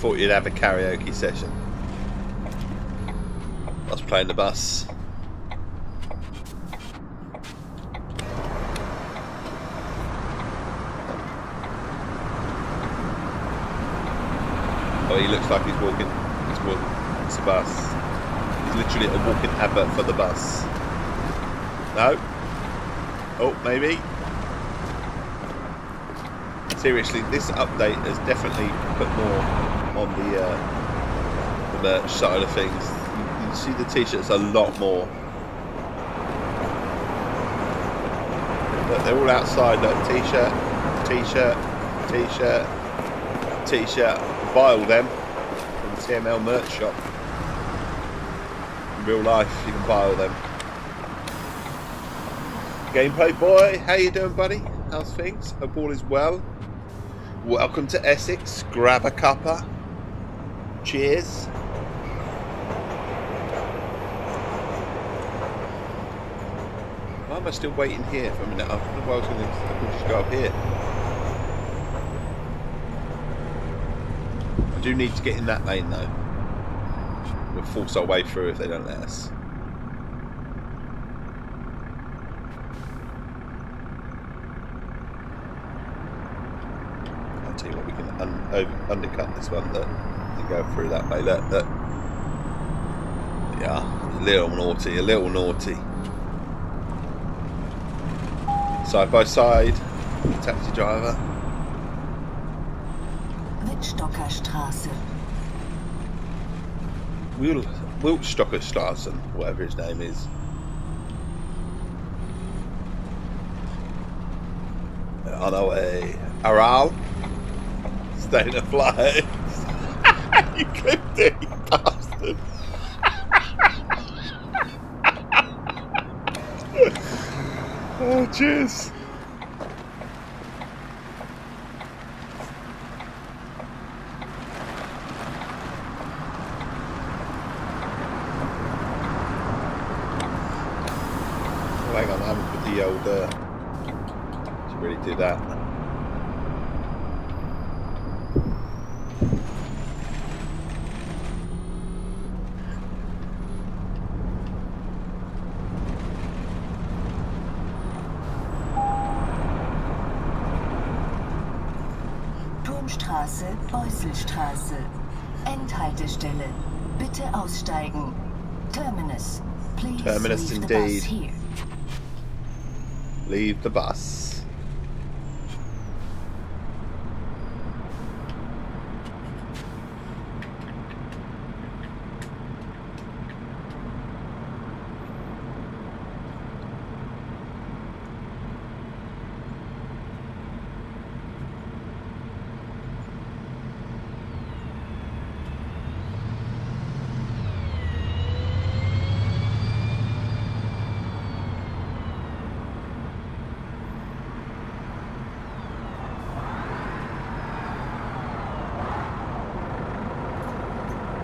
thought you'd have a karaoke session. I was playing the bus. Oh, he looks like he's walking. It's a bus. He's literally a walking advert for the bus. No. Oh, maybe. Seriously, this update has definitely put more on the merch side of things. You see the t-shirts a lot more. But they're all outside. Look, t-shirt, t-shirt, t-shirt, t-shirt. Buy all them from the TML merch shop. In real life, you can buy all them. Gameplay boy, how you doing, buddy? How's things? Hope all is well. Welcome to Essex. Grab a cuppa. Cheers. Why am I still waiting here for a minute? I thought I was going to just go up here. I do need to get in that lane though. We'll force our way through if they don't let us. I'll tell you what, we can undercut this one and go through that way. Look. Yeah, a little naughty, a little naughty. Side by side, taxi driver. Wittstockerstraße. Wildstockerstraße, whatever his name is. On our way. Aral. Staying afloat. You clipped it, you bastard. Oh, cheers. Hang on, I haven't put the old to really do that. Turmstraße, Beuselstraße. Endhaltestelle. Bitte aussteigen. Terminus. Please Terminus leave indeed. the bus here. Leave the bus.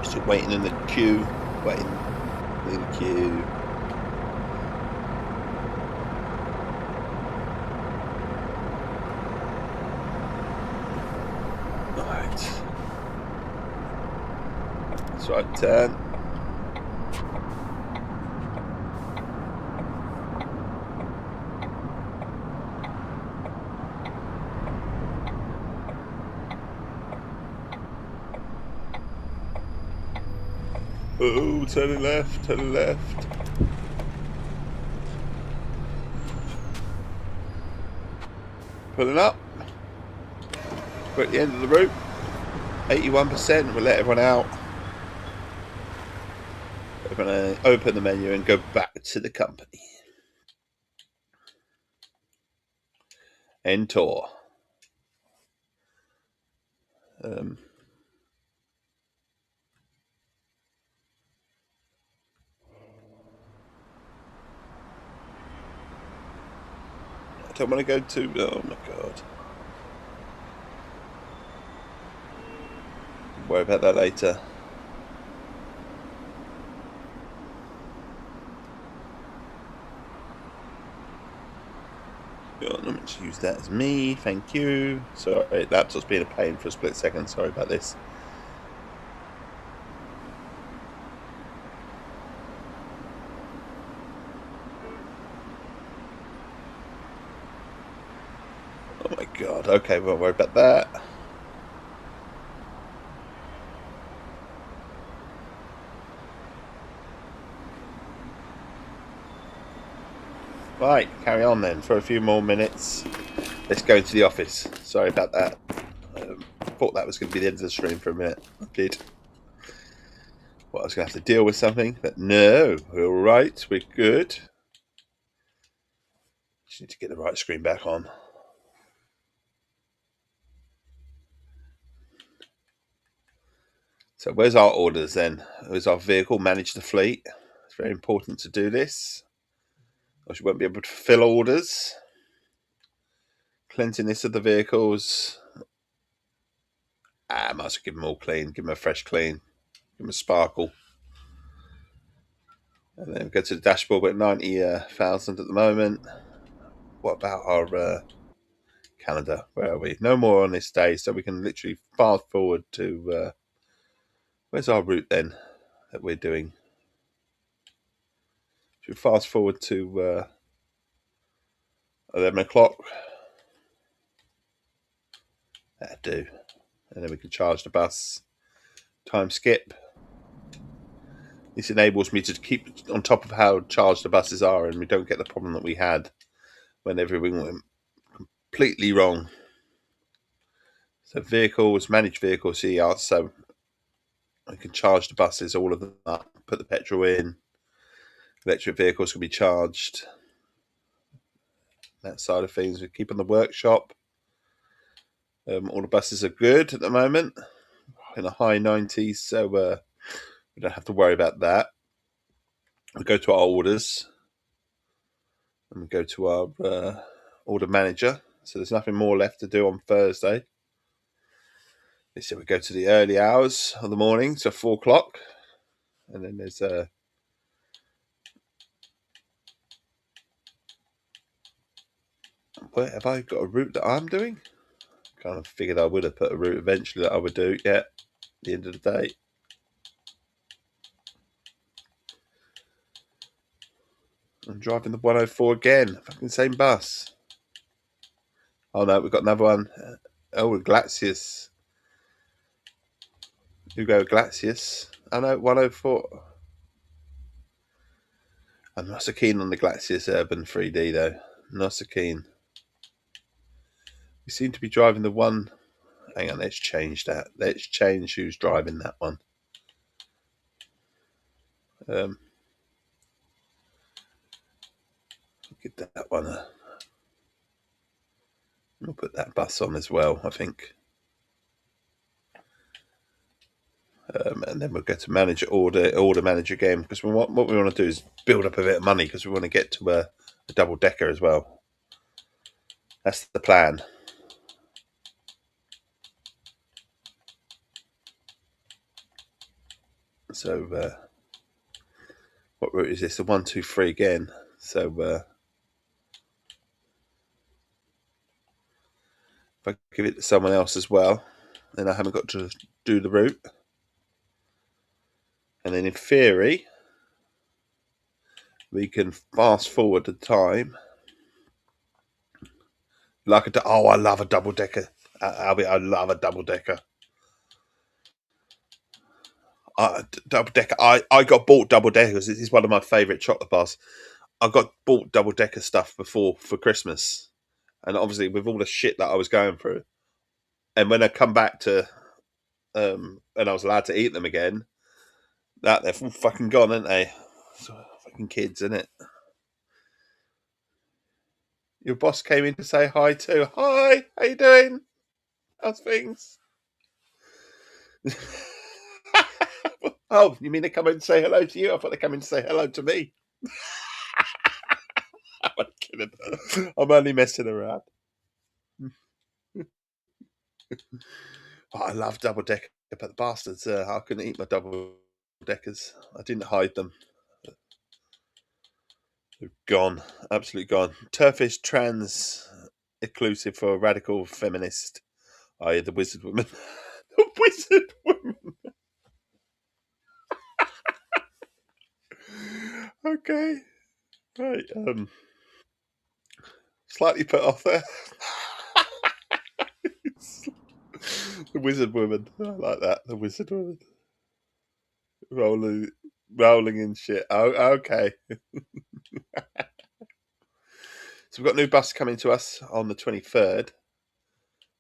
Still waiting in the queue. Waiting in the queue. Right. That's right turn. Oh, turning left, turning left. Pulling up. We're at the end of the route. 81%. We'll let everyone out. We're going to open the menu and go back to the company. End tour. I don't want to go to... Oh my god. Worry about that later. I'm not meant to use that as me, thank you. Sorry, laptop's been a pain for a split second, sorry about this. God. Okay, we won't worry about that. Right, carry on then for a few more minutes. Let's go into the office. Sorry about that. Thought that was going to be the end of the stream for a minute. I did. Well, I was going to have to deal with something, but no, we're all right. We're good. Just need to get the right screen back on. So where's our orders then? Where's our vehicle? Manage the fleet. It's very important to do this, or you won't be able to fulfill orders. Cleanliness of the vehicles. I might as well give them all clean. Give them a fresh clean. Give them a sparkle. And then go to the dashboard. We're at 90,000 at the moment. What about our calendar? Where are we? No more on this day, so we can literally fast forward to where's our route then that we're doing? Should we fast forward to 11 o'clock? That'll do. And then we can charge the bus. Time skip. This enables me to keep on top of how charged the buses are, and we don't get the problem that we had when everything went completely wrong. So vehicles, manage vehicle CER, so I can charge the buses, all of them up, put the petrol in. Electric vehicles can be charged. That side of things. We keep on the workshop. All the buses are good at the moment, in the high 90s, so we don't have to worry about that. We go to our orders, and we go to our order manager. So there's nothing more left to do on Thursday. They said we go to the early hours of the morning, so 4 o'clock, and then there's where have I got a route that I'm doing? Kind of figured I would have put a route eventually that I would do. Yeah, at the end of the day. I'm driving the 104 again. Fucking same bus. Oh no, we've got another one. Oh, Glacius. Hugo Glacius. Oh no, 104. I'm not so keen on the Glacius Urban 3D though. Not so keen. We seem to be driving the one. Hang on, let's change that. Let's change who's driving that one. Get that one. We'll put that bus on as well, I think. And then we'll go to manager order manager game, because what we want to do is build up a bit of money, because we want to get to a double decker as well. That's the plan. So what route is this? The 1, 2, 3 again. So if I give it to someone else as well, then I haven't got to do the route. And then in theory, we can fast forward the time. Like I love a double decker. I love a double decker. Double decker. I got bought double deckers. This is one of my favourite chocolate bars. I got bought double decker stuff before for Christmas, and obviously with all the shit that I was going through, and when I come back to, and I was allowed to eat them again, that they're fucking gone, aren't they? So, fucking kids, isn't it? Your boss came in to say hi too. Hi, how you doing? How's things? Oh, you mean they come in to say hello to you? I thought they come in to say hello to me. I'm kidding. I'm only messing around. I love double decker, but the bastards, I couldn't eat my double deckers. I didn't hide them. They're gone, absolutely gone. Turfish trans inclusive for a radical feminist, i.e. the wizard woman. The wizard woman. Okay. Right. Slightly put off there. The wizard woman. I like that. The wizard woman. Rolling in shit. Oh, okay. So we've got a new bus coming to us on the 23rd,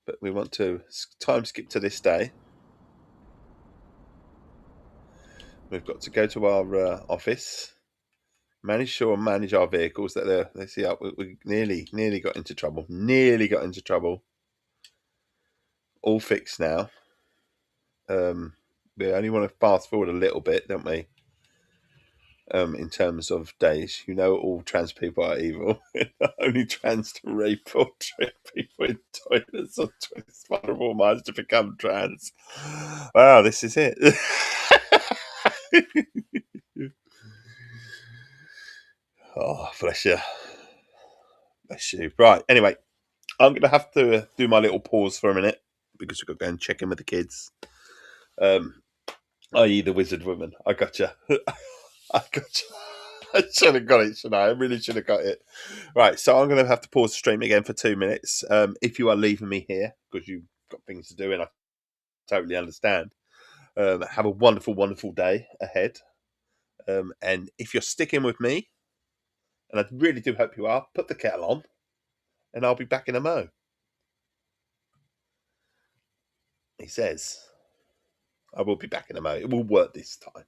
but we want to time skip to this day. We've got to go to our office, manage our vehicles that they see up. We nearly got into trouble. All fixed now. We only want to fast forward a little bit, don't we? In terms of days, all trans people are evil. Only trans to rape or trick people in toilets or twist vulnerable minds to become trans. Wow, this is it. Oh, bless you. Right, anyway, I'm going to have to do my little pause for a minute because we've got to go and check in with the kids. I.e. the wizard woman. I gotcha. I should have got it, shouldn't I? I really should have got it. Right, so I'm going to have to pause the stream again for 2 minutes. If you are leaving me here because you've got things to do, and I totally understand, have a wonderful, wonderful day ahead. And if you're sticking with me, and I really do hope you are, put the kettle on, and I'll be back in a mo. He says, I will be back in a mo. It will work this time.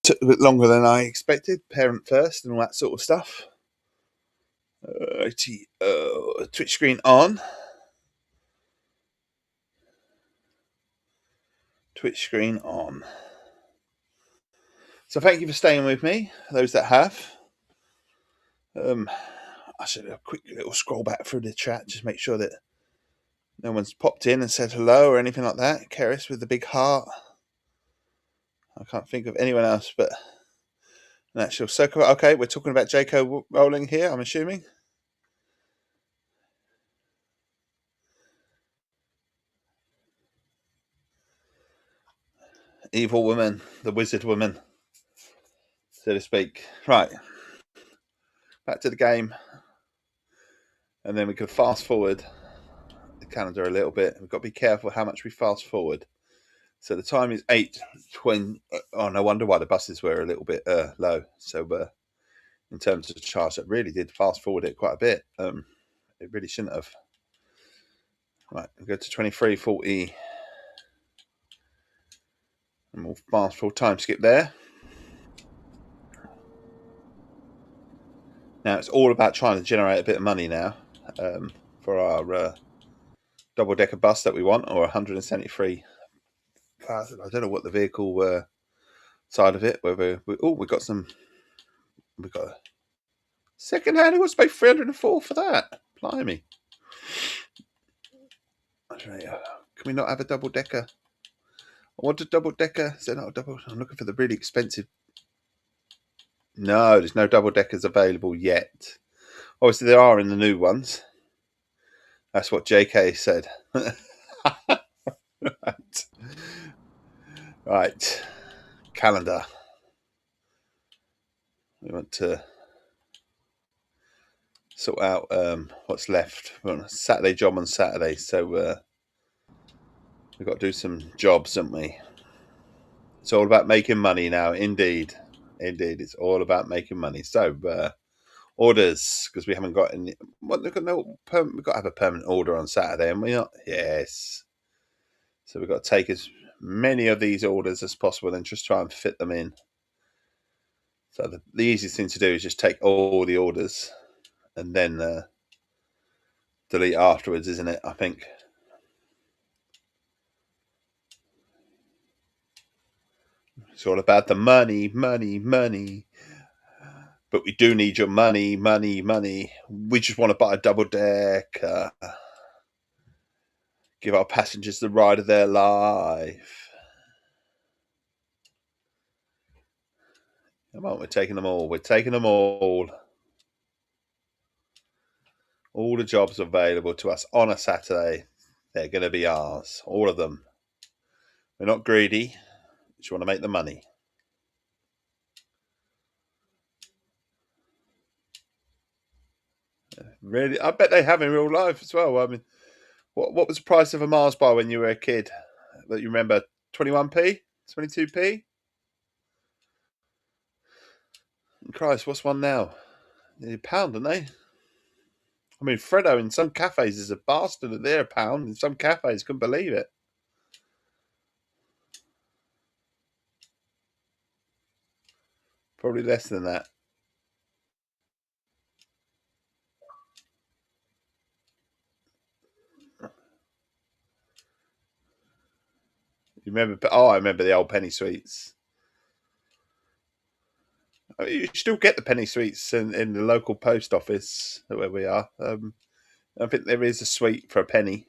took a bit longer than I expected. Parent first and all that sort of stuff. Twitch screen on. Twitch screen on. So thank you for staying with me, those that have. I should have a quick little scroll back through the chat, just make sure that no one's popped in and said hello or anything like that. Keris with the big heart. I can't think of anyone else, but an actual circle. Okay, we're talking about J.K. Rowling here, I'm assuming. Evil woman, the wizard woman, so to speak. Right, back to the game, and then we can fast forward the calendar a little bit. We've got to be careful how much we fast forward. So the time is 8:20. Oh, no wonder why the buses were a little bit low. So in terms of charge, that really did fast forward it quite a bit. It really shouldn't have. Right, we'll go to 23:40. And we'll fast forward time skip there. Now it's all about trying to generate a bit of money now for our double-decker bus that we want, or 173,000. I don't know what the vehicle side of it. Whether we got a second-hand. It was paid 304 for that. Blimey! Can we not have a double-decker? I want a double-decker. Is there not a double? I'm looking for the really expensive. No, there's no double-deckers available yet. Obviously, there are in the new ones. That's what JK said. Right. Calendar. We want to sort out what's left. We're on a Saturday job on Saturday, so we've got to do some jobs, haven't we? It's all about making money now. Indeed, it's all about making money. So orders, because we haven't got any. We've got to have a permanent order on Saturday, and we not. Yes. So we've got to take as many of these orders as possible and just try and fit them in. So the easiest thing to do is just take all the orders and then delete afterwards, isn't it? I think. It's all about the money. But we do need your money. We just want to buy a double decker. Give our passengers the ride of their life. Come on, we're taking them all. All the jobs available to us on a Saturday, they're going to be ours. All of them. We're not greedy. We just want to make the money. Really, I bet they have in real life as well. I mean, what was the price of a Mars bar when you were a kid? That you remember? 21p, 22p. Christ, what's one now? A pound, aren't they? I mean, Freddo in some cafes is a bastard that they're a pound. In some cafes, couldn't believe it. Probably less than that. You remember? Oh, I remember the old penny sweets. I mean, you still get the penny sweets in the local post office where we are. I think there is a sweet for a penny.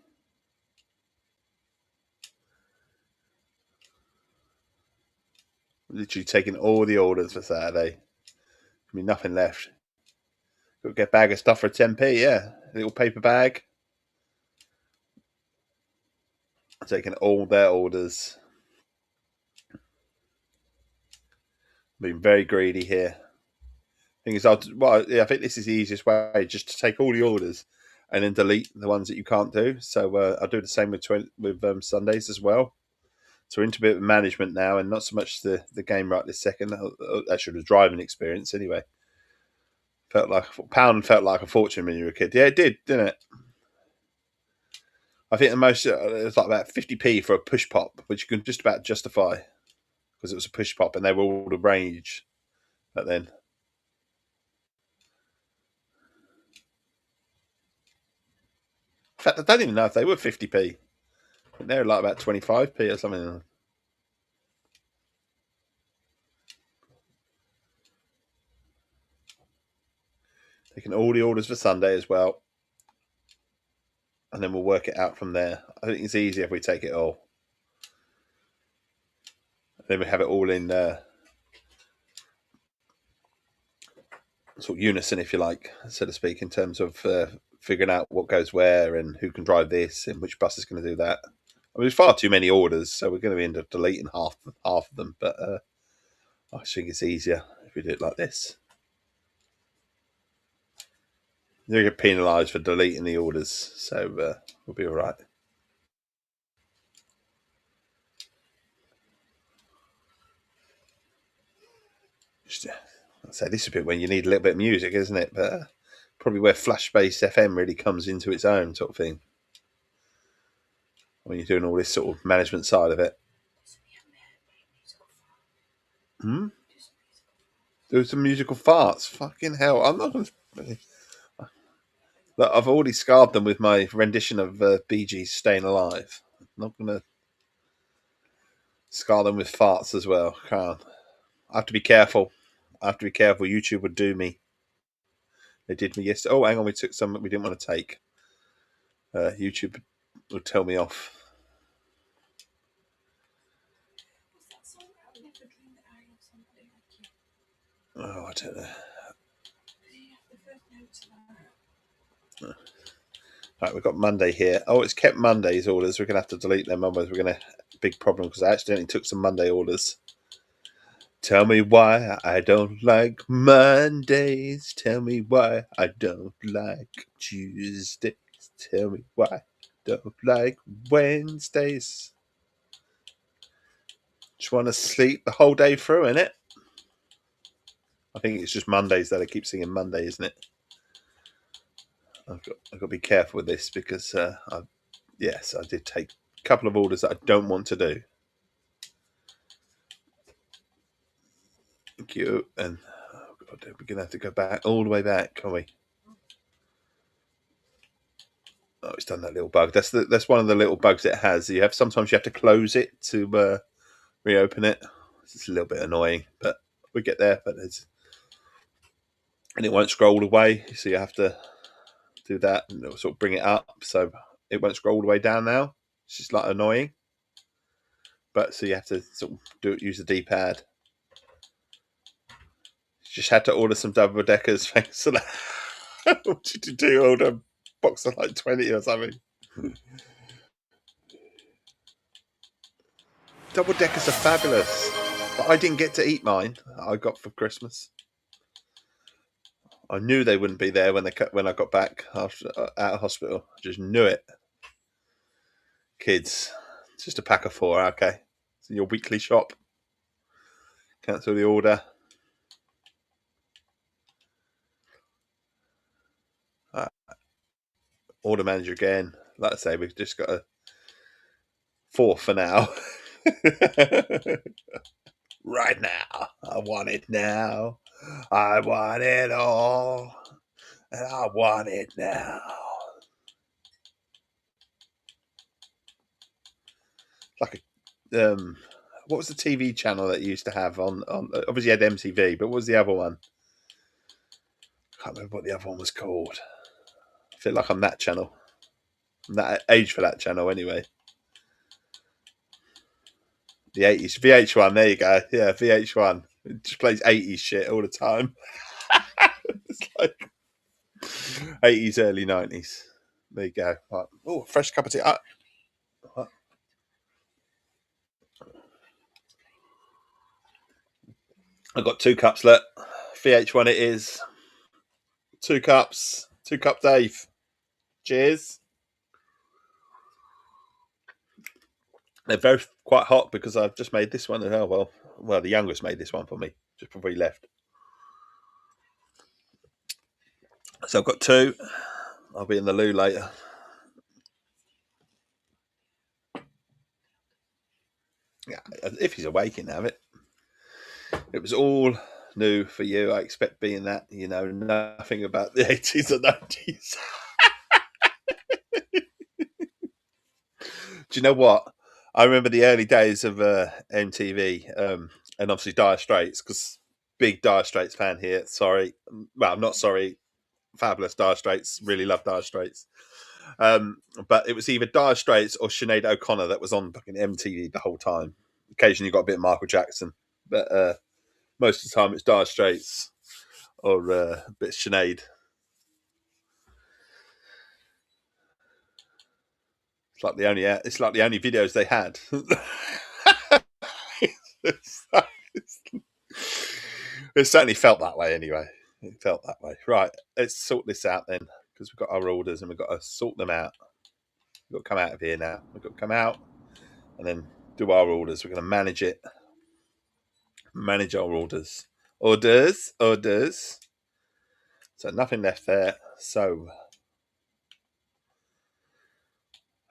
Literally taking all the orders for Saturday. I mean, nothing left. Got to get a bag of stuff for 10p, yeah. A little paper bag. Taking all their orders. Being very greedy here. Thing is, I think this is the easiest way, just to take all the orders and then delete the ones that you can't do. So I'll do the same with Sundays as well. So we're into a bit of management now, and not so much the game right this second. Actually, the driving experience anyway. Felt like felt like a fortune when you were a kid. Yeah, it did, didn't it? I think the most it was like about 50p for a push pop, which you can just about justify. because it was a push pop and they were all the rage. But then, in fact, I don't even know if they were 50p. I think they were like about 25p or something. Taking all the orders for Sunday as well. And then we'll work it out from there. I think it's easier if we take it all. Then we have it all in sort of unison, if you like, so to speak, in terms of figuring out what goes where and who can drive this and which bus is going to do that. I mean, there's far too many orders, so we're going to end up deleting half of them. But I think it's easier if we do it like this. You're going to get penalised for deleting the orders, so we'll be all right. I'd say this is a bit when you need a little bit of music, isn't it? But probably where flash-based FM really comes into its own, sort of thing. When you're doing all this sort of management side of it. Do some musical farts. Fucking hell! I'm not going to. I've already scarred them with my rendition of Bee Gees' "Staying Alive." I'm not going to scar them with farts as well. Can't. I have to be careful. YouTube would do me. They did me yesterday. Oh, hang on. We took some that we didn't want to take. YouTube would tell me off. Oh, I don't know. Right, we've got Monday here. Oh, it's kept Monday's orders. We're going to have to delete them, otherwise we're going to big problem because I accidentally took some Monday orders. Tell me why I don't like Mondays. Tell me why I don't like Tuesdays. Tell me why I don't like Wednesdays. Just want to sleep the whole day through, innit? I think it's just Mondays that I keep singing Monday, isn't it? I've got to be careful with this because, I did take a couple of orders that I don't want to do. Thank you. And we're going to have to go back all the way back, can't we? Oh, it's done that little bug. That's one of the little bugs it has. Sometimes you have to close it to reopen it. It's a little bit annoying, but we get there. And it won't scroll all the way, so you have to do that and it'll sort of bring it up, so it won't scroll all the way down now. It's just like annoying. But so you have to sort of use the D-pad. Just had to order some double deckers. Thanks for that. What did you do? Order a box of like 20 or something. Double deckers are fabulous, but I didn't get to eat mine. I got for Christmas. I knew they wouldn't be there when I got back after out of hospital. I just knew it. Kids, it's just a pack of 4. Okay, it's in your weekly shop. Cancel the order. Order manager again. Like I say, we've just got a 4 for now. Right now, I want it now. I want it all, and I want it now. Like a what was the TV channel that you used to have on? Obviously, you had MTV, but what was the other one? I can't remember what the other one was called. I feel like I'm that channel. I'm that age for that channel, anyway. The 80s. VH1, there you go. Yeah, VH1. It just plays 80s shit all the time. It's like 80s, early 90s. There you go. Right. Oh, fresh cup of tea. I've got 2 cups left. VH1 it is. 2 cups. 2 cup Dave. Cheers. They're both quite hot because I've just made this one as well. Well, the youngest made this one for me just before he left. So I've got 2. I'll be in the loo later. Yeah, if he's awake, he can have it. It was all new for you. I expect, being that you know nothing about the 80s or 90s. Do you know what? I remember the early days of MTV, and obviously Dire Straits, because big Dire Straits fan here. Sorry, well, I'm not sorry. Fabulous Dire Straits, really love Dire Straits. But it was either Dire Straits or Sinead O'Connor that was on fucking MTV the whole time. Occasionally, you got a bit of Michael Jackson, but most of the time it's Dire Straits or a bit of Sinead. It's like the only videos they had. It certainly felt that way anyway. It felt that way. Right, let's sort this out then, because we've got our orders and we've got to sort them out. We've got to come out of here now. We've got to come out and then do our orders. We're going to manage it. Manage our orders. Orders. So nothing left there. So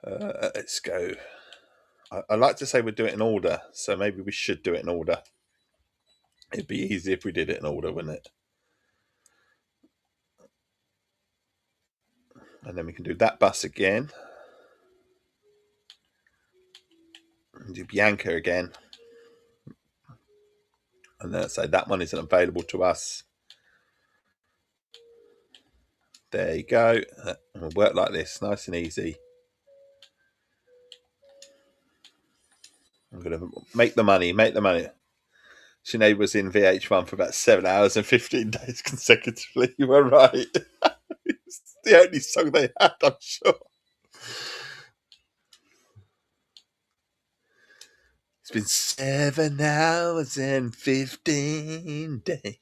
let's go. I like to say we'll do it in order, so maybe we should do it in order. It'd be easy if we did it in order, wouldn't it? And then we can do that bus again. And do Bianca again. And then say that one isn't available to us. There you go. And we'll work like this, nice and easy. I'm going to make the money. Sinead was in VH1 for about 7 hours and 15 days consecutively. You were right. It's the only song they had, I'm sure. It's been 7 hours and 15 days.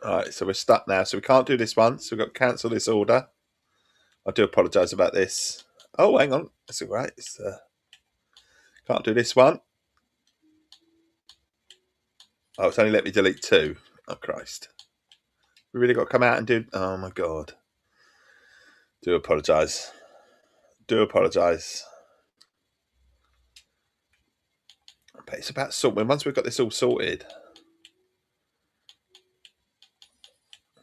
All right, so we're stuck now. So we can't do this one. So we've got to cancel this order. I do apologise about this. Oh, hang on. That's all right. Can't do this one. Oh, it's only let me delete 2. Oh, Christ. We really got to come out and do... Oh, my God. Do apologise. But it's about sorting. Once we've got this all sorted,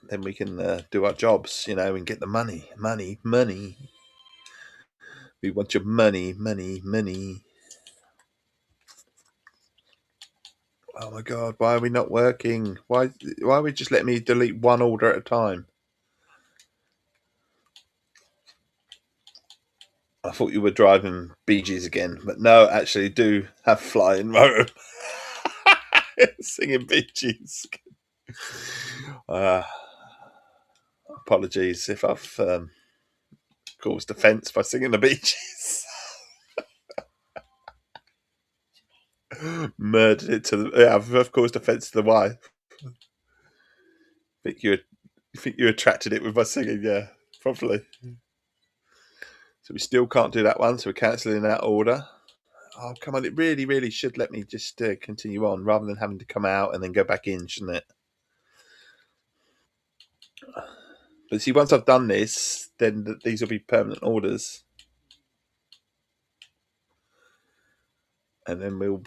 then we can do our jobs, and get the money. We want your money. Oh my God, why are we not working? Why are we just letting me delete one order at a time? I thought you were driving Bee Gees again, but no, actually do have Flying Rotor. Singing Bee Gees. Apologies if I've caused offence by singing the Bee Gees. Murdered it to the... I've caused offence to the wife. Think you attracted it with my singing, yeah, probably. So we still can't do that one, so we're cancelling that order. Oh, come on, it really, really should let me just continue on rather than having to come out and then go back in, shouldn't it? But see, once I've done this, then these will be permanent orders. And then we'll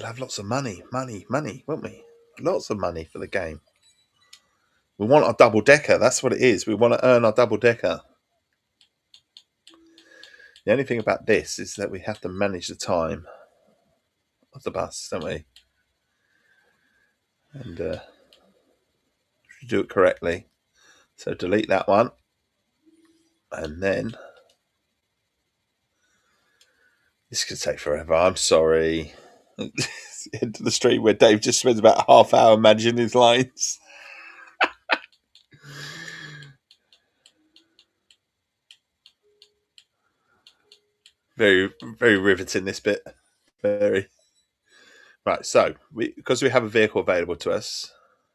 have lots of money, won't we? Lots of money for the game. We want our double-decker, that's what it is. We want to earn our double-decker. The only thing about this is that we have to manage the time of the bus, don't we? And do it correctly. So delete that one. And then this could take forever. I'm sorry. Into the stream where Dave just spends about a half hour managing his lines. Very, very riveting, this bit. Very. Right, so because we have a vehicle available to us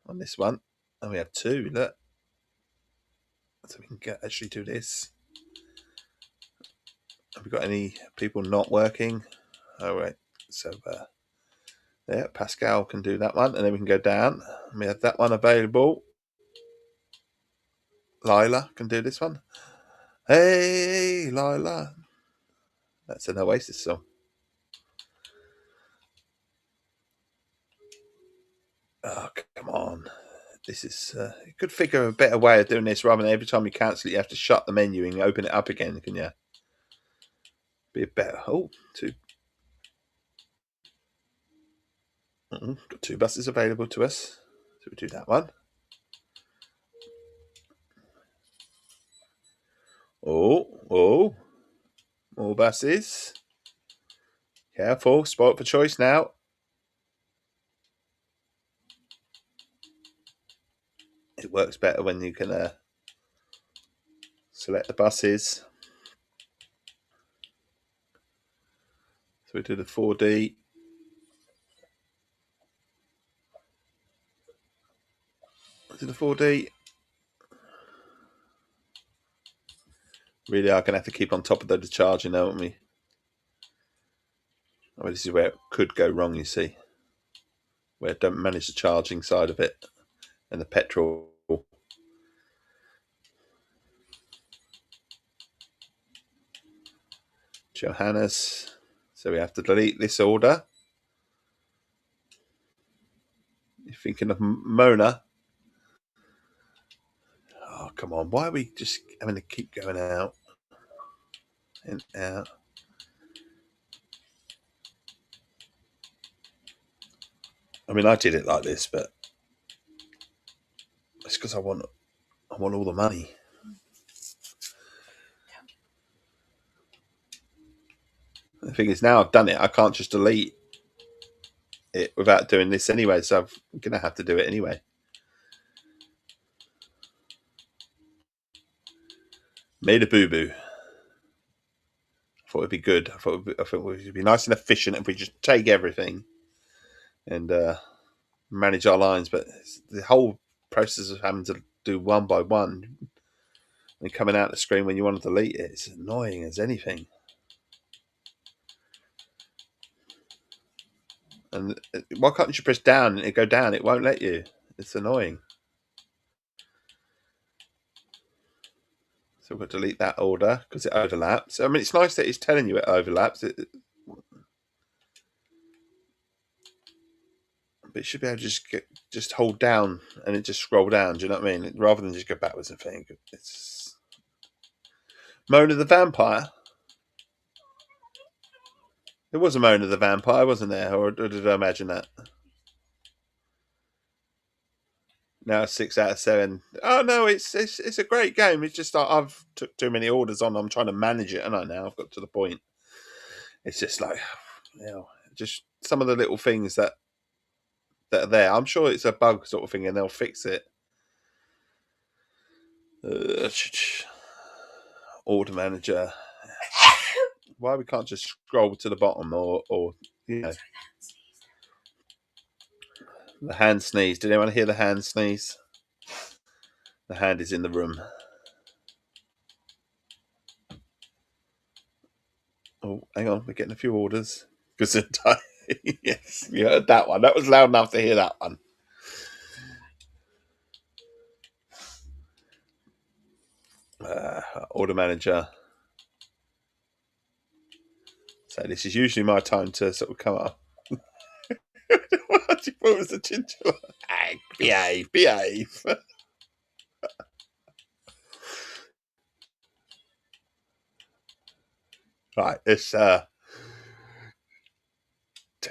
on this one, and we have 2, look. So we can actually do this. Have we got any people not working? Oh, right. So Yeah, Pascal can do that one, and then we can go down. We have that one available. Lila can do this one. Hey, Lila. That's an Oasis song. Oh, come on. This is... you could figure a better way of doing this rather than every time you cancel it, you have to shut the menu and open it up again, can you? Be a better... Oh, two... Got 2 buses available to us. So we do that one. Oh. More buses. Careful. Spot for choice now. It works better when you can select the buses. So we do the 4D. Do the 4D. Really are going to have to keep on top of the charging, aren't we? Oh, this is where it could go wrong, you see. Where I don't manage the charging side of it. And the petrol. Johannes. So we have to delete this order. You're thinking of Mona. Oh, come on. Why are we just having to keep going out and out? I mean, I did it like this, but it's because I want all the money. The thing is, now I've done it, I can't just delete it without doing this anyway, so I'm going to have to do it anyway. Made a boo-boo. I thought it'd be good. I thought it would be nice and efficient if we just take everything and manage our lines, but the whole process of having to do one by one and coming out the screen when you want to delete it, it's annoying as anything. And why can't you press down and it go down? It won't let you. It's annoying. So we've got to delete that order because it overlaps. I mean, it's nice that it's telling you it overlaps. But it should be able to just hold down and it just scroll down. Do you know what I mean? Rather than just go backwards and think. It's Mona the Vampire. There was a Mona the Vampire, wasn't there? Or did I imagine that? Now 6 out of 7. Oh no, it's a great game. It's just I've took too many orders on. I'm trying to manage it, and now I've got to the point. It's just like, just some of the little things that are there. I'm sure it's a bug sort of thing, and they'll fix it. Order manager. Why we can't just scroll to the bottom or the hand sneeze. Did anyone hear the hand sneeze? The hand is in the room. Oh, hang on, we're getting a few orders. Yes, you heard that one. That was loud enough to hear that one. Order manager. So this is usually my time to sort of come up. What was the chinchilla? Behave. Right, let's take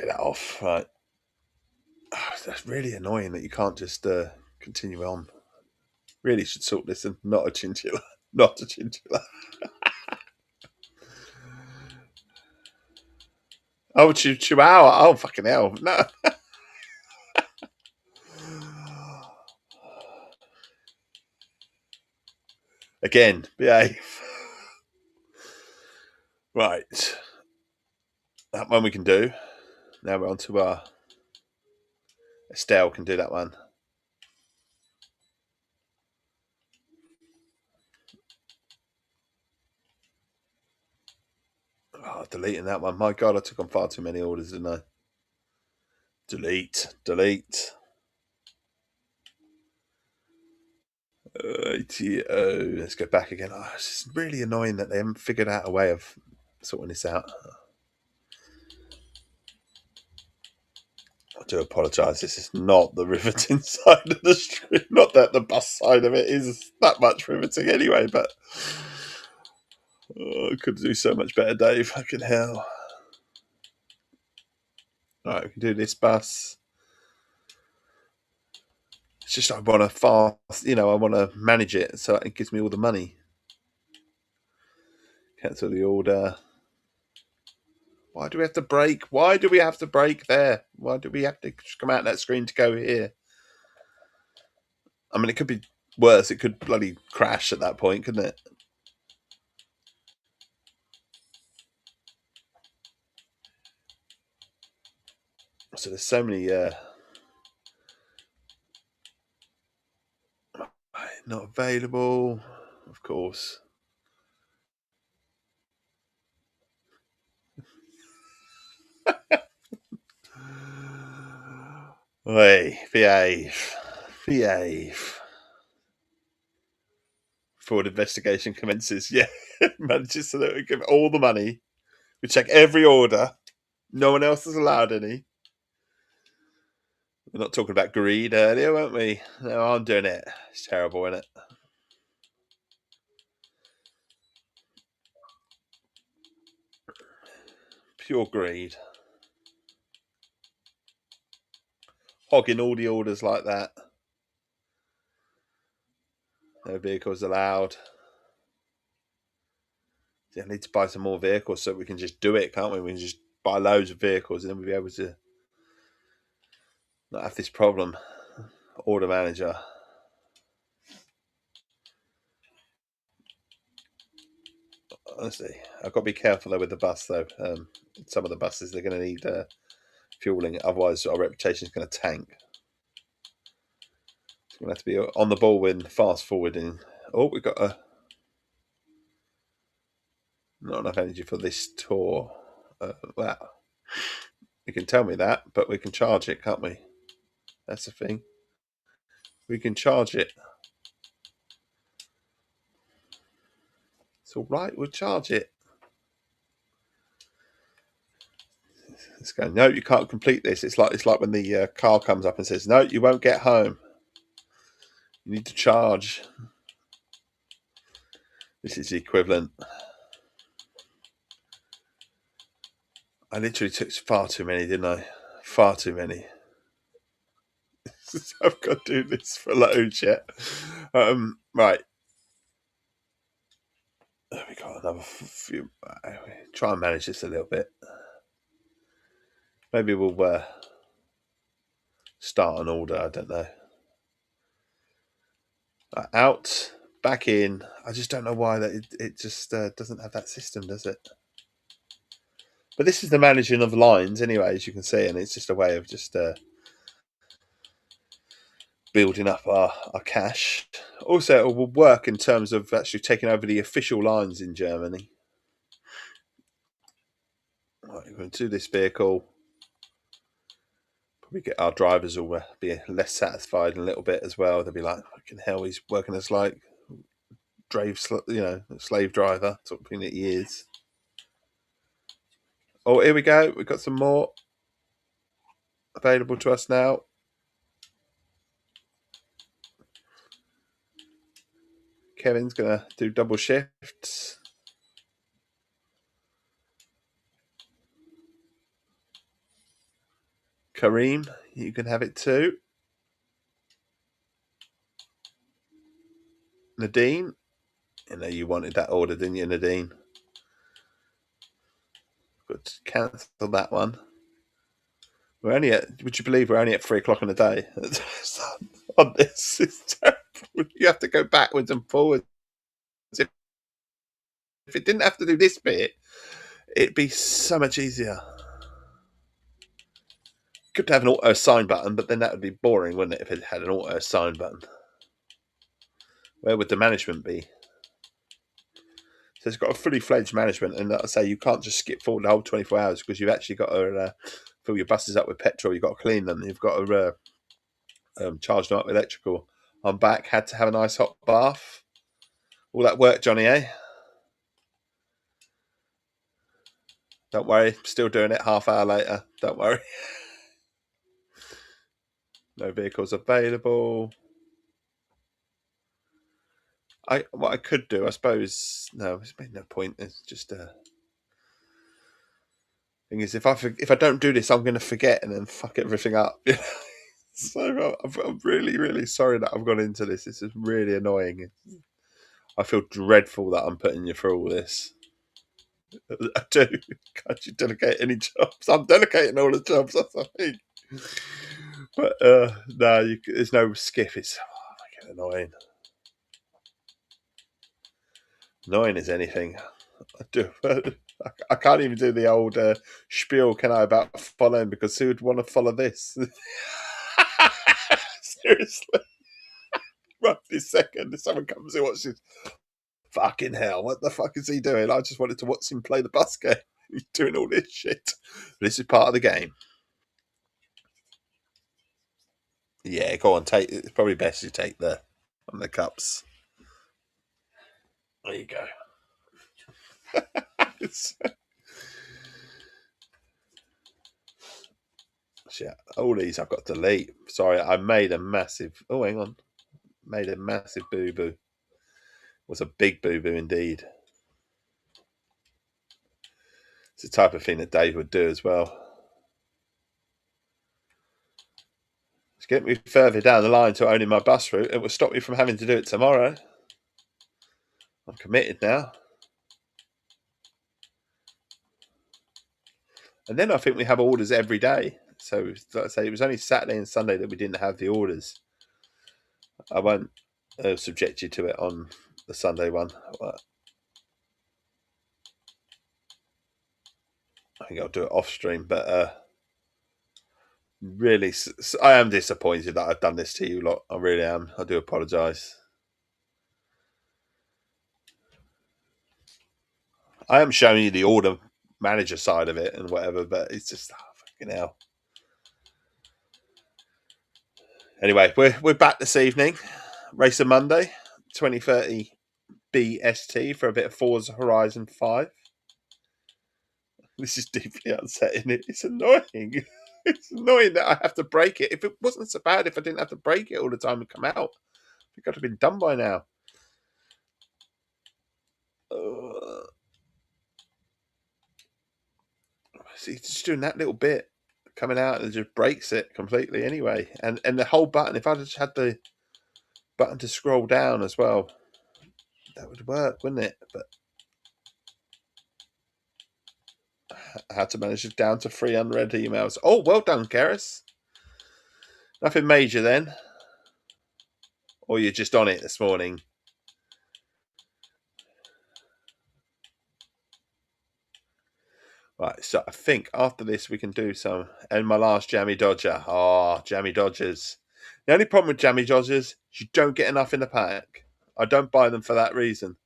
that off. Right. Oh, that's really annoying that you can't just continue on. Really should sort this and not a chinchilla. Not a chinchilla. Oh, chihuahua. Oh, fucking hell. No. Again, behave. Right. That one we can do. Now we're on to our... Estelle can do that one. Oh, deleting that one. My God, I took on far too many orders, didn't I? Delete. ATO. Let's go back again. Oh, it's just really annoying that they haven't figured out a way of sorting this out. I do apologise. This is not the riveting side of the stream. Not that the bus side of it is that much riveting anyway, but I could do so much better, Dave. Fucking hell. Right, we can do this bus. It's just I want to fast, I want to manage it so it gives me all the money. Cancel the order. Why do we have to break? Why do we have to break there? Why do we have to come out that screen to go here? I mean, it could be worse. It could bloody crash at that point, couldn't it? So there's so many not available, of course. Hey, behave. Fraud investigation commences. Yeah, manages so that we give all the money. We check every order. No one else is allowed any. We're not talking about greed earlier, weren't we? No, I'm doing it. It's terrible, isn't it? Pure greed. Hogging all the orders like that. No vehicles allowed. I need to buy some more vehicles so we can just do it, can't we? We can just buy loads of vehicles and then we'll be able to not have this problem. Order manager. Honestly, I've got to be careful though with the bus though. Some of the buses, they're going to need fueling, otherwise our reputation is going to tank. So we're going to have to be on the ball when fast forwarding. Oh, we've got not enough energy for this tour. Well, you can tell me that, but we can charge it, can't we? That's the thing. We can charge it. It's all right. We'll charge it. It's going. No, you can't complete this. It's like when the car comes up and says, "No, you won't get home. You need to charge." This is the equivalent. I literally took far too many, didn't I? Far too many. I've got to do this for loads yet. Right. We got another few. Try and manage this a little bit. Maybe we'll start an order. I don't know. Out, back in. I just don't know why that it just doesn't have that system, does it? But this is the managing of lines anyway, as you can see, and it's just a way of just building up our cash. Also, it will work in terms of actually taking over the official lines in Germany. Right, we're going to do this vehicle. Probably get our drivers will be less satisfied in a little bit as well. They'll be like, fucking hell, he's working as like slave driver sort of thing that he is. Oh, here we go. We've got some more available to us now. Kevin's going to do double shifts. Kareem, you can have it too. Nadine, you know you wanted that order, didn't you, Nadine? Good. Cancel that one. We're only at, would you believe we're only at 3 o'clock in the day on this? It's terrible. You have to go backwards and forwards. If it didn't have to do this bit, it'd be so much easier. Could have an auto assign button, but then that would be boring, wouldn't it, if it had an auto assign button? Where would the management be? So it's got a fully fledged management, and like I say, you can't just skip forward the whole 24 hours because you've actually got to fill your buses up with petrol. You've got to clean them. You've got to charge them up with electrical. I'm back. Had to have a nice hot bath. All that work, Johnny, eh? Don't worry. Still doing it half hour later. Don't worry. No vehicles available. What I could do, I suppose. No, it's made no point. It's just thing is, if I don't do this, I'm going to forget and then fuck everything up. So I'm really, really sorry that I've gone into this. This is really annoying. I feel dreadful that I'm putting you through all this. I do. Can't you delegate any jobs? I'm delegating all the jobs. That's what I mean. But no, there's no skip. It's fucking annoying. Annoying as anything. I do. I can't even do the old spiel, can I, about following, because who would want to follow this? Seriously. Right this second, if someone comes and watches, fucking hell, what the fuck is he doing? I just wanted to watch him play the bus game. He's doing all this shit. But this is part of the game. Yeah, go on, take. It's probably best you take the cups. There you go. Yeah, all these I've got to delete. Sorry, I made a massive. Oh, hang on. Made a massive boo boo. It was a big boo boo indeed. It's the type of thing that Dave would do as well. It's getting me further down the line to owning my bus route. It will stop me from having to do it tomorrow. I'm committed now. And then I think we have orders every day. So, like I say, it was only Saturday and Sunday that we didn't have the orders. I won't subject you to it on the Sunday one. I think I'll do it off stream, but really, I am disappointed that I've done this to you lot. I really am. I do apologise. I am showing you the order manager side of it and whatever, but it's just fucking hell. Anyway, we're back this evening. Race of Monday, 2030 BST for a bit of Forza Horizon 5. This is deeply upsetting. It's annoying. It's annoying that I have to break it. If it wasn't so bad, if I didn't have to break it all the time and come out, I think I'd have been done by now. See, just doing that little bit, coming out and just breaks it completely anyway. And the whole button, if I just had the button to scroll down as well, that would work, wouldn't it? But I had to manage it down to 3 unread emails. Oh, well done, Karis. Nothing major then. Or you're just on it this morning. Right, so I think after this we can do some. And my last Jammy Dodger. Oh, Jammy Dodgers. The only problem with Jammy Dodgers is you don't get enough in the pack. I don't buy them for that reason.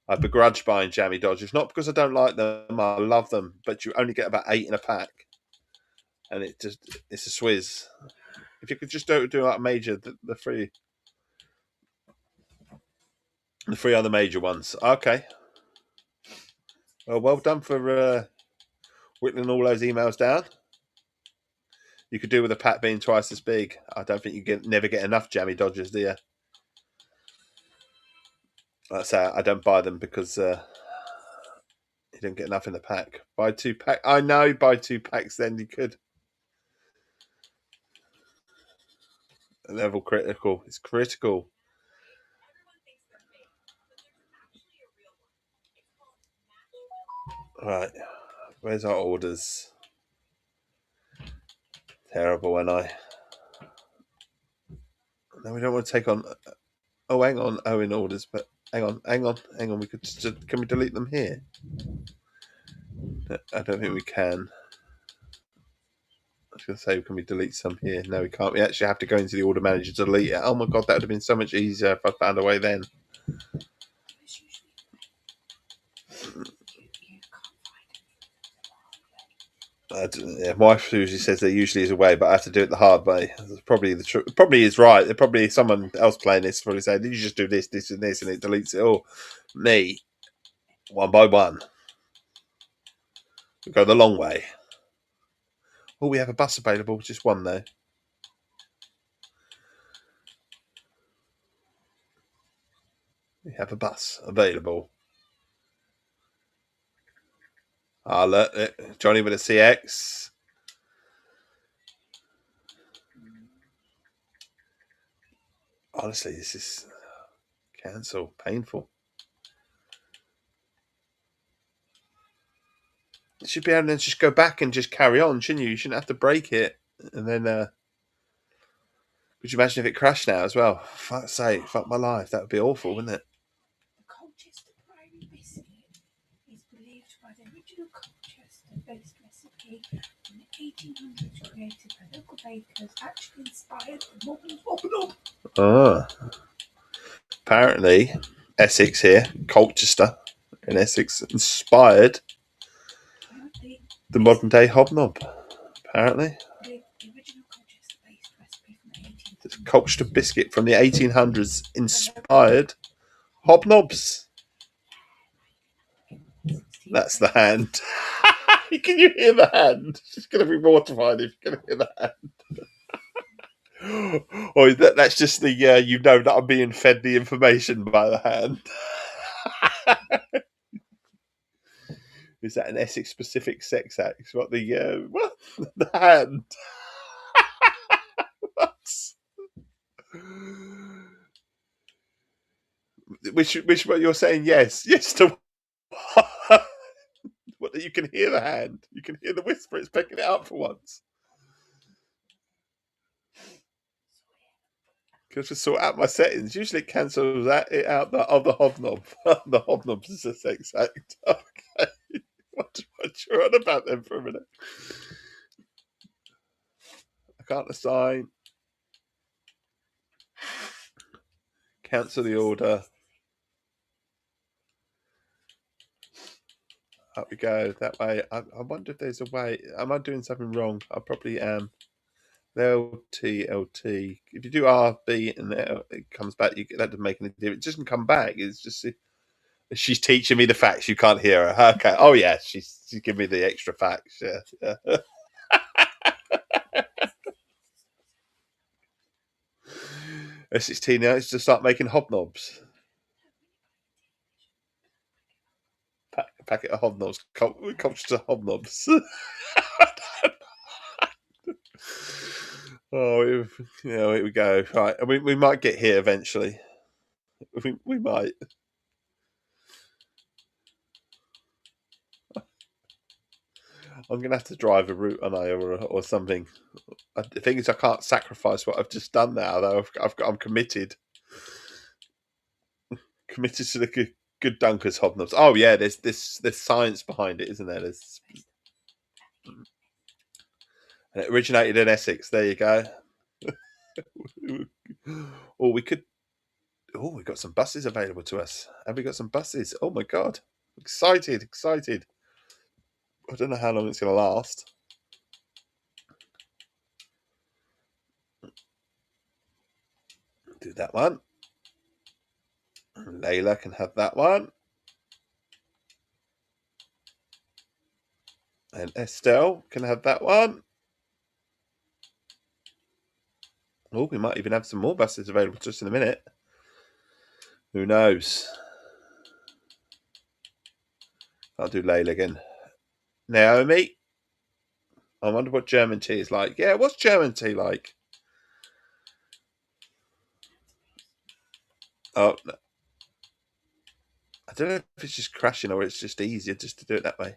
I begrudge buying Jammy Dodgers. Not because I don't like them. I love them. But you only get about 8 in a pack. And it's a swizz. If you could just do like major, the three other major ones. Okay. Well done for whittling all those emails down. You could do with a pack being twice as big. I don't think you never get enough Jammy Dodgers, do you? Like I say, I don't buy them because you don't get enough in the pack. Buy 2 packs. I know, buy 2 packs, then you could. Level critical. It's critical. Right. Where's our orders? Terrible, when I. No, we don't want to take on. Oh, hang on. Oh, in orders, but hang on. We could just. Can we delete them here? I don't think we can. I was going to say, can we delete some here? No, we can't. We actually have to go into the order manager to delete it. Oh my god, that would have been so much easier if I found a way then. Yeah, my wife usually says there usually is a way, but I have to do it the hard way. It's probably probably is right. There probably someone else playing this probably saying, "You just do this, this, and this," and it deletes it all. Me, one by one, we go the long way. Oh, we have a bus available. Just one though. We have a bus available. Ah, look, Johnny with a CX. Honestly, this is cancel. Painful. You should be able to just go back and just carry on, shouldn't you? You shouldn't have to break it. And then, could you imagine if it crashed now as well? Fuck's sake, fuck my life. That would be awful, wouldn't it? The Colchester Priory biscuit is believed by the original Colchester-based recipe in the 1800s, created by local bakers, actually inspired the modern hobnob. Ah. Apparently, Essex here, Colchester in Essex, inspired the modern day hobnob. Apparently. The original Colchester-based recipe from the 1800s. This Colchester biscuit from the 1800s inspired hobnobs. That's the hand. Can you hear the hand? She's going to be mortified if you can hear the hand. Or that's just the, you know that I'm being fed the information by the hand. Is that an Essex specific sex act? What the, what? The hand. Which one you're saying yes to what, you can hear the hand, you can hear the whisper, it's picking it up for once. Can I just sort out my settings? Usually it cancels it out the hobnob. The hobnobs is a sex act. Okay. What you're on about them for a minute. I can't assign. Cancel the order. Up we go. That way. I wonder if there's a way. Am I doing something wrong? I probably am. LT. If you do RB and it comes back, that doesn't make any difference. It doesn't come back. It's just she's teaching me the facts. You can't hear her. Okay. Oh yeah, she's giving me the extra facts. Yeah. Essex Tea now is to start making hobnobs. Packet of hobnobs. Culture hobnobs. Oh, here we go. Right, we might get here eventually. We might. I'm gonna have to drive a route, on or something. The thing is, I can't sacrifice what I've just done now. Though I'm committed. Committed to the good Dunkers hobnobs. Oh yeah, there's science behind it, isn't there? And it originated in Essex. There you go. Or we could. Oh, we've got some buses available to us. Have we got some buses? Oh my god! Excited. I don't know how long it's going to last. Do that one. Layla can have that one. And Estelle can have that one. Oh, we might even have some more buses available just in a minute. Who knows? I'll do Layla again. Naomi. I wonder what German tea is like. Yeah, what's German tea like? Oh, no. I don't know if it's just crashing or it's just easier just to do it that way.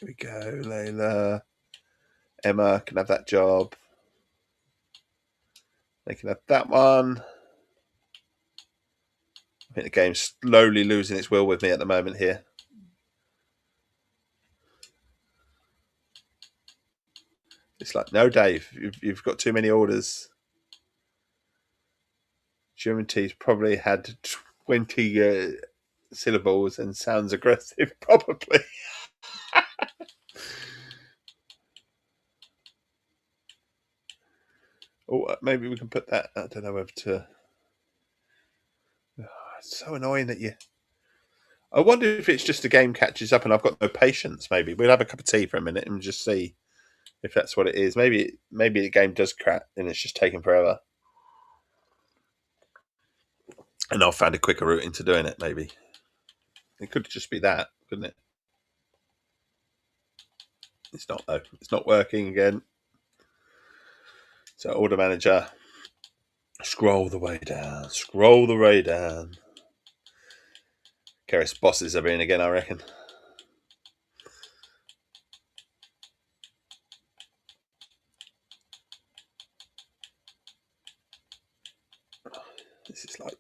Here we go, Layla. Emma can have that job. They can have that one. I think the game's slowly losing its will with me at the moment here. It's like, no, Dave, you've got too many orders. German teas probably had 20 syllables and sounds aggressive, probably. Oh, maybe we can put that. I don't know whether to. Oh, it's so annoying that you. I wonder if it's just the game catches up and I've got no patience. Maybe we'll have a cup of tea for a minute and just see if that's what it is. Maybe the game does crack and it's just taking forever. And I'll find a quicker route into doing it. Maybe it could just be that, couldn't it? It's not though. It's not working again. So order manager. Scroll the way down. Scroll the way down. Keris bosses are in again, I reckon. This is like,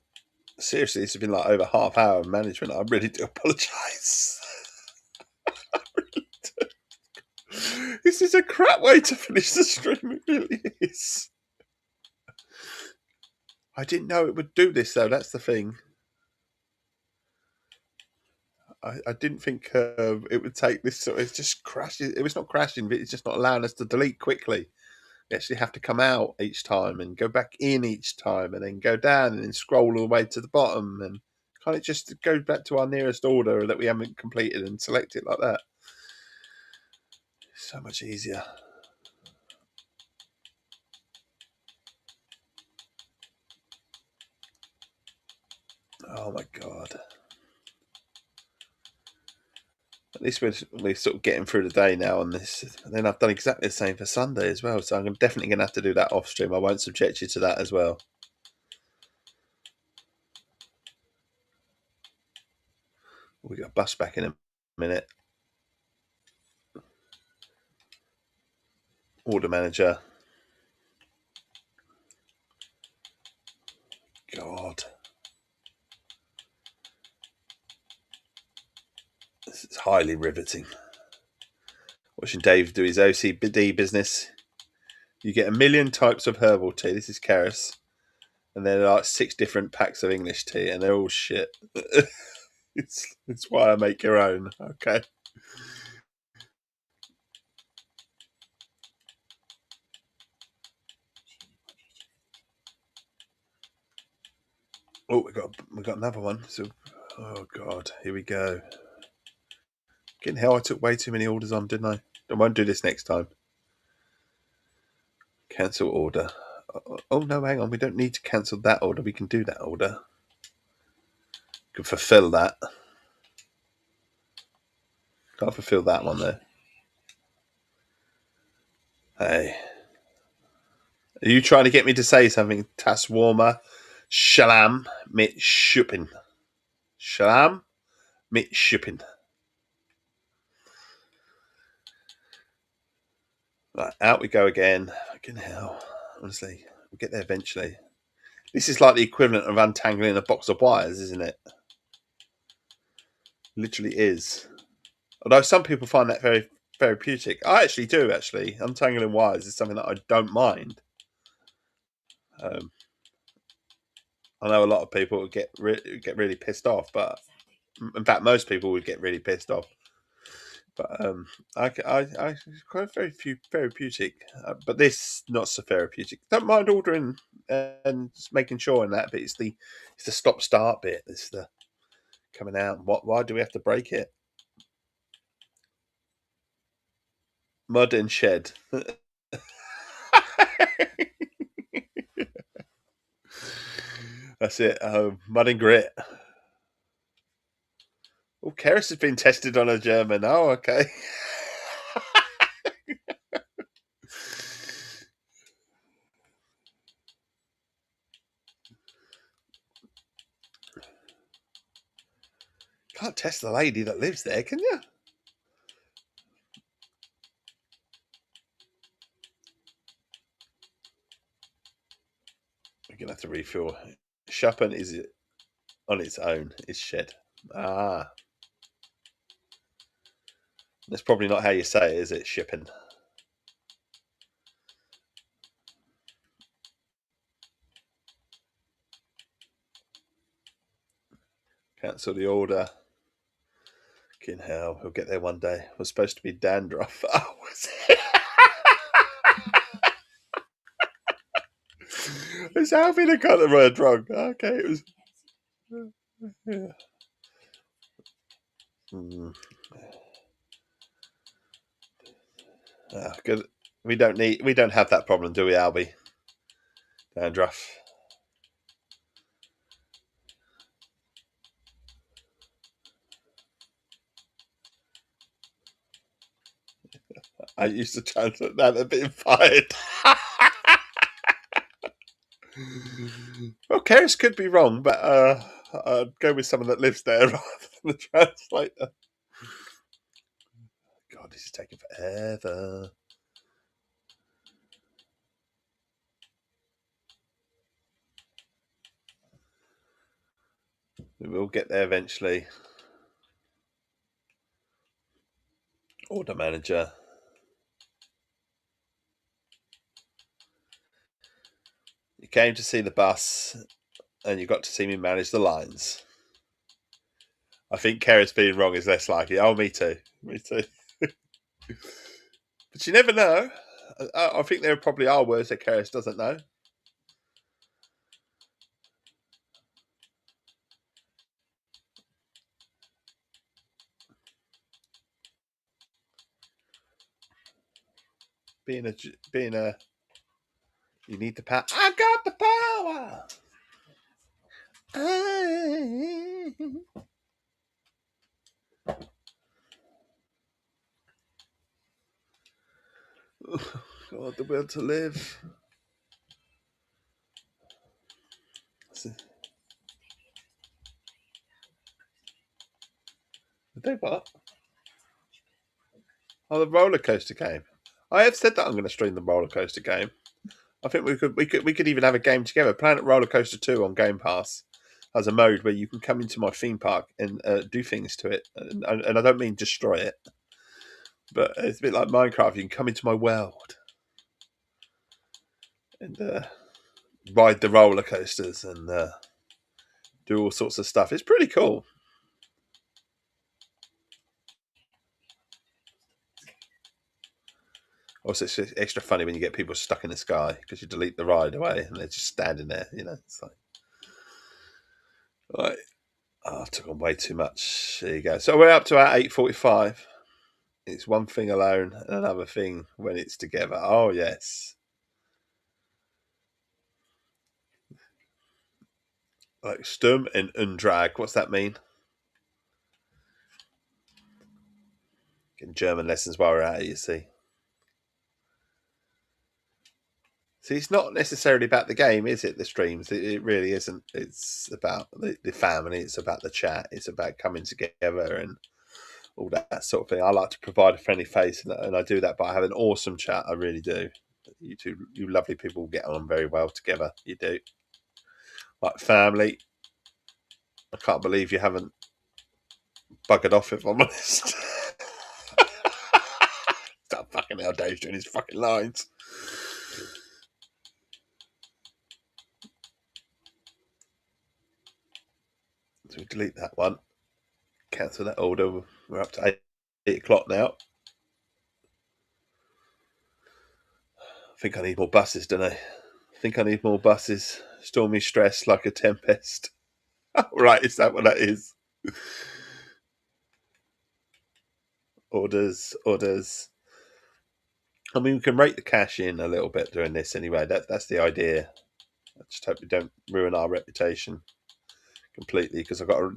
seriously, this has been like over half hour of management. I really do apologise. I really do. This is a crap way to finish the stream. It really is. I didn't know it would do this though. That's the thing. I didn't think it would take this. So it's just crashing. It was not crashing, but it's just not allowing us to delete quickly. You actually have to come out each time and go back in each time and then go down and then scroll all the way to the bottom. And can't it just go back to our nearest order that we haven't completed and select it like that? So much easier. Oh my God. At least we're sort of getting through the day now on this. And then I've done exactly the same for Sunday as well. So I'm definitely going to have to do that off stream. I won't subject you to that as well. We got a bus back in a minute. Order manager. God. This is highly riveting. Watching Dave do his OCD business. You get 1 million types of herbal tea. This is Keris. And there are like 6 different packs of English tea, and they're all shit. It's why I make your own. Okay. Oh, we got another one. So, oh God, here we go. Getting hell, I took way too many orders on, didn't I? I won't do this next time. Cancel order. Oh no, hang on. We don't need to cancel that order. We can do that order. We can fulfill that. Can't fulfill that one there. Hey. Are you trying to get me to say something? Tas warmer. Shalom mit Schuppen. Shalom mit Schuppen. Right, out we go again. Fucking hell. Honestly, we'll get there eventually. This is like the equivalent of untangling a box of wires, isn't it? Literally is. Although some people find that very therapeutic. I actually do, actually. Untangling wires is something that I don't mind. I know a lot of people would get really pissed off, but in fact, most people would get really pissed off. But I quite very few therapeutic, but this not so therapeutic. Don't mind ordering and just making sure in that, but it's the stop start bit. It's the coming out. Why do we have to break it? Mud and shed. That's it. Mud and grit. Oh, Keris has been tested on a German. Oh, okay. Can't test the lady that lives there, can you? We're going to have to refill. Schuppen is on its own. It's shed. Ah. That's probably not how you say it, is it? Shipping. Cancel the order. Fucking hell, he'll get there one day. It was supposed to be dandruff. Oh, was it? It's Alfie that got the word wrong. Okay, it was. Yeah. Good. We don't have that problem, do we, Albie? Dandruff. I used to translate that at being fired. Well, Keris could be wrong, but I'd go with someone that lives there rather than the translator. God, this is taking forever. We will get there eventually. Order manager. You came to see the bus and you got to see me manage the lines. I think Keris being wrong is less likely. Oh, me too. Me too. But you never know. I think there probably are words that Keris doesn't know. Being a, you need the power. I got the power. God, the will to live. They what? Oh, the roller coaster game. I have said that I'm going to stream the roller coaster game. I think we could even have a game together. Planet Roller Coaster 2 on Game Pass has a mode where you can come into my theme park and do things to it, and I don't mean destroy it, but it's a bit like Minecraft. You can come into my world and ride the roller coasters and do all sorts of stuff. It's pretty cool. Also, it's extra funny when you get people stuck in the sky because you delete the ride away and they're just standing there. You know, it's like, right. Oh, I've took on way too much. There you go. So we're up to our 8:45. It's one thing alone and another thing when it's together. Oh, yes. Like Sturm and Undrag. What's that mean? Getting German lessons while we're at it, you see. See, it's not necessarily about the game, is it? The streams, it really isn't. It's about the family. It's about the chat. It's about coming together and all that sort of thing. I like to provide a friendly face, and I do that by having an awesome chat. I really do. You two, you lovely people, get on very well together. You do. Like family. I can't believe you haven't buggered off, if I'm honest. Stop fucking hell, Dave's doing his fucking lines. So we delete that one. Cancel that order. We're up to 8 o'clock now. I think I need more buses, don't I? I think I need more buses. Stormy stress like a tempest. Right, is that what that is? Orders. I mean, we can rate the cash in a little bit doing this anyway. That's the idea. I just hope we don't ruin our reputation completely because I've got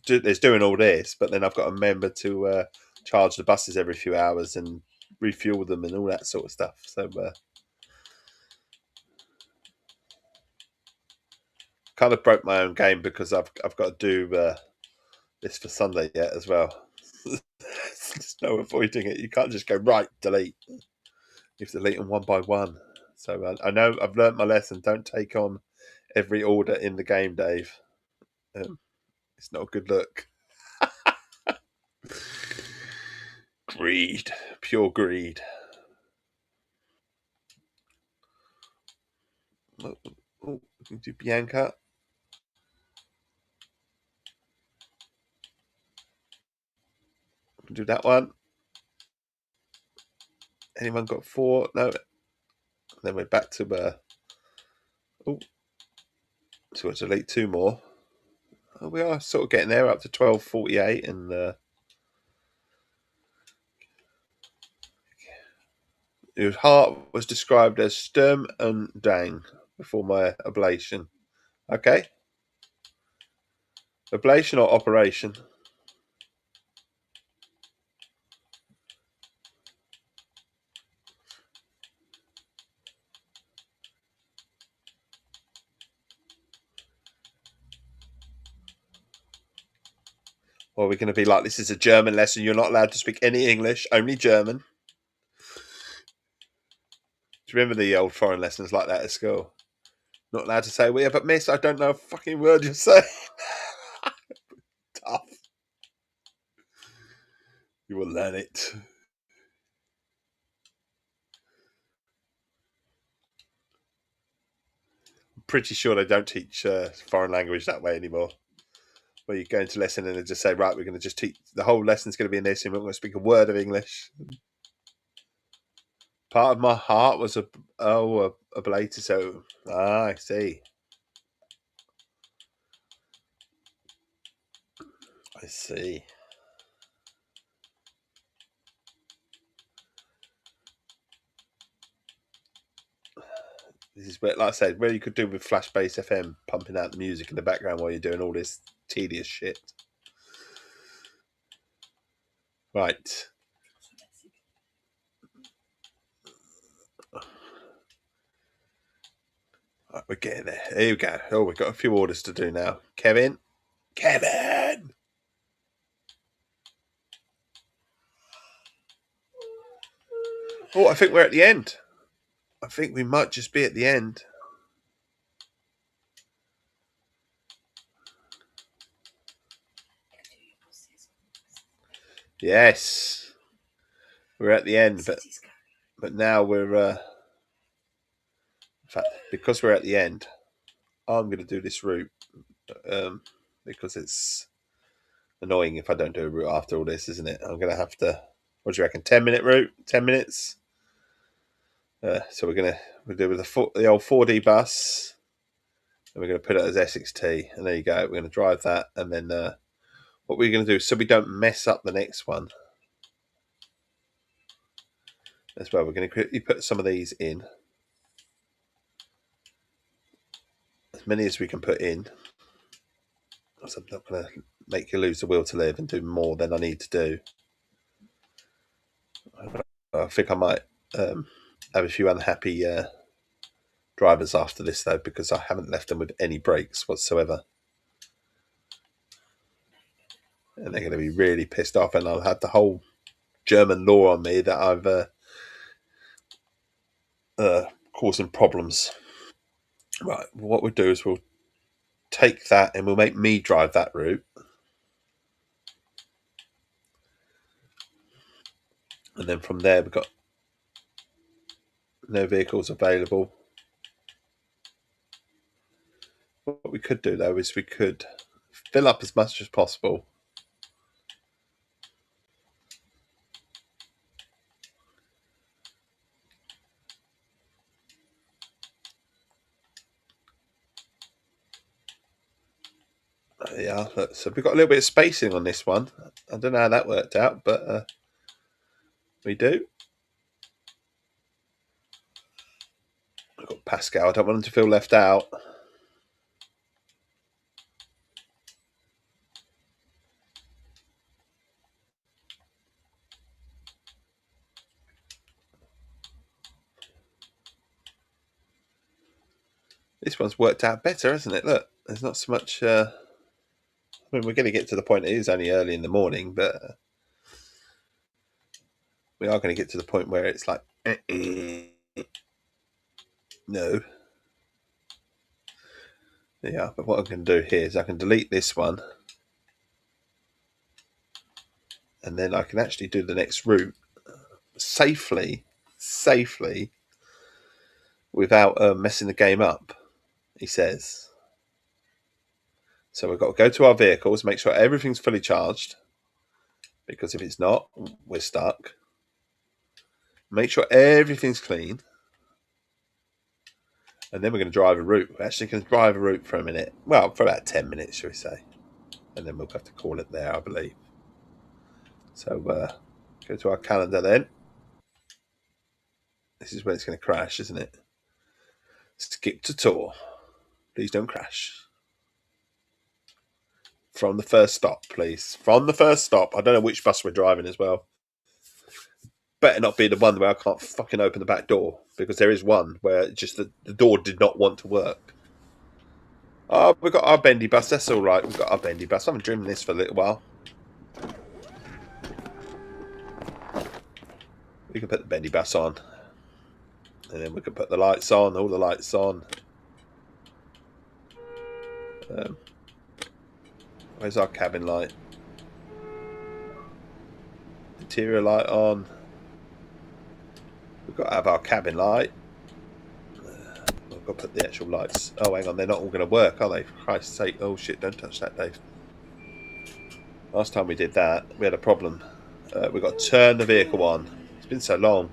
there's doing all this, but then I've got to remember to charge the buses every few hours and refuel them and all that sort of stuff. So kind of broke my own game because I've got to do this for Sunday yet as well. There's no avoiding it. You can't just go right delete. You have to delete them one by one. So I know I've learnt my lesson. Don't take on every order in the game, Dave. It's not a good look. Greed, pure greed. Oh, we can do Bianca. Do that one. Anyone got 4? No. Then we're back to so we'll delete 2 more. We are sort of getting there, up to 12:48, and his heart was described as sturm and dang before my ablation. Okay. Ablation or operation? Or are we going to be like, this is a German lesson, you're not allowed to speak any English, only German? Do you remember the old foreign lessons like that at school? Not allowed to say, well, yeah, but miss, I don't know a fucking word you're saying. Tough. You will learn it. I'm pretty sure they don't teach foreign language that way anymore. Where you go into lesson and they just say, right, we're going to just teach, the whole lesson's going to be in this, and we're not going to speak a word of English. Part of my heart was ablated, so I see. I see. This is where, like I said, where you could do with Flash Bass FM, pumping out the music in the background while you're doing all this tedious shit. Right. Right, we're getting there. Here we go. Oh, we've got a few orders to do now. Kevin. Oh, I think we're at the end. I think we might just be at the end. Yes. We're at the end, but now we're in fact, because we're at the end, I'm going to do this route because it's annoying if I don't do a route after all this, isn't it? I'm going to have to, what do you reckon, 10-minute route? 10 minutes? So we'll do with the old 4D bus, and we're going to put it as Essex Tea, and there you go. We're going to drive that, and then what we're going to do, so we don't mess up the next one as well, we're going to quickly put some of these in. As many as we can put in. I'm not going to make you lose the will to live and do more than I need to do. I think I might have a few unhappy drivers after this, though, because I haven't left them with any brakes whatsoever. And they're going to be really pissed off, and I'll have the whole German law on me that I've causing problems. Right, what we'll do is we'll take that and we'll make me drive that route. And then from there, we've got no vehicles available. What we could do, though, is we could fill up as much as possible. Yeah, so we've got a little bit of spacing on this one. I don't know how that worked out, but we do. I've got Pascal. I don't want him to feel left out. This one's worked out better, hasn't it? Look, there's not so much... I mean, we're going to get to the point, it is only early in the morning, but we are going to get to the point where it's like, no. Yeah, but what I can do here is I can delete this one, and then I can actually do the next route safely, without messing the game up, he says. So we've got to go to our vehicles, make sure everything's fully charged. because if it's not, we're stuck. Make sure everything's clean. And then we're going to drive a route. We're actually going to drive a route for a minute. Well, for about 10 minutes, shall we say. And then we'll have to call it there, I believe. So go to our calendar then. This is when it's going to crash, isn't it? Skip to tour. Please don't crash. From the first stop, please. From the first stop. I don't know which bus we're driving as well. Better not be the one where I can't fucking open the back door, because there is one where just the door did not want to work. Oh, we've got our bendy bus. That's all right. We've got our bendy bus. I haven't driven this for a little while. We can put the bendy bus on. And then we can put the lights on. All the lights on. Where's our cabin light? Interior light on. We've got to have our cabin light. I've got to put the actual lights. Oh, hang on. They're not all going to work, are they? For Christ's sake. Oh, shit. Don't touch that, Dave. Last time we did that, we had a problem. We've got to turn the vehicle on. It's been so long.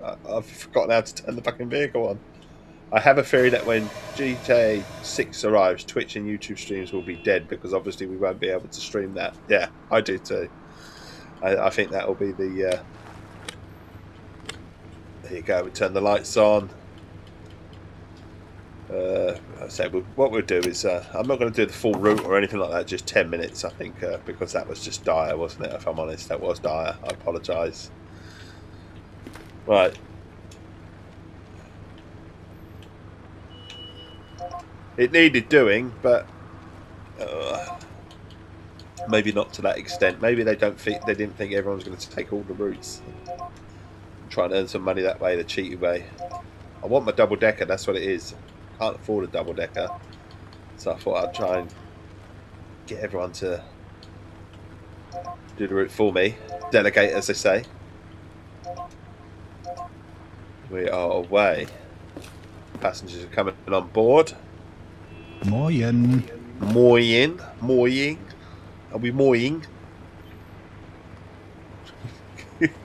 I've forgotten how to turn the fucking vehicle on. I have a theory that when GTA 6 arrives, Twitch and YouTube streams will be dead, because obviously we won't be able to stream that. Yeah, I do too. I think that will be the... There you go, we turn the lights on. What we'll do is, I'm not going to do the full route or anything like that, just 10 minutes, I think, because that was just dire, wasn't it? If I'm honest, that was dire. I apologise. Right. It needed doing, but maybe not to that extent. Maybe they didn't think everyone's going to take all the routes. Try and earn some money that way, the cheaty way. I want my double decker. That's what it is. Can't afford a double decker, so I thought I'd try and get everyone to do the route for me. Delegate, as they say. We are away. Passengers are coming on board. Moin. Moin. Moin. Are we moing?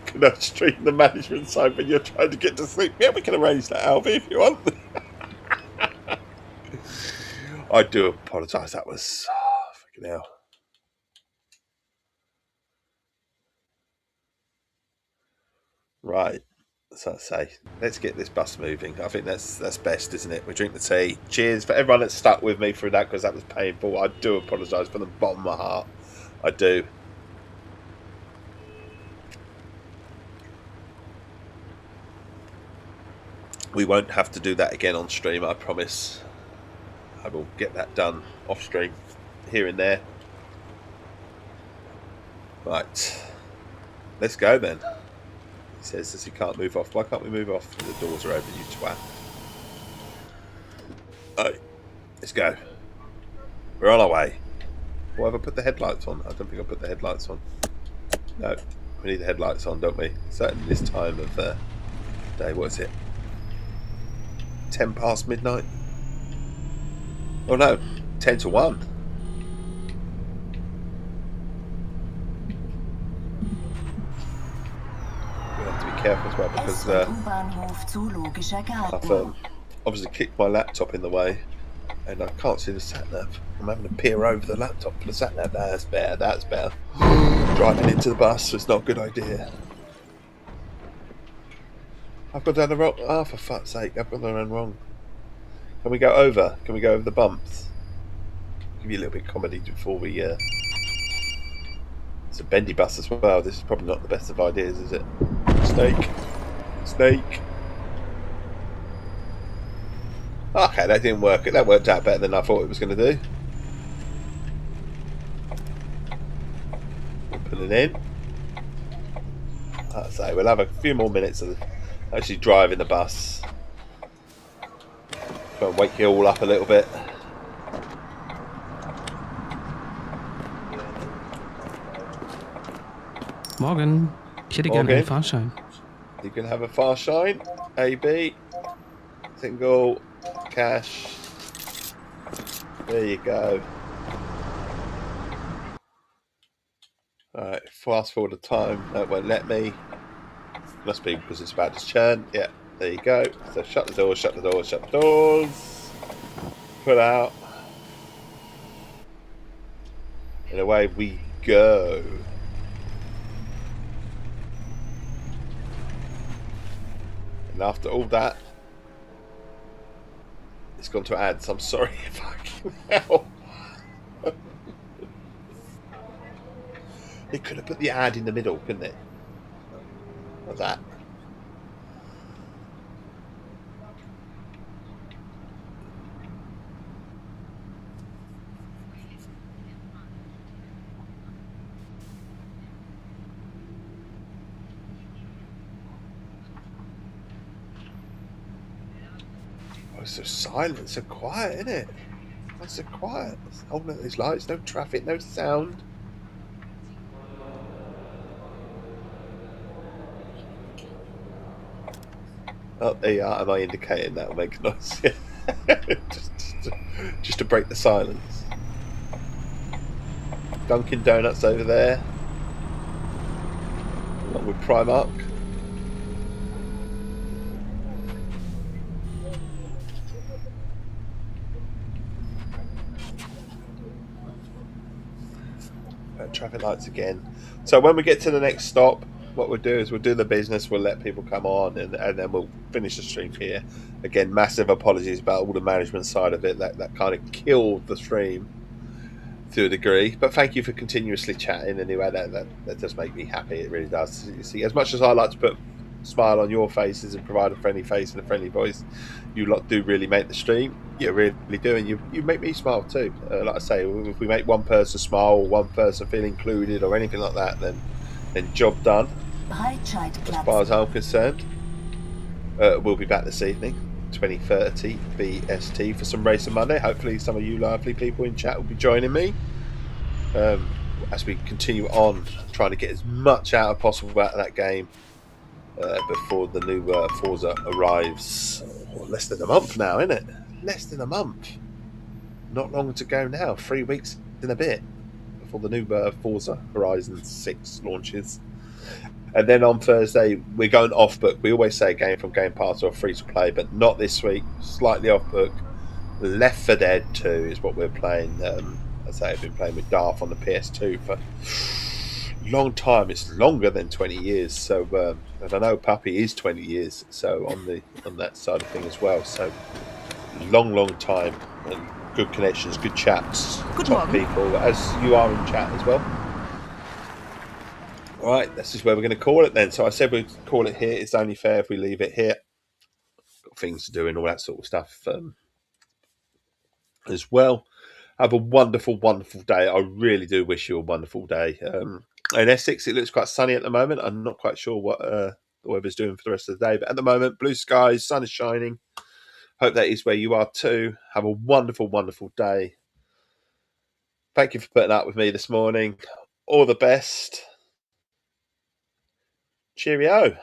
Can I stream the management side when you're trying to get to sleep? Yeah, we can arrange that, Alfie, if you want. I do apologise. That was... fucking hell. Right. So I say, let's get this bus moving. I think that's best, isn't it? We drink the tea. Cheers for everyone that stuck with me through that, because that was painful. I do apologise from the bottom of my heart. I do. We won't have to do that again on stream, I promise. I will get that done off stream, here and there. Right. Let's go then. He says he can't move off. Why can't we move off? The doors are open, you twat. Alright, let's go. We're on our way. Oh, have I put the headlights on? I don't think I put the headlights on. No, we need the headlights on, don't we? Certainly this time of day. What is it? 10 past midnight? Oh no, 10 to 1. Careful as well, because I've obviously kicked my laptop in the way and I can't see the sat nav. I'm having to peer over the laptop for the sat nav. That's better, that's better. Driving into the bus is not a good idea. I've gone down the wrong... Oh, for fuck's sake, I've gone down wrong. Can we go over? Can we go over the bumps? Give you a little bit of comedy before we... It's a bendy bus as well. This is probably not the best of ideas, is it? Snake. Snake. Okay, that didn't work. That worked out better than I thought it was going to do. Put it in. Like I say, we'll have a few more minutes of actually driving the bus. Try and wake you all up a little bit. Morgen. Ich hätte gerne einen Fahrschein. You can have a Fahrschein. AB. Single. Cash. There you go. Alright, fast forward the time. That won't let me. Must be because it's about to churn. Yeah, there you go. So shut the doors, shut the doors, shut the doors. Pull out. And away we go. And after all that, it's gone to ads. I'm sorry. Fucking hell. They could have put the ad in the middle, couldn't it? Of that. Oh, it's so silent, so quiet, isn't it? It's so quiet. Oh, no, there's lights, no traffic, no sound. Oh, there you are. Am I indicating that will make a noise? just to break the silence. Dunkin' Donuts over there. Along with Primark. Traffic lights again. So when we get to the next stop, what we'll do is we'll do the business, we'll let people come on, and then we'll finish the stream here. Again, massive apologies about all the management side of it. That kind of killed the stream to a degree. But thank you for continuously chatting anyway. That does make me happy. It really does. You see, as much as I like to put a smile on your faces and provide a friendly face and a friendly voice, you lot do really make the stream. You really do, and you make me smile too. Like I say, if we make one person smile or one person feel included or anything like that, then job done. As far as I'm concerned, we'll be back this evening, 20:30 BST for some Racing Monday. Hopefully, some of you lively people in chat will be joining me as we continue on trying to get as much out as possible out of that game before the new Forza arrives. Less than a month now, isn't it? Less than a month. Not long to go now. 3 weeks and a bit before the new Forza Horizon 6 launches. And then on Thursday, we're going off book. We always say a game from Game Pass or free to play, but not this week. Slightly off book. Left 4 Dead 2 is what we're playing. I say I've been playing with Darth on the PS2 for a long time. It's longer than 20 years. So, and I know Puppy is 20 years. So on that side of thing as well. So long time and good connections, good chats, top people, as you are in chat as well. All right, this is where we're going to call it then. So I said we'd call it here. It's only fair if we leave it here. Got things to do and all that sort of stuff as well. Have a wonderful, wonderful day. I really do wish you a wonderful day. In Essex, it looks quite sunny at the moment. I'm not quite sure what the weather's doing for the rest of the day, but at the moment, blue skies, sun is shining. Hope that is where you are too. Have a wonderful, wonderful day. Thank you for putting up with me this morning. All the best. Cheerio.